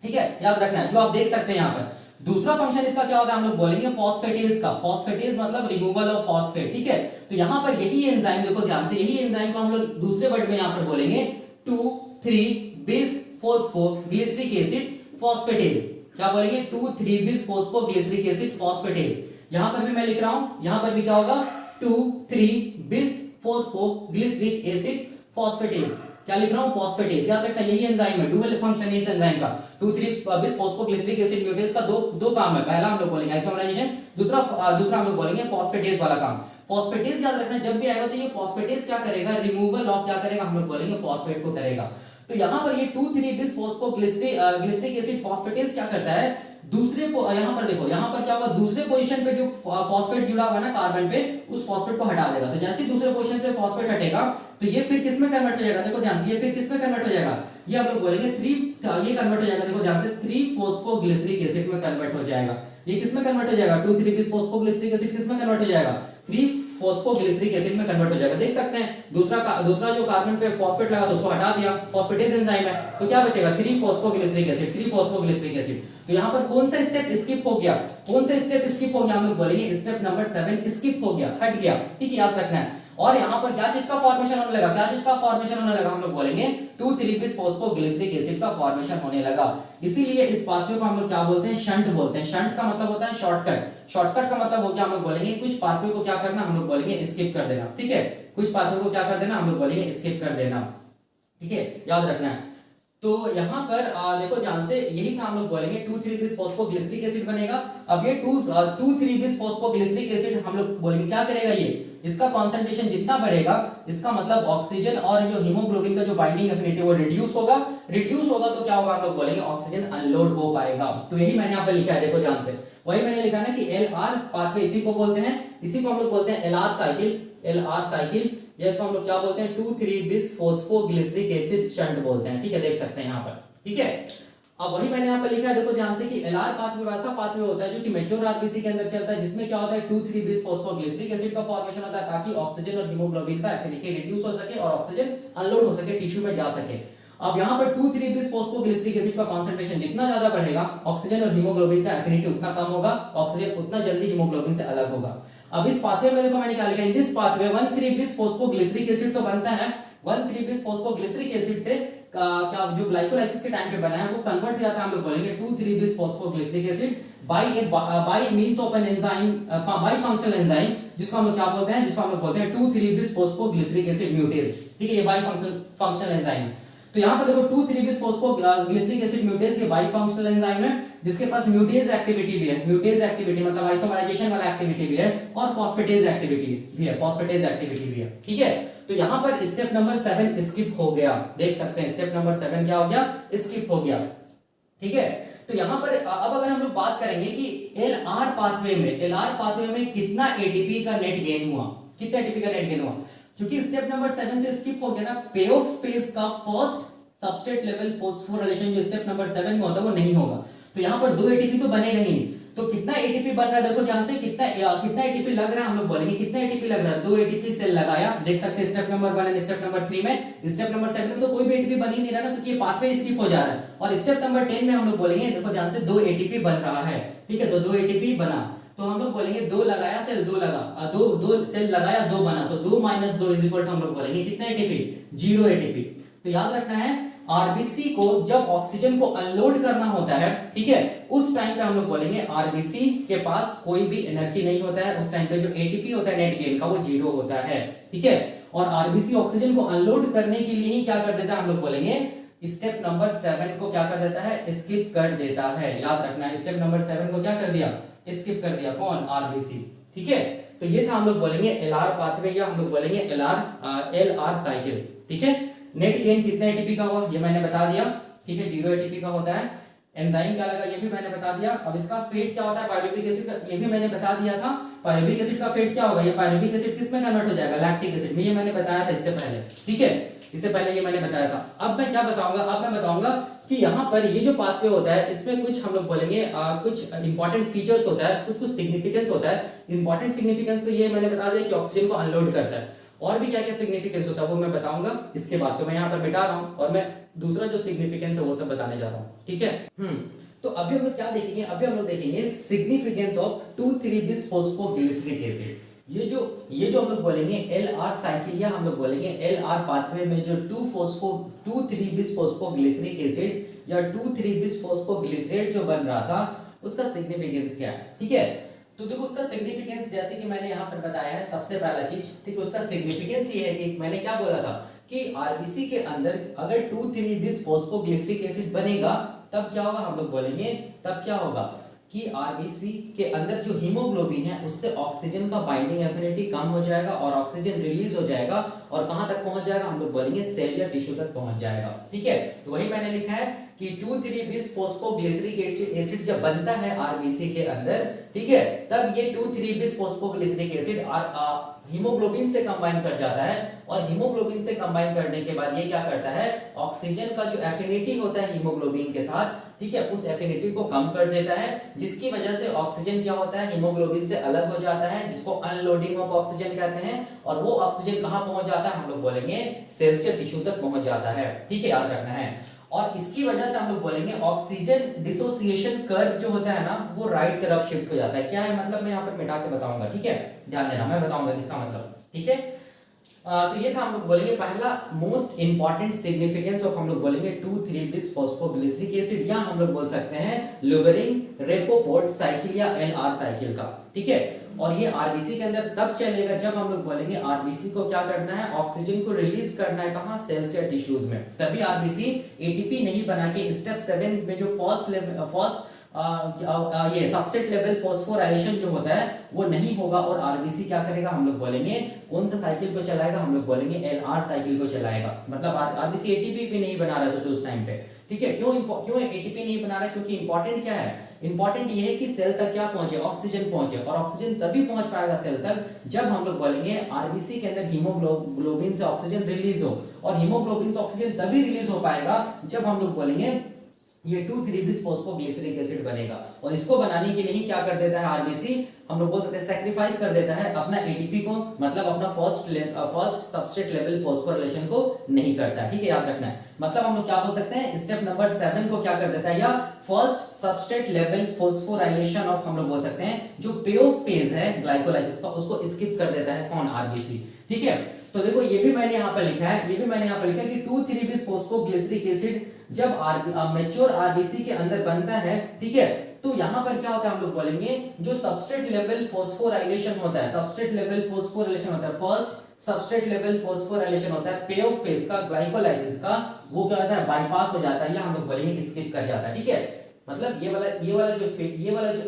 ठीक है, याद रखना है, जो आप देख सकते हैं यहाँ पर। दूसरा फंक्शन इसका क्या होता है, हम लोग बोलेंगे फॉस्फेटेज का। फॉस्फेटेज मतलब रिमूवल ऑफ फॉस्फेट। ठीक है, तो यहाँ पर यही एंजाइम, देखो ध्यान से, यही एंजाइम को हम लोग दूसरे वर्ड में यहाँ पर बोलेंगे 2,3-bis फॉस्फोग्लिसरिक एसिड फॉस्फेटेज। क्या बोलेंगे, 2,3-bis फॉस्फोग्लिसरिक एसिड फॉस्फेटेज। यहां पर भी मैं लिख रहा हूं, यहां पर भी क्या होगा, 2,3-bis फॉस्फोग्लिसरिक एसिड फॉस्फेटेज। क्या लिख रहा हूं, फॉस्फेटेज। याद रखना यही एंजाइम है, डुअल फंक्शन है इस एंजाइम का। 2,3-bis फॉस्फोग्लिसरिक एसिड म्यूटेज का दो काम है। पहला हम लोग बोलेंगे आइसोमराइजेशन, दूसरा हम लोग बोलेंगे फॉस्फेटेज वाला काम। फॉस्फेटेज याद रखना, जब भी आएगा तो ये फॉस्फेटेज क्या करेगा, रिमूवल ऑफ क्या करेगा, हम लोग बोलेंगे फॉस्फेट को करेगा। तो यहाँ पर ये 2,3-bis फॉस्फोग्लिसरिक एसिड फॉस्फेटेज क्या करता है, दूसरे यहाँ पर देखो, यहाँ पर क्या होगा, दूसरे पोजीशन पे जो फॉस्फेट जुड़ा हुआ ना कार्बन पे, उस फॉस्फेट को हटा देगा। तो जैसे ही दूसरे पोजीशन से फॉस्फेट हटेगा तो ये फिर किस में कन्वर्ट हो जाएगा, देखो ध्यान से, ये फिर किस में कन्वर्ट हो जाएगा, ये हम लोग बोलेंगे ये कन्वर्ट हो जाएगा, देखो ध्यान से, 3-फॉस्फोग्लिसरिक एसिड में कन्वर्ट हो जाएगा। ये किस में कन्वर्ट हो जाएगा, 2,3-bis फॉस्फोग्लिसरिक एसिड किस में कन्वर्ट हो जाएगा, 3-फॉस्फोग्लिसरिक एसिड में कन्वर्ट हो जाएगा। देख सकते हैं, दूसरा जो कार्बन पे फॉस्फेट लगा तो उसको हटा दिया, फॉस्फेटेज एंजाइम है, तो क्या बचेगा, 3-फॉस्फोग्लिसरिक एसिड। तो यहाँ पर कौन सा स्टेप स्किप हो गया, हम लोग बोलेंगे स्टेप नंबर 7 स्किप हो गया, हट गया। ठीक है, याद रखना है। और यहाँ पर क्या चीज का फॉर्मेशन होने लगा, हम लोग बोलेंगे 2,3-bis फॉस्फोग्लिसरिक एसिड का फॉर्मेशन होने लगा। इसीलिए इस पाथवे को हम लोग क्या बोलते हैं, शंट बोलते हैं। शंट का मतलब होता है शॉर्टकट का मतलब हो गया, हम लोग बोलेंगे कुछ पाथवे को क्या करना, हम लोग बोलेंगे स्किप कर देना। ठीक है, कुछ पाथवे को क्या कर देना, हम लोग बोलेंगे स्किप कर देना। ठीक है, याद रखना है। तो यहाँ पर देखो ध्यान से, यही था हम लोग बोलेंगे 2,3-bis फॉस्फोग्लिसरिक एसिड बनेगा। अब ये 2,3-bis फॉस्फोग्लिसरिक एसिड हम लोग बोलेंगे क्या करेगा, ये इसका कॉन्सेंट्रेशन जितना बढ़ेगा, इसका मतलब ऑक्सीजन और जो हीमोग्लोबिन का जो बाइंडिंग एफिनिटी वो रिड्यूस होगा तो क्या होगा, हम लोग बोलेंगे ऑक्सीजन अनलोड हो पाएगा। तो यही मैंने यहाँ पे लिखा है, देखो ध्यान से, वही मैंने लिखा ना कि LR पाथवे, इसी को बोलते हैं, इसी को हम लोग बोलते हैं LR साइकिल, या इसको हम लोग क्या बोलते हैं, 2,3-bis फॉस्फोग्लिसरिक एसिड शंट बोलते हैं। ठीक है, देख सकते हैं यहाँ पर। ठीक है, अब वही मैंने यहाँ पे लिखा है, देखो ध्यान से कि एलआर पाथवे वैसा पाथवे होता है जो कि मैच्योर आरबीसी के अंदर चलता है, जिसमें क्या होता है 2,3 बिस फॉस्फोग्लिसरिक एसिड का फॉर्मेशन होता है ताकि ऑक्सीजन और हीमोग्लोबिन का एफिनिटी रिड्यूस हो सके और ऑक्सीजन अनलोड हो सके, टिश्यू में जा सके। अब यहाँ पर 2,3 बिस फॉस्फोग्लिसरिक एसिड का कंसंट्रेशन जितना ज्यादा बढ़ेगा, ऑक्सीजन और हीमोग्लोबिन का एफिनिटी उतना कम होगा, ऑक्सीजन उतना जल्दी हीमोग्लोबिन से अलग होगा। अब इस पाथवे में देखो मैंने क्या लिखा है, इन दिस पाथवे 1,3 बिस फॉस्फोग्लिसरिक एसिड तो बनता है, 1,3 बिस फॉस्फोग्लिसरिक एसिड से क्या जो ग्लाइकोलाइसिस के टाइम पे बना है वो कन्वर्ट हो जाता है, हम लोग बोलेंगे 2,3 bis phosphoglyceric acid by means of an enzyme, by functional enzyme, जिसको हम लोग क्या बोलते हैं, जिसको हम लोग बोलते हैं 2,3 बिस फॉस्फोग्लिसरिक एसिड म्यूटेज। ठीक है, ये बाय फंक्शनल एंजाइम है। तो यहाँ पर देखो 2,3 बिस फॉस्फोग्लिसरिक एसिड म्यूटेज ये बाई फंक्शनल एंजाइम है, जिसके पास म्यूटेज एक्टिविटी भी है, म्यूटेज एक्टिविटी मतलब आइसोमराइजेशन वाला एक्टिविटी भी है और फॉस्फेटेज एक्टिविटी भी है, फॉस्फेटेज एक्टिविटी भी है। ठीक है, तो यहाँ पर स्टेप नंबर 7 स्किप हो गया, देख सकते हैं स्टेप नंबर 7 क्या हो गया, स्किप हो गया। ठीक है, तो यहाँ पर अब अगर हम लोग बात करेंगे कि एलआर पाथवे में कितना एटीपी का नेट गेन हुआ, कितना एटीपी का नेट गेन हुआ, क्योंकि स्टेप नंबर 7 तो स्किप हो गया ना, पे ऑफ फेज का फर्स्ट सबस्ट्रेट लेवल फोस्फोराइलेशन जो स्टेप नंबर 7 में होता है वो नहीं होगा, तो यहाँ पर 2 एटीपी तो बनेगा ही नहीं। तो कितना एटीपी बन रहा है, देखो ध्यान से कितना एटीपी लग रहा है, हम लोग बोलेंगे कितना एटीपी लग रहा है, 2 एटीपी सेल लगाया, देख सकते हैं स्टेप नंबर 1 और स्टेप नंबर 3 में। स्टेप नंबर 7 में तो कोई भी एटीपी बन ही नहीं रहा ना, क्योंकि ये पाथवे स्किप हो जा रहा है। और स्टेप नंबर 10 में हम लोग बोलेंगे, देखो ध्यान से 2 एटीपी बन रहा है। ठीक है, तो 2 एटीपी बना, तो हम लोग बोलेंगे 2 लगाया सेल 2 लगा, 2 सेल लगाया 2 बना, तो 2 - 2 इज इक्वल टू हम लोग बोलेंगे कितना एटीपी, 0 एटीपी। तो याद रखना है आरबीसी को जब ऑक्सीजन को अनलोड करना होता है, ठीक है, उस टाइम पे हम लोग बोलेंगे आरबीसी के पास कोई भी एनर्जी नहीं होता है, उस टाइम पे जो एटीपी होता है नेट गेन का वो 0 होता है। ठीक है, और आरबीसी ऑक्सीजन को अनलोड करने के लिए ही क्या कर देता है, हम लोग बोलेंगे स्टेप नंबर 7 को क्या कर देता है, स्किप कर देता है। याद रखना है स्टेप नंबर 7 को क्या कर दिया, स्किप कर दिया, कौन, आरबीसी। ठीक है, तो ये था हम लोग बोलेंगे एलआर पाथवे या हम लोग बोलेंगे एलआर साइकिल। ठीक है, नेट गेन कितने एटीपी का हुआ ये मैंने बता दिया। ठीक है, 0 एटीपी का होता है। एंजाइम क्या लगा ये भी मैंने बता दिया। अब इसका फेट क्या होता है पायरुविक एसिड का, ये भी मैंने बता दिया था। पायरुविक एसिड का फेट क्या होगा, ये पायरुविक एसिड किस में कन्वर्ट हो जाएगा, लैक्टिक एसिड में, ये मैंने बताया था इससे पहले। ठीक है, इससे पहले ये मैंने बताया था। अब मैं क्या बताऊंगा, अब मैं बताऊंगा कि यहाँ पर ये जो पाथवे होता है इसमें कुछ हम लोग बोलेंगे कुछ इंपॉर्टेंट फीचर्स होता है, कुछ कुछ सिग्निफिकेंस होता है। इंपॉर्टेंट सिग्निफिकेंस तो ये मैंने बता दिया कि ऑक्सीजन को अनलोड करता है, और भी क्या क्या सिग्निफिकेंस होता है वो मैं बताऊंगा इसके बाद। तो मैं यहाँ पर मिटा रहा हूँ और मैं दूसरा जो सिग्निफिकेंस है वो सब बताने जा रहा हूँ। ठीक है, तो अभी हम लोग क्या देखेंगे, अभी हम लोग देखेंगे significance of 2,3 bis phosphoglyceric acid. ये जो हम लोग बोलेंगे एलआर साइकिल या हम लोग बोलेंगे एलआर पाथवे में जो 2,3 बिस फॉस्फोग्लिसरिक एसिड या 2,3 बिस फॉस्फोग्लिसरेट जो बन रहा था उसका सिग्निफिकेंस क्या है। ठीक है, तो देखो उसका सिग्निफिकेंस जैसे कि मैंने यहाँ पर बताया है, सबसे पहला चीज, ठीक है, उसका सिग्निफिकेंस ये है कि मैंने क्या बोला था कि आरबीसी के अंदर अगर 2,3 बिस फॉस्फोग्लिसरिक एसिड बनेगा तब क्या होगा, हम लोग बोलेंगे तब क्या होगा कि आरबीसी के अंदर जो हीमोग्लोबिन है उससे ऑक्सीजन का बाइंडिंग एफिनिटी कम हो जाएगा और ऑक्सीजन रिलीज हो जाएगा, और कहां तक पहुंच जाएगा, हम लोग बोलेंगे सेल या टिश्यू तक पहुंच जाएगा। ठीक है, तो वही मैंने लिखा है कि 2,3 बिस फॉस्फोग्लिसरिक एसिड जब बनता है आरबीसी के अंदर, ठीक है, तब ये 2,3 बिस फॉस्फोग्लिसरिक एसिड हीमोग्लोबिन से कंबाइन कर जाता है, और हीमोग्लोबिन से कंबाइन करने के बाद ये क्या करता है, ऑक्सीजन का जो एफिनिटी होता है हीमोग्लोबिन के साथ, ठीक है, उस एफिनिटी को कम कर देता है, जिसकी वजह से ऑक्सीजन क्या होता है, हीमोग्लोबिन से अलग हो जाता है, जिसको अनलोडिंग ऑफ ऑक्सीजन कहते हैं, और वो ऑक्सीजन कहां पहुंच जाता है, हम लोग बोलेंगे सेल से टिश्यू तक पहुंच जाता है। ठीक है, याद रखना है। और इसकी वजह से हम लोग बोलेंगे ऑक्सीजन डिसोसिएशन कर्व जो होता है ना वो राइट तरफ शिफ्ट हो जाता है। क्या है मतलब, मैं यहाँ पर मिटा के बताऊंगा। ठीक है, ध्यान देना, मैं बताऊंगा इसका मतलब। ठीक है, तो ये था हम लोग बोलेंगे पहला मोस्ट इंपॉर्टेंट सिग्निफिकेंस ऑफ, हम लोग बोलेंगे 2,3 बिस फॉस्फोग्लिसरिक एसिड, या हम लोग बोल सकते हैं लुबरिंग रेपोर्ट साइकिल या एलआर साइकिल का। ठीक है, और ये आरबीसी के अंदर तब चलेगा जब हम लोग बोलेंगे आरबीसी को क्या करना है, ऑक्सीजन को रिलीज करना है, कहां, सेल्स या टिश्यूज में, तभी आरबीसी एटीपी नहीं बना के स्टेप 7 में जो फर्स्ट ये सबसेट लेवल फॉस्फोराइलेशन जो होता है वो नहीं होगा, और आरबीसी क्या करेगा, हम लोग बोलेंगे कौन सा साइकिल को चलाएगा, हम लोग बोलेंगे एलआर साइकिल को चलाएगा। मतलब आरबीसी एटीपी भी नहीं बना रहा था जो उस टाइम पे। ठीक है, क्यों एटीपी नहीं बना रहा है, क्योंकि इंपॉर्टेंट क्या है, इंपॉर्टेंट ये है कि सेल तक क्या पहुंचे, ऑक्सीजन पहुंचे, और ऑक्सीजन तभी पहुंच पाएगा सेल तक जब हम लोग बोलेंगे आरबीसी के अंदर हीमोग्लोबिन से ऑक्सीजन रिलीज हो, और हीमोग्लोबिन से ऑक्सीजन तभी रिलीज हो पाएगा जब हम लोग बोलेंगे ये 2,3-bis फॉस्फोग्लिसरिक एसिड बनेगा और इसको बनाने के लिए ही क्या कर देता है आरबीसी, हम लोग बोल सकते हैं सैक्रिफाइस कर देता है अपना एटीपी को, मतलब अपना फर्स्ट सबस्ट्रेट लेवल फॉस्फोराइलेशन को नहीं करता है। ठीक है, याद रखना है। मतलब हम लोग क्या बोल सकते हैं, स्टेप नंबर 7 को क्या कर देता है, या first substrate level phosphorylation of हम लोग बोल सकते हैं जो पेओ फेज है ग्लाइकोलाइसिस का, उसको स्किप कर देता है कौन, आरबीसी। ठीक है, तो देखो ये भी मैंने यहाँ पर लिखा है, ये भी मैंने यहाँ पर लिखा है कि 2,3-bis फॉस्फोग्लिसरिक एसिड जब मैच्योर आरबीसी के अंदर बनता है, ठीक है, तो यहाँ पर क्या होता है, हम लोग बोलेंगे जो सबस्ट्रेट लेवल फॉस्फोराइलेशन होता है, सबस्ट्रेट लेवल फॉस्फोराइलेशन होता है, फर्स्ट सबस्ट्रेट लेवल फॉस्फोराइलेशन होता है पेओ फेज का ग्लाइकोलाइसिस का, वो क्या होता है, बाईपास हो जाता है, या हम लोग बोलेंगे स्किप कर जाता है। ठीक है, मतलब ये वाला जो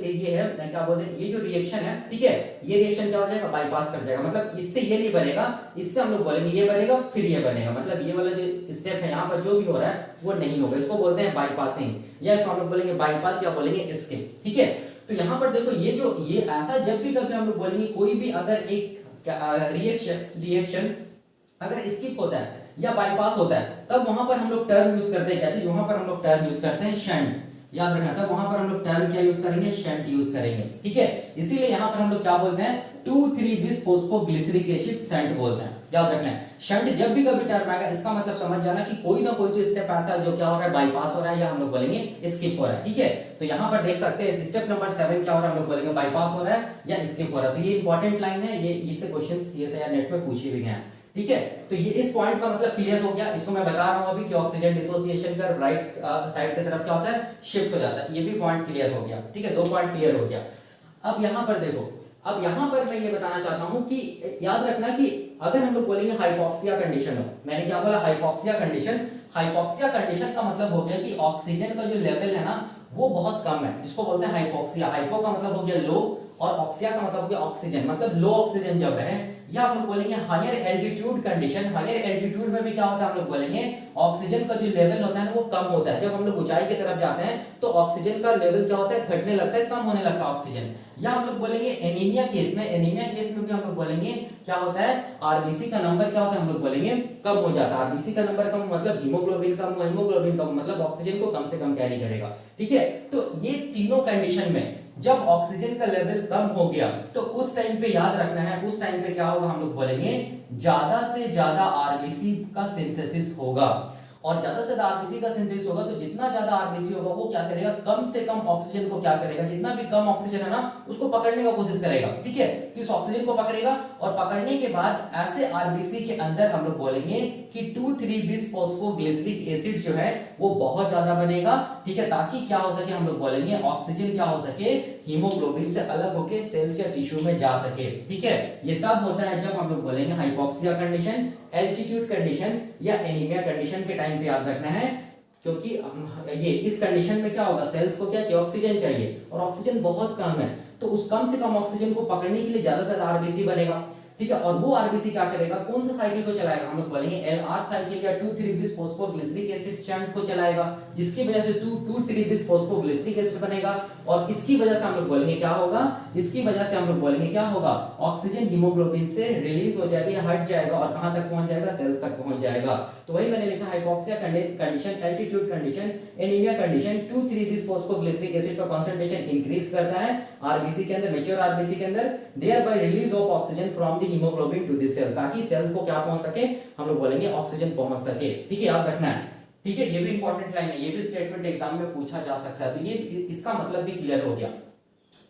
ये है क्या बोलते हैं, ये जो रिएक्शन है, ठीक है, ये रिएक्शन क्या हो जाएगा, बाईपास कर जाएगा, मतलब इससे ये नहीं बनेगा, इससे हम लोग बोलेंगे ये बनेगा फिर ये बनेगा, मतलब ये वाला जो स्टेप है यहाँ पर जो भी हो रहा है वो नहीं होगा, इसको बोलते हैं बाईपासिंग, या इसको हम लोग बोलेंगे बाईपास या बोलेंगे स्किप। ठीक है, तो यहाँ पर देखो ये ऐसा जब भी कभी हम लोग बोलेंगे कोई भी अगर एक रिएक्शन अगर स्किप होता है या बाईपास होता है, तब वहां पर हम लोग टर्म यूज करते हैं, क्या चीज, वहां पर हम लोग टर्म यूज करते हैं शंट, याद रखना, तब वहां पर हम लोग टर्म क्या यूज करेंगे, शंट यूज करेंगे। ठीक है, इसीलिए यहाँ पर हम लोग क्या बोलते हैं, 2,3-bis फॉस्फोग्लिसरिक एसिड शंट बोलते हैं, याद रखना है। शंट जब भी कभी टर्म आएगा, इसका मतलब समझ जाना कि कोई ना कोई तो स्टेप ऐसा है जो क्या हो रहा है, बाईपास हो रहा है, या हम लोग बोलेंगे स्किप हो रहा है। ठीक है, तो यहाँ पर देख सकते हैं स्टेप नंबर 7 क्या हो रहा है, हम लोग बोलेंगे बाईपास हो रहा है या स्किप हो रहा है। तो ये इंपॉर्टेंट लाइन है, ये इससे क्वेश्चन सीएसआईआर नेट में पूछे भी गए हैं। ठीक है, तो ये इस पॉइंट का मतलब क्लियर हो गया, इसको मैं बता रहा हूं अभी कि ऑक्सीजन डिसोसिएशन का राइट साइड की तरफ क्या होता है, शिफ्ट हो जाता है, ये भी पॉइंट क्लियर हो गया। ठीक है, 2 पॉइंट क्लियर हो गया। अब यहाँ पर देखो, अब यहाँ पर मैं ये बताना चाहता हूं कि याद रखना कि अगर हम लोग बोलेंगे हाइपोक्सिया कंडीशन हो, मैंने क्या बोला, हाइपोक्सिया कंडीशन, हाइपोक्सिया कंडीशन का मतलब हो गया कि ऑक्सीजन का जो लेवल है ना वो बहुत कम है, जिसको बोलते हैं हाइपोक्सिया। हाइपो का मतलब हो गया लो, और ऑक्सिया का मतलब हो गया ऑक्सीजन, मतलब लो ऑक्सीजन जब रहे, या हम लोग बोलेंगे higher altitude condition. Higher altitude में भी क्या होता है, हम लोग बोलेंगे ऑक्सीजन का जो लेवल होता है ना वो कम होता है, जब हम लोग ऊंचाई की तरफ जाते हैं तो ऑक्सीजन का लेवल क्या होता है, घटने लगता है, कम होने लगता है ऑक्सीजन। या हम लोग बोलेंगे एनीमिया केस में, एनीमिया केस में भी हम लोग बोलेंगे क्या होता है, आरबीसी का नंबर क्या होता है, हम लोग बोलेंगे कम हो जाता है। आरबीसी का नंबर कम मतलब हीमोग्लोबिन कम, हीमोग्लोबिन कम मतलब ऑक्सीजन को कम से कम कैरी करेगा। ठीक है, तो ये तीनों कंडीशन में जब ऑक्सीजन का लेवल कम हो गया तो उस टाइम पे याद रखना है, उस टाइम पे क्या होगा, हम लोग बोलेंगे ज्यादा से ज्यादा आरबीसी का सिंथेसिस होगा, और ज्यादा से ज्यादा आरबीसी का सिंथेसिस होगा तो जितना ज्यादा आरबीसी होगा वो क्या करेगा, कम से कम ऑक्सीजन को क्या करेगा, जितना भी कम ऑक्सीजन है ना उसको पकड़ने का कोशिश करेगा। ठीक है, तो इस ऑक्सीजन को पकड़ेगा और पकड़ने के बाद ऐसे आरबीसी के अंदर हम लोग बोलेंगे कि 2,3-bis फॉस्फोग्लिसरिक एसिड जो है वो बहुत ज्यादा बनेगा। ठीक है, ताकि क्या हो सके, हम लोग बोलेंगे ऑक्सीजन क्या हो सके, हीमोग्लोबिन से अलग होकर सेल्स या टिश्यू में जा सके। ठीक है, ये तब होता है जब हम लोग बोलेंगे हाइपोक्सिया कंडीशन, एल्टीट्यूड कंडीशन या एनीमिया कंडीशन के टाइम पे याद रखना है, क्योंकि ये इस कंडीशन में क्या होगा, सेल्स को क्या चाहिए, ऑक्सीजन चाहिए, और ऑक्सीजन बहुत कम है, तो उस कम से कम ऑक्सीजन को पकड़ने के लिए ज्यादा से ज्यादा आरबीसी बनेगा। ठीक है, और वो आरबीसी क्या करेगा, कौन सा साइकिल को चलाएगा, हम लोग बोलेंगे एलआर साइकिल या 2,3-bis फॉस्फोग्लिसरिक एसिड शंट को चलाएगा, जिसकी वजह से 2,3-bis फॉस्फोग्लिसरिक एसिड बनेगा, और इसकी वजह से हम लोग बोलेंगे क्या होगा, इसकी वजह से हम लोग बोलेंगे क्या होगा, ऑक्सीजन हीमोग्लोबिन से रिलीज हो जाएगा या हट जाएगा, और कहां तक पहुंच जाएगा, सेल्स तक पहुंच जाएगा। तो वही मैंने लिखा hypoxia condition, altitude condition, anaemia condition, 2,3-bis phosphoglyceric acid का कंसंट्रेशन इंक्रीज करता है आरबीसी के अंदर, मैच्योर आरबीसी के अंदर, thereby release of oxygen from the haemoglobin to this cell, ताकि सेल्स को क्या पहुंच सके, हम लोग बोलेंगे ऑक्सीजन पहुंच सके। ठीक है, याद रखना है। ठीक है, ये भी इंपॉर्टेंट लाइन है, ये भी स्टेटमेंट एग्जाम में पूछा जा सकता है, तो ये इसका मतलब भी क्लियर हो गया।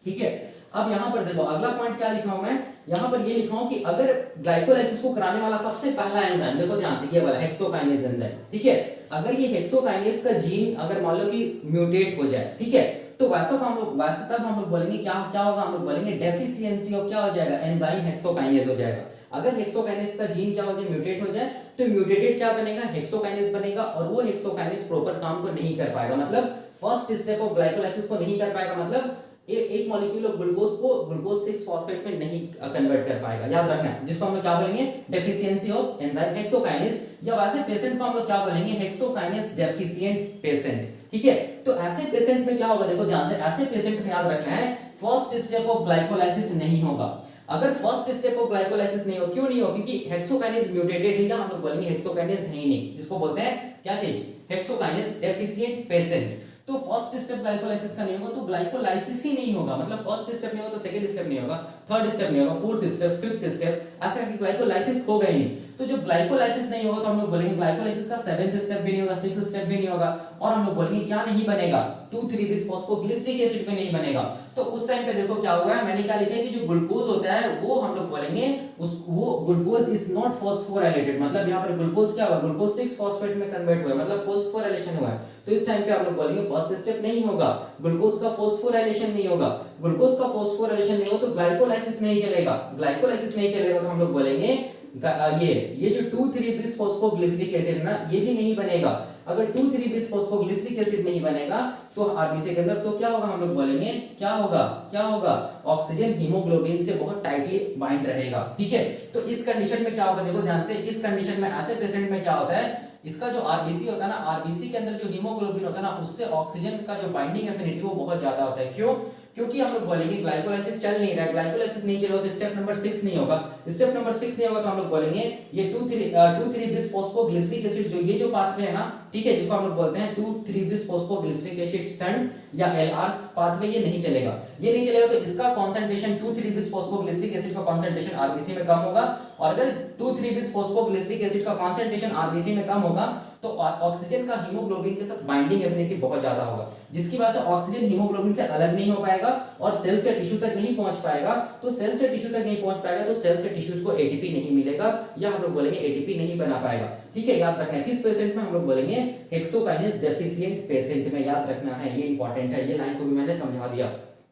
ठीक है, अब यहाँ पर देखो अगला पॉइंट क्या लिखा हूं मैं, यहाँ पर ये लिखा हूं कि अगर ग्लाइकोलाइसिस को कराने वाला सबसे पहला एंजाइम, देखो ध्यान से, ये वाला हेक्सोकाइनेज एंजाइम, ठीक है, अगर ये हेक्सोकाइनेज का जीन अगर मान लो कि म्यूटेट हो जाए, ठीक है, तो वैसा तब हम लोग बोलेंगे क्या क्या होगा, हम लोग बोलेंगे डेफिशिएंसी ऑफ क्या हो जाएगा, एंजाइम हेक्सोकाइनेज हो जाएगा। अगर हेक्सोकाइनेज का जीन क्या हो जाए, म्यूटेट हो जाए, तो म्यूटेटेड क्या बनेगा, हेक्सोकाइनेज बनेगा, और वो हेक्सोकाइनेज प्रॉपर काम को नहीं कर पाएगा, मतलब फर्स्ट स्टेप ऑफ ग्लाइकोलाइसिस को नहीं कर पाएगा, मतलब एक मॉलिक्यूल ऑफ ग्लूकोज को ग्लूकोज 6 फॉस्फेट में नहीं कन्वर्ट कर पाएगा, याद रखना है, जिसको हम लोग क्या बोलेंगे, डेफिशिएंसी ऑफ एंजाइम हेक्सोकाइनेज, या वैसे पेशेंट को हम लोग क्या बोलेंगे, हेक्सोकाइनेज डेफिशिएंट पेशेंट। ठीक है, तो ऐसे पेशेंट में क्या होगा, देखो ध्यान से, ऐसे पेशेंट में याद रखना है फर्स्ट स्टेप ऑफ ग्लाइकोलाइसिस नहीं होगा। अगर फर्स्ट स्टेप ऑफ ग्लाइकोलाइसिस नहीं हो, क्यों नहीं हो, क्योंकि हेक्सोकाइनेज म्यूटेटेड है, या हम लोग बोलेंगे हेक्सोकाइनेज है ही नहीं, जिसको बोलते हैं क्या चीज, हेक्सोकाइनेज डेफिशिएंट पेशेंट। तो फर्स्ट स्टेप ग्लाइकोलाइसिस का नहीं होगा तो ग्लाइकोलाइसिस ही नहीं होगा, मतलब फर्स्ट स्टेप नहीं होगा तो सेकंड स्टेप नहीं होगा, थर्ड स्टेप नहीं होगा, फोर्थ स्टेप, फिफ्थ स्टेप, ऐसा करके ग्लाइकोलाइसिस होगा ही नहीं। तो जब ग्लाइकोलाइसिस नहीं होगा तो हम लोग बोलेंगे ग्लाइकोलाइसिस का सेवेंथ स्टेप भी नहीं होगा, सिक्स्थ स्टेप भी नहीं होगा, और हम लोग बोलेंगे क्या नहीं बनेगा, 2,3-बिसफॉस्फोग्लिसरिक एसिड भी नहीं बनेगा। तो उस टाइम पे देखो क्या हुआ है, मैंने क्या लिखा है कि जो ग्लूकोज होता है वो हम लोग बोलेंगे वो ग्लूकोज इज नॉट फॉस्फोराइलेटेड, मतलब यहाँ पर ग्लूकोज क्या हुआ, ग्लूकोज 6 फॉस्फेट में कन्वर्ट हुआ है, मतलब फॉस्फोराइलेशन हुआ है। तो इस टाइम पे आप लोग बोलेंगे फर्स्ट स्टेप नहीं होगा, ग्लूकोज का फॉस्फोराइलेशन नहीं होगा, ग्लूकोज का फॉस्फोराइलेशन नहीं होगा तो ग्लाइकोलाइसिस नहीं चलेगा, ग्लाइकोलाइसिस नहीं चलेगा तो हम लोग बोलेंगे ये जो 2,3-बिसफॉस्फोग्लिसरिक एसिड है ना ये भी नहीं बनेगा। अगर 2,3-बिसफॉस्फोग्लिसरिक एसिड नहीं बनेगा तो आरबीसी के अंदर तो क्या होगा, हम लोग बोलेंगे क्या होगा, ऑक्सीजन हीमोग्लोबिन से बहुत टाइटली बाइंड रहेगा, ठीक है। तो इस कंडीशन में क्या होगा, देखो ध्यान से, इस कंडीशन में ऐसे पेशेंट में क्या होता है, इसका जो आरबीसी होता है ना, आरबीसी के अंदर जो हीमोग्लोबिन होता है ना उससे ऑक्सीजन का जो बाइंडिंग एफिनिटी वो बहुत ज्यादा होता है। क्यों? क्योंकि हम लोग बोलेंगे ग्लाइकोलाइसिस चल नहीं रहा है, ग्लाइकोलाइसिस नहीं चलेगा तो स्टेप नंबर 6 नहीं होगा, स्टेप नंबर 6 नहीं होगा तो हम लोग बोलेंगे ये 2,3-बिसफॉस्फोग्लिसरिक एसिड जो ये जो पाथवे है ना, ठीक है, जिसको हम लोग बोलते हैं 2,3-बिसफॉस्फोग्लिसरिक एसिड शंट या एलआर पाथवे, ये नहीं चलेगा, ये नहीं चलेगा। तो इसका कंसंट्रेशन 2,3-बिसफॉस्फोग्लिसरिक एसिड का कंसंट्रेशन आरबीसी में कम होगा, और अगर 2,3-बिसफॉस्फोग्लिसरिक एसिड का कंसंट्रेशन आरबीसी में कम होगा तो ऑक्सीजन का हीमोग्लोबिन के साथ बाइंडिंग एफिनिटी बहुत ज्यादा होगा, जिसकी वजह से ऑक्सीजन हीमोग्लोबिन से अलग नहीं हो पाएगा और सेल से टिश्यू तक नहीं पहुंच पाएगा। तो सेल से टिश्यू तक नहीं पहुंच पाएगा तो सेल से टिश्यूज को एटीपी नहीं मिलेगा, या हम लोग बोलेंगे एटीपी नहीं बना पाएगा, ठीक है। याद रखना है किस पेशेंट में, हम लोग बोलेंगे हेक्सोकाइनेस डेफिशिएंट पेशेंट में, याद रखना है, ये इंपॉर्टेंट है, ये लाइन को भी मैंने समझा दिया,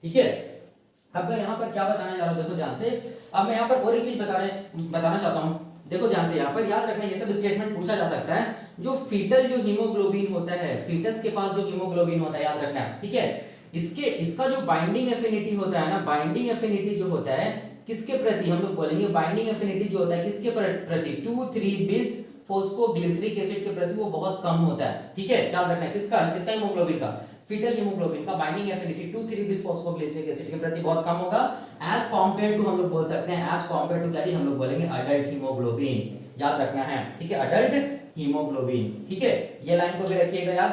ठीक है। अब मैं यहाँ पर क्या बताने जा रहा हूँ, देखो ध्यान से, अब मैं यहाँ पर और एक चीज बताना चाहता हूँ, देखो ध्यान से, यहाँ पर याद रखना, ये सब स्टेटमेंट पूछा जा सकता है। जो फीटल जो हीमोग्लोबिन होता है, फीटस के पास जो हीमोग्लोबिन होता है, याद रखना है, ठीक है, इसका जो बाइंडिंग एफिनिटी होता है ना, बाइंडिंग एफिनिटी जो होता है किसके प्रति, हम लोग बोलेंगे बाइंडिंग एफिनिटी जो होता है किसके प्रति, 2,3-बिस फॉस्फोग्लिसरिक एसिड के प्रति वो बहुत कम होता है, ठीक है। याद रखना है किसका हीमोग्लोबिन का, फीटल हीमोग्लोबिन का बाइंडिंग एफिनिटी 2,3-बिसफॉस्फोग्लिसरिक एसिड के प्रति बहुत कम होगा, एज कंपेयर टू, हम लोग बोल सकते हैं एज कंपेयर टू क्या जी, हम लोग बोलेंगे अडल्ट हीमोग्लोबिन, याद रखना है, ठीक है, अडल्ट हीमोग्लोबिन, ठीक है, ये लाइन को भी रखिएगा याद।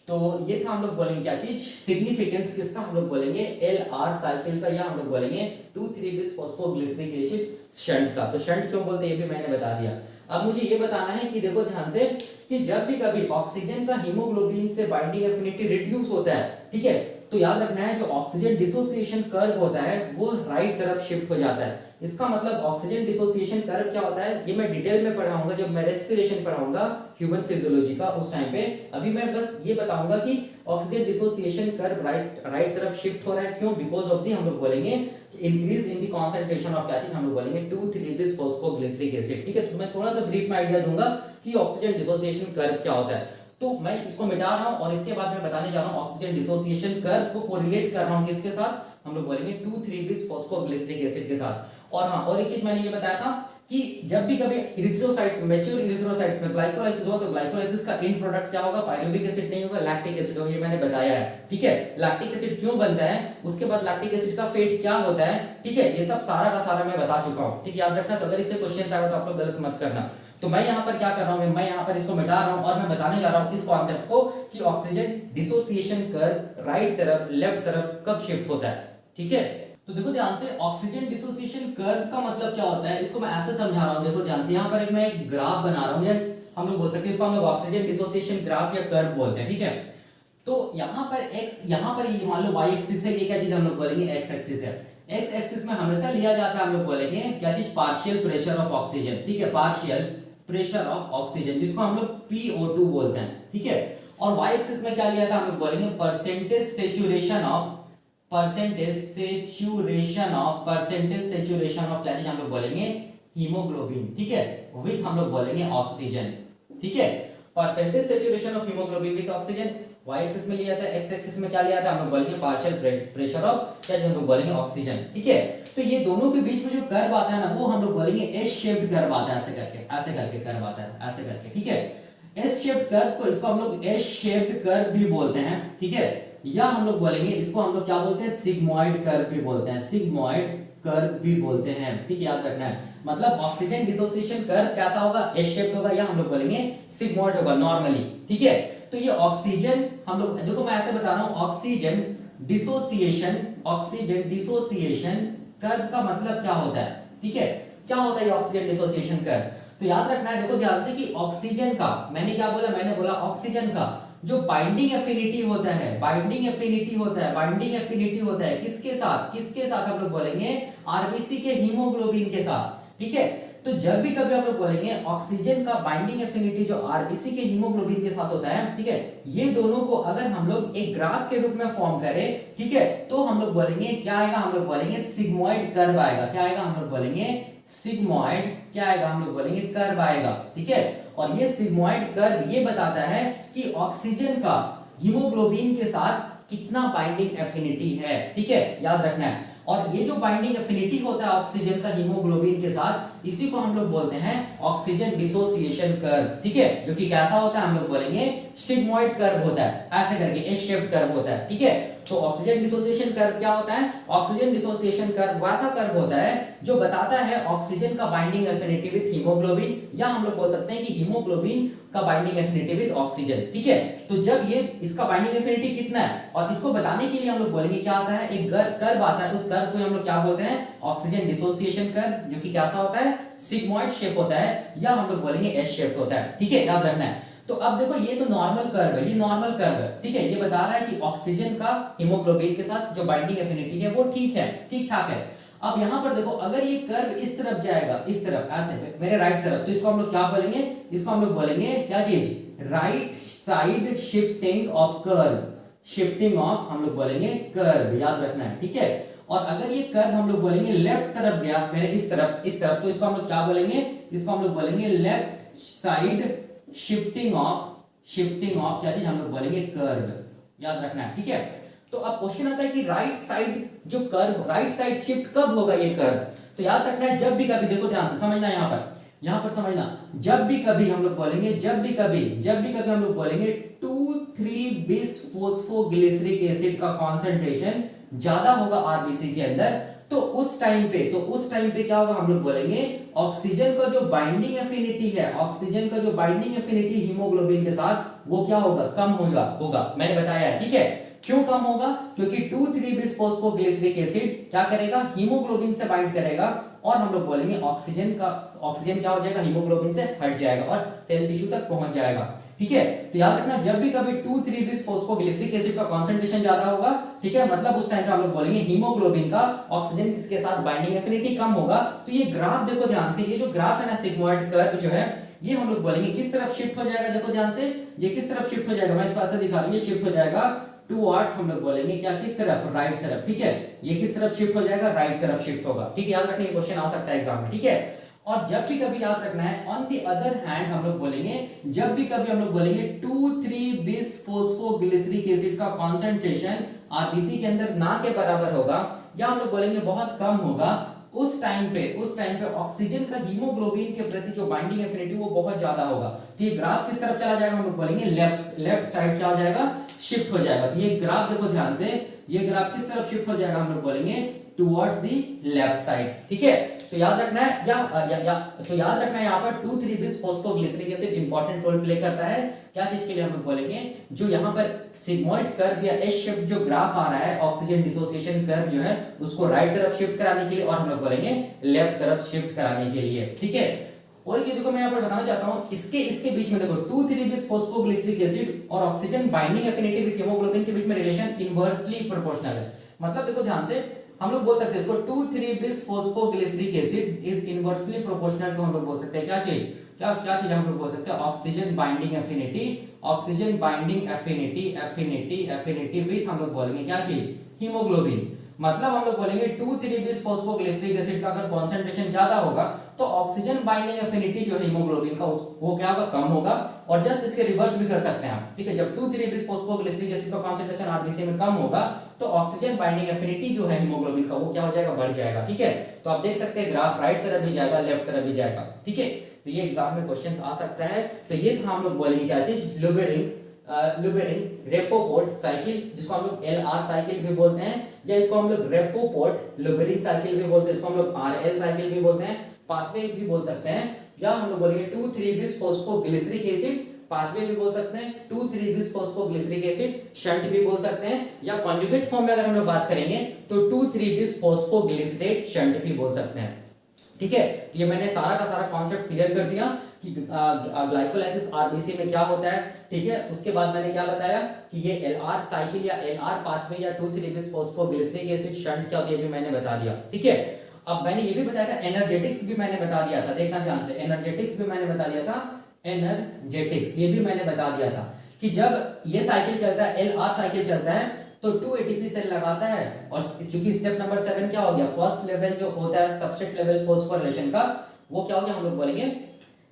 तो ये था हम लोग बोलेंगे क्या चीज, सिग्निफिकेंस किसका, हम लोग बोलेंगे एलआर साइकिल का, या हम लोग बोलेंगे 2,3-बिसफॉस्फोग्लिसरिक एसिड शंट का। तो शंट क्यों बोलते हैं ये भी मैंने बता दिया। अब मुझे ये बताना है कि देखो ध्यान से, कि जब भी कभी ऑक्सीजन का हीमोग्लोबिन से बाइंडिंग एफिनिटी रिड्यूस होता है, ठीक है, तो याद रखना है जो ऑक्सीजन डिसोसिएशन कर्व होता है वो राइट तरफ शिफ्ट हो जाता है। इसका मतलब ऑक्सीजन डिसोसिएशन कर्व क्या होता है ये मैं डिटेल में पढ़ाऊंगा जब मैं रेस्पिरेशन पढ़ाऊंगा ह्यूमन फिजियोलॉजी का, उस टाइम पे। अभी मैं बस ये बताऊंगा कि ऑक्सीजन डिसोसिएशन कर्व राइट तरफ शिफ्ट हो रहा है, क्यों, बिकॉज ऑफ दी, हम लोग बोलेंगे increase in the concentration of क्या चीज, हम लोग बोलेंगे 2,3-बिसफॉस्फोग्लिसरिक एसिड, ठीक है। तो मैं थोड़ा सा ब्रीफ में आइडिया दूंगा कि ऑक्सीजन डिसोसिएशन कर्व क्या होता है। तो मैं इसको मिटा रहा हूं और इसके बाद मैं बताने जा रहा हूं ऑक्सीजन डिसोसिएशन कर्व को कोरिलेट कर रहा हूं किसके साथ, हम लोग बोलेंगे 2,3-बिसफॉस्फोग्लिसरिक एसिड के साथ। और हाँ, और एक चीज मैंने ये बताया था कि जब भी कभी इरिथ्रोसाइट्स में, मैच्योर इरिथ्रोसाइट्स में ग्लाइकोलाइसिस होगा तो ग्लाइकोलाइसिस का एंड प्रोडक्ट क्या होगा, पायरुविक एसिड नहीं होगा, लैक्टिक एसिड होगा, ये मैंने बताया है, ठीक है। लैक्टिक एसिड क्यों बनता है, उसके बाद लैक्टिक एसिड का फेट क्या होता है, ठीक है, ये सब सारा का सारा मैं बता चुका हूं, ठीक, याद रखना। तो अगर इससे क्वेश्चन आएगा तो आप लोग गलत मत करना। तो मैं यहाँ पर क्या कर रहा हूँ, मैं यहाँ पर इसको मिटा रहा हूँ और मैं बताने जा रहा हूँ इस कॉन्सेप्ट को कि ऑक्सीजन डिसोसिएशन कर्व राइट तरफ लेफ्ट तरफ कब शिफ्ट होता है, ठीक है। तो देखो ध्यान से, ऑक्सीजन डिसोसिएशन कर्व का मतलब क्या होता है इसको मैं ऐसे समझा रहा हूँ, देखो ध्यान से, यहाँ पर मैं एक ग्राफ बना रहा हूँ, या हम लोग बोल सकते हैं इसको हम लोग ऑक्सीजन डिसोसिएशन ग्राफ या कर्व बोलते हैं, ठीक है। तो यहाँ पर x, यहाँ पर ये मान लो y एक्सिस है, ये क्या चीज हम लोग बोलेंगे x एक्सिस है। x एक्सिस में हमेशा लिया जाता है, हम लोग बोलेंगे क्या चीज, पार्शियल प्रेशर ऑफ ऑक्सीजन, ठीक है, पार्शियल प्रेशर ऑफ ऑक्सीजन, जिसको हम लोग PO2 बोलते हैं, ठीक है। और y एक्सिस में क्या लिया था, हम लोग बोलेंगे परसेंटेज सेचुरेशन ऑफ क्या चीज हम लोग बोलेंगे, हीमोग्लोबिन, ठीक है, विथ हम लोग बोलेंगे ऑक्सीजन, ठीक है, percentage saturation of haemoglobin with oxygen. y axis में लिया था, x एक्सिस में क्या लिया था, हम लोग बोलेंगे पार्शियल प्रेशर ऑफ क्या चीज, हम लोग बोलेंगे ऑक्सीजन, ठीक है। तो ये दोनों के बीच में जो कर्व आता है ना वो हम लोग बोलेंगे एस शेप्ड कर्व आता है, ऐसे करके कर्व आता है, ऐसे करके, ठीक है। एस शेप्ड कर्व को, इसको हम लोग एस शेप्ड कर्व भी बोलते हैं, ठीक है, या हम लोग बोलेंगे इसको हम लोग क्या बोलते हैं, सिग्मॉइड कर्व भी बोलते हैं, सिग्मॉइड कर्व भी बोलते हैं, ठीक है, याद रखना है। मतलब ऑक्सीजन डिसोसिएशन कर्व कैसा होगा, एस शेप्ड होगा, या हम लोग बोलेंगे सिग्मॉइड होगा नॉर्मली, ठीक है। तो ये ऑक्सीजन हम लोग देखो मैं ऐसे बता रहा हूं, ऑक्सीजन डिसोसिएशन कर्व का मतलब क्या होता है, ठीक है, क्या होता है ये ऑक्सीजन डिसोसिएशन कर्व। तो याद रखना है, देखो ध्यान से कि ऑक्सीजन का, मैंने क्या बोला, मैंने बोला ऑक्सीजन का जो बाइंडिंग एफिनिटी होता है, किसके साथ हम लोग बोलेंगे, आरबीसी के हीमोग्लोबिन के साथ, ठीक है। तो जब भी कभी हम लोग बोलेंगे ऑक्सीजन का बाइंडिंग एफिनिटी जो आरबीसी के हीमोग्लोबिन के साथ होता है, ठीक है, ये दोनों को अगर हम लोग एक ग्राफ के रूप में फॉर्म करें, ठीक है, तो हम लोग बोलेंगे क्या आएगा, हम लोग बोलेंगे सिग्मोइड कर्व आएगा। क्या आएगा, हम लोग बोलेंगे सिग्मोइड, क्या आएगा, हम लोग बोलेंगे कर्व आएगा, ठीक है। और ये सिग्मोइड कर्व ये बताता है कि ऑक्सीजन का हीमोग्लोबिन के साथ कितना बाइंडिंग एफिनिटी है, ठीक है, याद रखना है। और ये जो बाइंडिंग एफिनिटी होता है ऑक्सीजन का हीमोग्लोबिन के साथ, इसी को हम लोग बोलते हैं ऑक्सीजन डिसोसिएशन कर्व, ठीक है, जो कि कैसा होता है, हम लोग बोलेंगे सिग्मोइड कर्व होता है, ऐसे करके एस शेप्ड कर्व होता है, ठीक है। तो ऑक्सीजन डिसोसिएशन कर्व क्या होता है, ऑक्सीजन डिसोसिएशन कर्व वैसा कर्व होता है जो बताता है ऑक्सीजन का बाइंडिंग एफिनिटी विद हीमोग्लोबिन, या हम लोग बोल सकते हैं कि हीमोग्लोबिन का बाइंडिंग एफिनिटी विद ऑक्सीजन, ठीक है। तो जब ये इसका बाइंडिंग एफिनिटी कितना है और इसको बताने के लिए हम लोग बोलेंगे क्या आता है, एक कर्व आता है, उस कर्व को हम लोग क्या बोलते हैं, ऑक्सीजन डिसोसिएशन कर्व, जो कि कैसा होता है, सिग्मोइड शेप होता है, या हम लोग बोलेंगे एस शेप होता है, ठीक है, याद रखना है। तो अब देखो ये तो नॉर्मल कर्व है, ये नॉर्मल कर्व है, ठीक है, ये बता रहा है कि ऑक्सीजन का हीमोग्लोबिन के साथ जो बाइंडिंग एफिनिटी है वो ठीक है, ठीक ठाक है। अब यहां पर देखो अगर ये कर्व इस तरफ जाएगा, इस तरफ ऐसे मेरे राइट तरफ, तो इसको हम लोग क्या बोलेंगे, इसको हम लोग बोलेंगे क्या चीज, right side shifting of curve, shifting of हम लोग बोलेंगे कर्व, याद रखना है, ठीक है। और अगर ये कर्व हम लोग बोलेंगे लेफ्ट तरफ गया मेरे इस तरफ, तो इसको हम लोग क्या बोलेंगे, इसको हम लोग बोलेंगे लेफ्ट साइड शिफ्टिंग ऑफ क्या चीज, हम लोग बोलेंगे कर्व, याद रखना है, ठीक है। तो अब क्वेश्चन आता है कि राइट साइड जो कर्व, राइट साइड शिफ्ट कब होगा ये कर्व। तो याद रखना है जब भी कभी, देखो ध्यान से समझना, यहां पर समझना, जब भी कभी हम लोग बोलेंगे, जब भी कभी हम लोग बोलेंगे 2,3-bis फॉस्फोग्लिसरिक एसिड का कॉन्सेंट्रेशन ज्यादा होगा आरबीसी के अंदर, तो उस टाइम पे क्या होगा, हम लोग बोलेंगे ऑक्सीजन का जो बाइंडिंग एफिनिटी है, ऑक्सीजन का जो बाइंडिंग एफिनिटी हीमोग्लोबिन के साथ वो क्या होगा, कम होगा, मैंने बताया है, ठीक है। क्यों कम होगा, क्योंकि 2,3-bis फॉस्फोग्लिसरिक एसिड क्या करेगा, हीमोग्लोबिन से बाइंड करेगा, और हम लोग बोलेंगे ऑक्सीजन क्या हो जाएगा, हीमोग्लोबिन से हट जाएगा और सेल टिश्यू तक पहुंच जाएगा, ठीक है। तो याद रखना जब भी कभी 2,3-bis फॉस्फोग्लिसरिक एसिड का कंसंट्रेशन ज्यादा होगा, ठीक है, मतलब उस टाइम पे हम लोग बोलेंगे हीमोग्लोबिन का ऑक्सीजन किसके साथ बाइंडिंग एफिनिटी कम होगा। तो ये ग्राफ देखो ध्यान से, ये जो ग्राफ है ना सिग्मोइड कर्व जो है, ये हम लोग बोलेंगे किस तरफ शिफ्ट हो जाएगा, देखो ध्यान से, ये किस तरफ शिफ्ट हो जाएगा, मैं इसको ऐसे दिखा रहा हूं, ये शिफ्ट हो जाएगा टुवर्ड्स, हम लोग बोलेंगे क्या, किस तरफ, राइट तरफ, ठीक है। ये किस तरफ शिफ्ट हो जाएगा, राइट तरफ शिफ्ट होगा, ठीक है, याद रखना, ये क्वेश्चन आ सकता है एग्जाम में, ठीक है। और जब भी कभी याद रखना है, ऑन द अदर हैंड हम लोग बोलेंगे, जब भी कभी हम लोग बोलेंगे 2,3-bis फॉस्फोग्लिसरिक एसिड का कॉन्सेंट्रेशन आरबीसी के अंदर ना के बराबर होगा, या हम लोग बोलेंगे बहुत कम होगा, उस टाइम पे ऑक्सीजन का हीमोग्लोबिन के प्रति जो बाइंडिंग एफिनिटी वो बहुत ज्यादा होगा। तो ये ग्राफ किस तरफ चला जाएगा, हम लोग बोलेंगे लेफ्ट साइड क्या हो जाएगा, शिफ्ट हो जाएगा। तो ये ग्राफ देखो ध्यान से, ये ग्राफ किस तरफ शिफ्ट हो जाएगा, हम लोग बोलेंगे टुवर्ड्स द लेफ्ट साइड, ठीक है। तो याद रखना है तो याद रखना है यहाँ पर 2,3-bis phosphoglyceric acid important role play करता है, क्या चीज के लिए हम लोग बोलेंगे, जो यहाँ पर सिग्मोइड कर्व या एस शेप जो ग्राफ आ रहा है, ऑक्सीजन डिसोसिएशन कर्व जो है, उसको राइट तरफ शिफ्ट कराने के लिए, और हम लोग बोलेंगे लेफ्ट तरफ शिफ्ट कराने के लिए, ठीक है। और ये देखो मैं यहाँ पर बताना चाहता हूँ, इसके बीच में देखो 2,3-bis फॉस्फोग्लिसरिक एसिड और oxygen binding affinity with haemoglobin के बीच में रिलेशन इनवर्सली प्रोपोर्शनल है। मतलब देखो ध्यान से, हम लोग बोल सकते हैं इसको 2,3-bis phosphoglyceric acid is inversely proportional to, हम लोग बोल सकते हैं क्या चीज हम लोग बोल सकते हैं, ऑक्सीजन बाइंडिंग एफिनिटी विद हम लोग बोलेंगे क्या चीज, हीमोग्लोबिन। मतलब हम लोग बोलेंगे 2,3-bis फॉस्फोग्लिसरिक एसिड का अगर कॉन्सेंट्रेशन ज्यादा होगा तो ऑक्सीजन बाइंडिंग एफिनिटी जो है हीमोग्लोबिन का वो क्या होगा, कम होगा। और जस्ट इसके रिवर्स भी कर सकते हैं आप, ठीक है। जब 2,3-bis फॉस्फोग्लिसरिक एसिड का कॉन्सेंट्रेशन आरबीसी में कम होगा तो ऑक्सीजन बाइंडिंग एफिनिटी जो है हीमोग्लोबिन का वो क्या हो जाएगा, बढ़ जाएगा, ठीक है। तो आप देख सकते हैं ग्राफ राइट तरफ भी जाएगा, लेफ्ट तरफ भी जाएगा, ठीक है। तो ये एग्जाम में क्वेश्चन आ सकता है। तो ये था हम लोग बोलेंगे क्या चीज, लुबेरिंग रेपोपोर्ट साइकिल, जिसको हम लोग LR साइकिल भी बोलते हैं, या इसको हम लोग रेपोपोर्ट लुबेरिंग साइकिल भी बोलते हैं, इसको हम लोग RL साइकिल भी बोलते हैं, पाथवे भी बोल सकते हैं, या हम लोग बोलेंगे 2,3-bis फॉस्फोग्लिसरिक एसिड पाथवे भी बोल सकते हैं, 2,3-bis फॉस्फोग्लिसरिक एसिड शंट भी बोल सकते हैं, या कॉन्जुगेट फॉर्म में अगर हम लोग बात करेंगे तो 2,3-bis फॉस्फोग्लिसरेट शंट भी बोल सकते हैं। ठीक है, तो ये मैंने सारा का सारा कॉन्सेप्ट क्लियर कर दिया कि ग्लाइकोलाइसिस आरबीसी में क्या होता है। ठीक है, उसके बाद मैंने क्या बताया कि ये एलआर साइकिल या एलआर पाथवे या 2,3-bis फॉस्फोग्लिसरिक एसिड शंट क्या होती है, ये भी मैंने बता दिया। ठीक है, अब मैंने ये भी बताया था, एनर्जेटिक्स भी मैंने बता दिया था, देखना ध्यान से, एनर्जेटिक्स भी मैंने बता दिया था, एनर्जेटिक्स ये भी मैंने बता दिया था कि जब ये साइकिल चलता है, एलआर साइकिल चलता है तो 2 एटीपी सेल लगाता है, और चूंकि स्टेप नंबर 7 क्या हो गया, फर्स्ट लेवल जो होता है सबस्ट्रेट लेवल फॉस्फोरिलेशन का, वो क्या हो गया, हम लोग बोलेंगे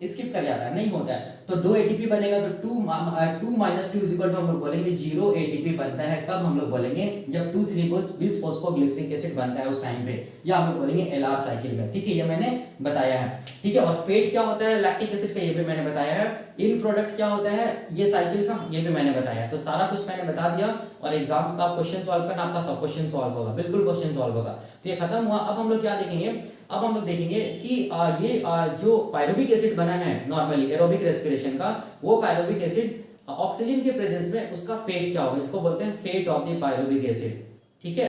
स्किप कर जाता है, नहीं होता है, तो 2 एटीपी बनेगा, तो 2 - 2 इज इक्वल टू हम लोग बोलेंगे 0 एटीपी बनता है। कब हम लोग बोलेंगे, जब 2,3-bis फॉस्फोग्लिसरिक एसिड बनता है उस टाइम पे, या हम लोग बोलेंगे एलआर साइकिल में। ठीक है, ये मैंने बताया है। ठीक है, और फेट क्या होता है लैक्टिक एसिड का, ये भी मैंने बताया है। इन प्रोडक्ट क्या होता है ये साइकिल का, ये भी मैंने बताया। तो सारा कुछ मैंने बता दिया, और एग्जाम का क्वेश्चन सॉल्व करना, आपका सब क्वेश्चन सॉल्व होगा, बिल्कुल क्वेश्चन सॉल्व होगा। तो ये खत्म हुआ। अब हम लोग क्या देखेंगे, अब हम लोग देखेंगे कि ये जो पायरुविक एसिड बना है नॉर्मली एरोबिक रेस्पिरेशन का, वो पायरुविक एसिड ऑक्सीजन के प्रेजेंस में उसका फेट क्या होगा, इसको बोलते हैं fate of the pyruvic acid.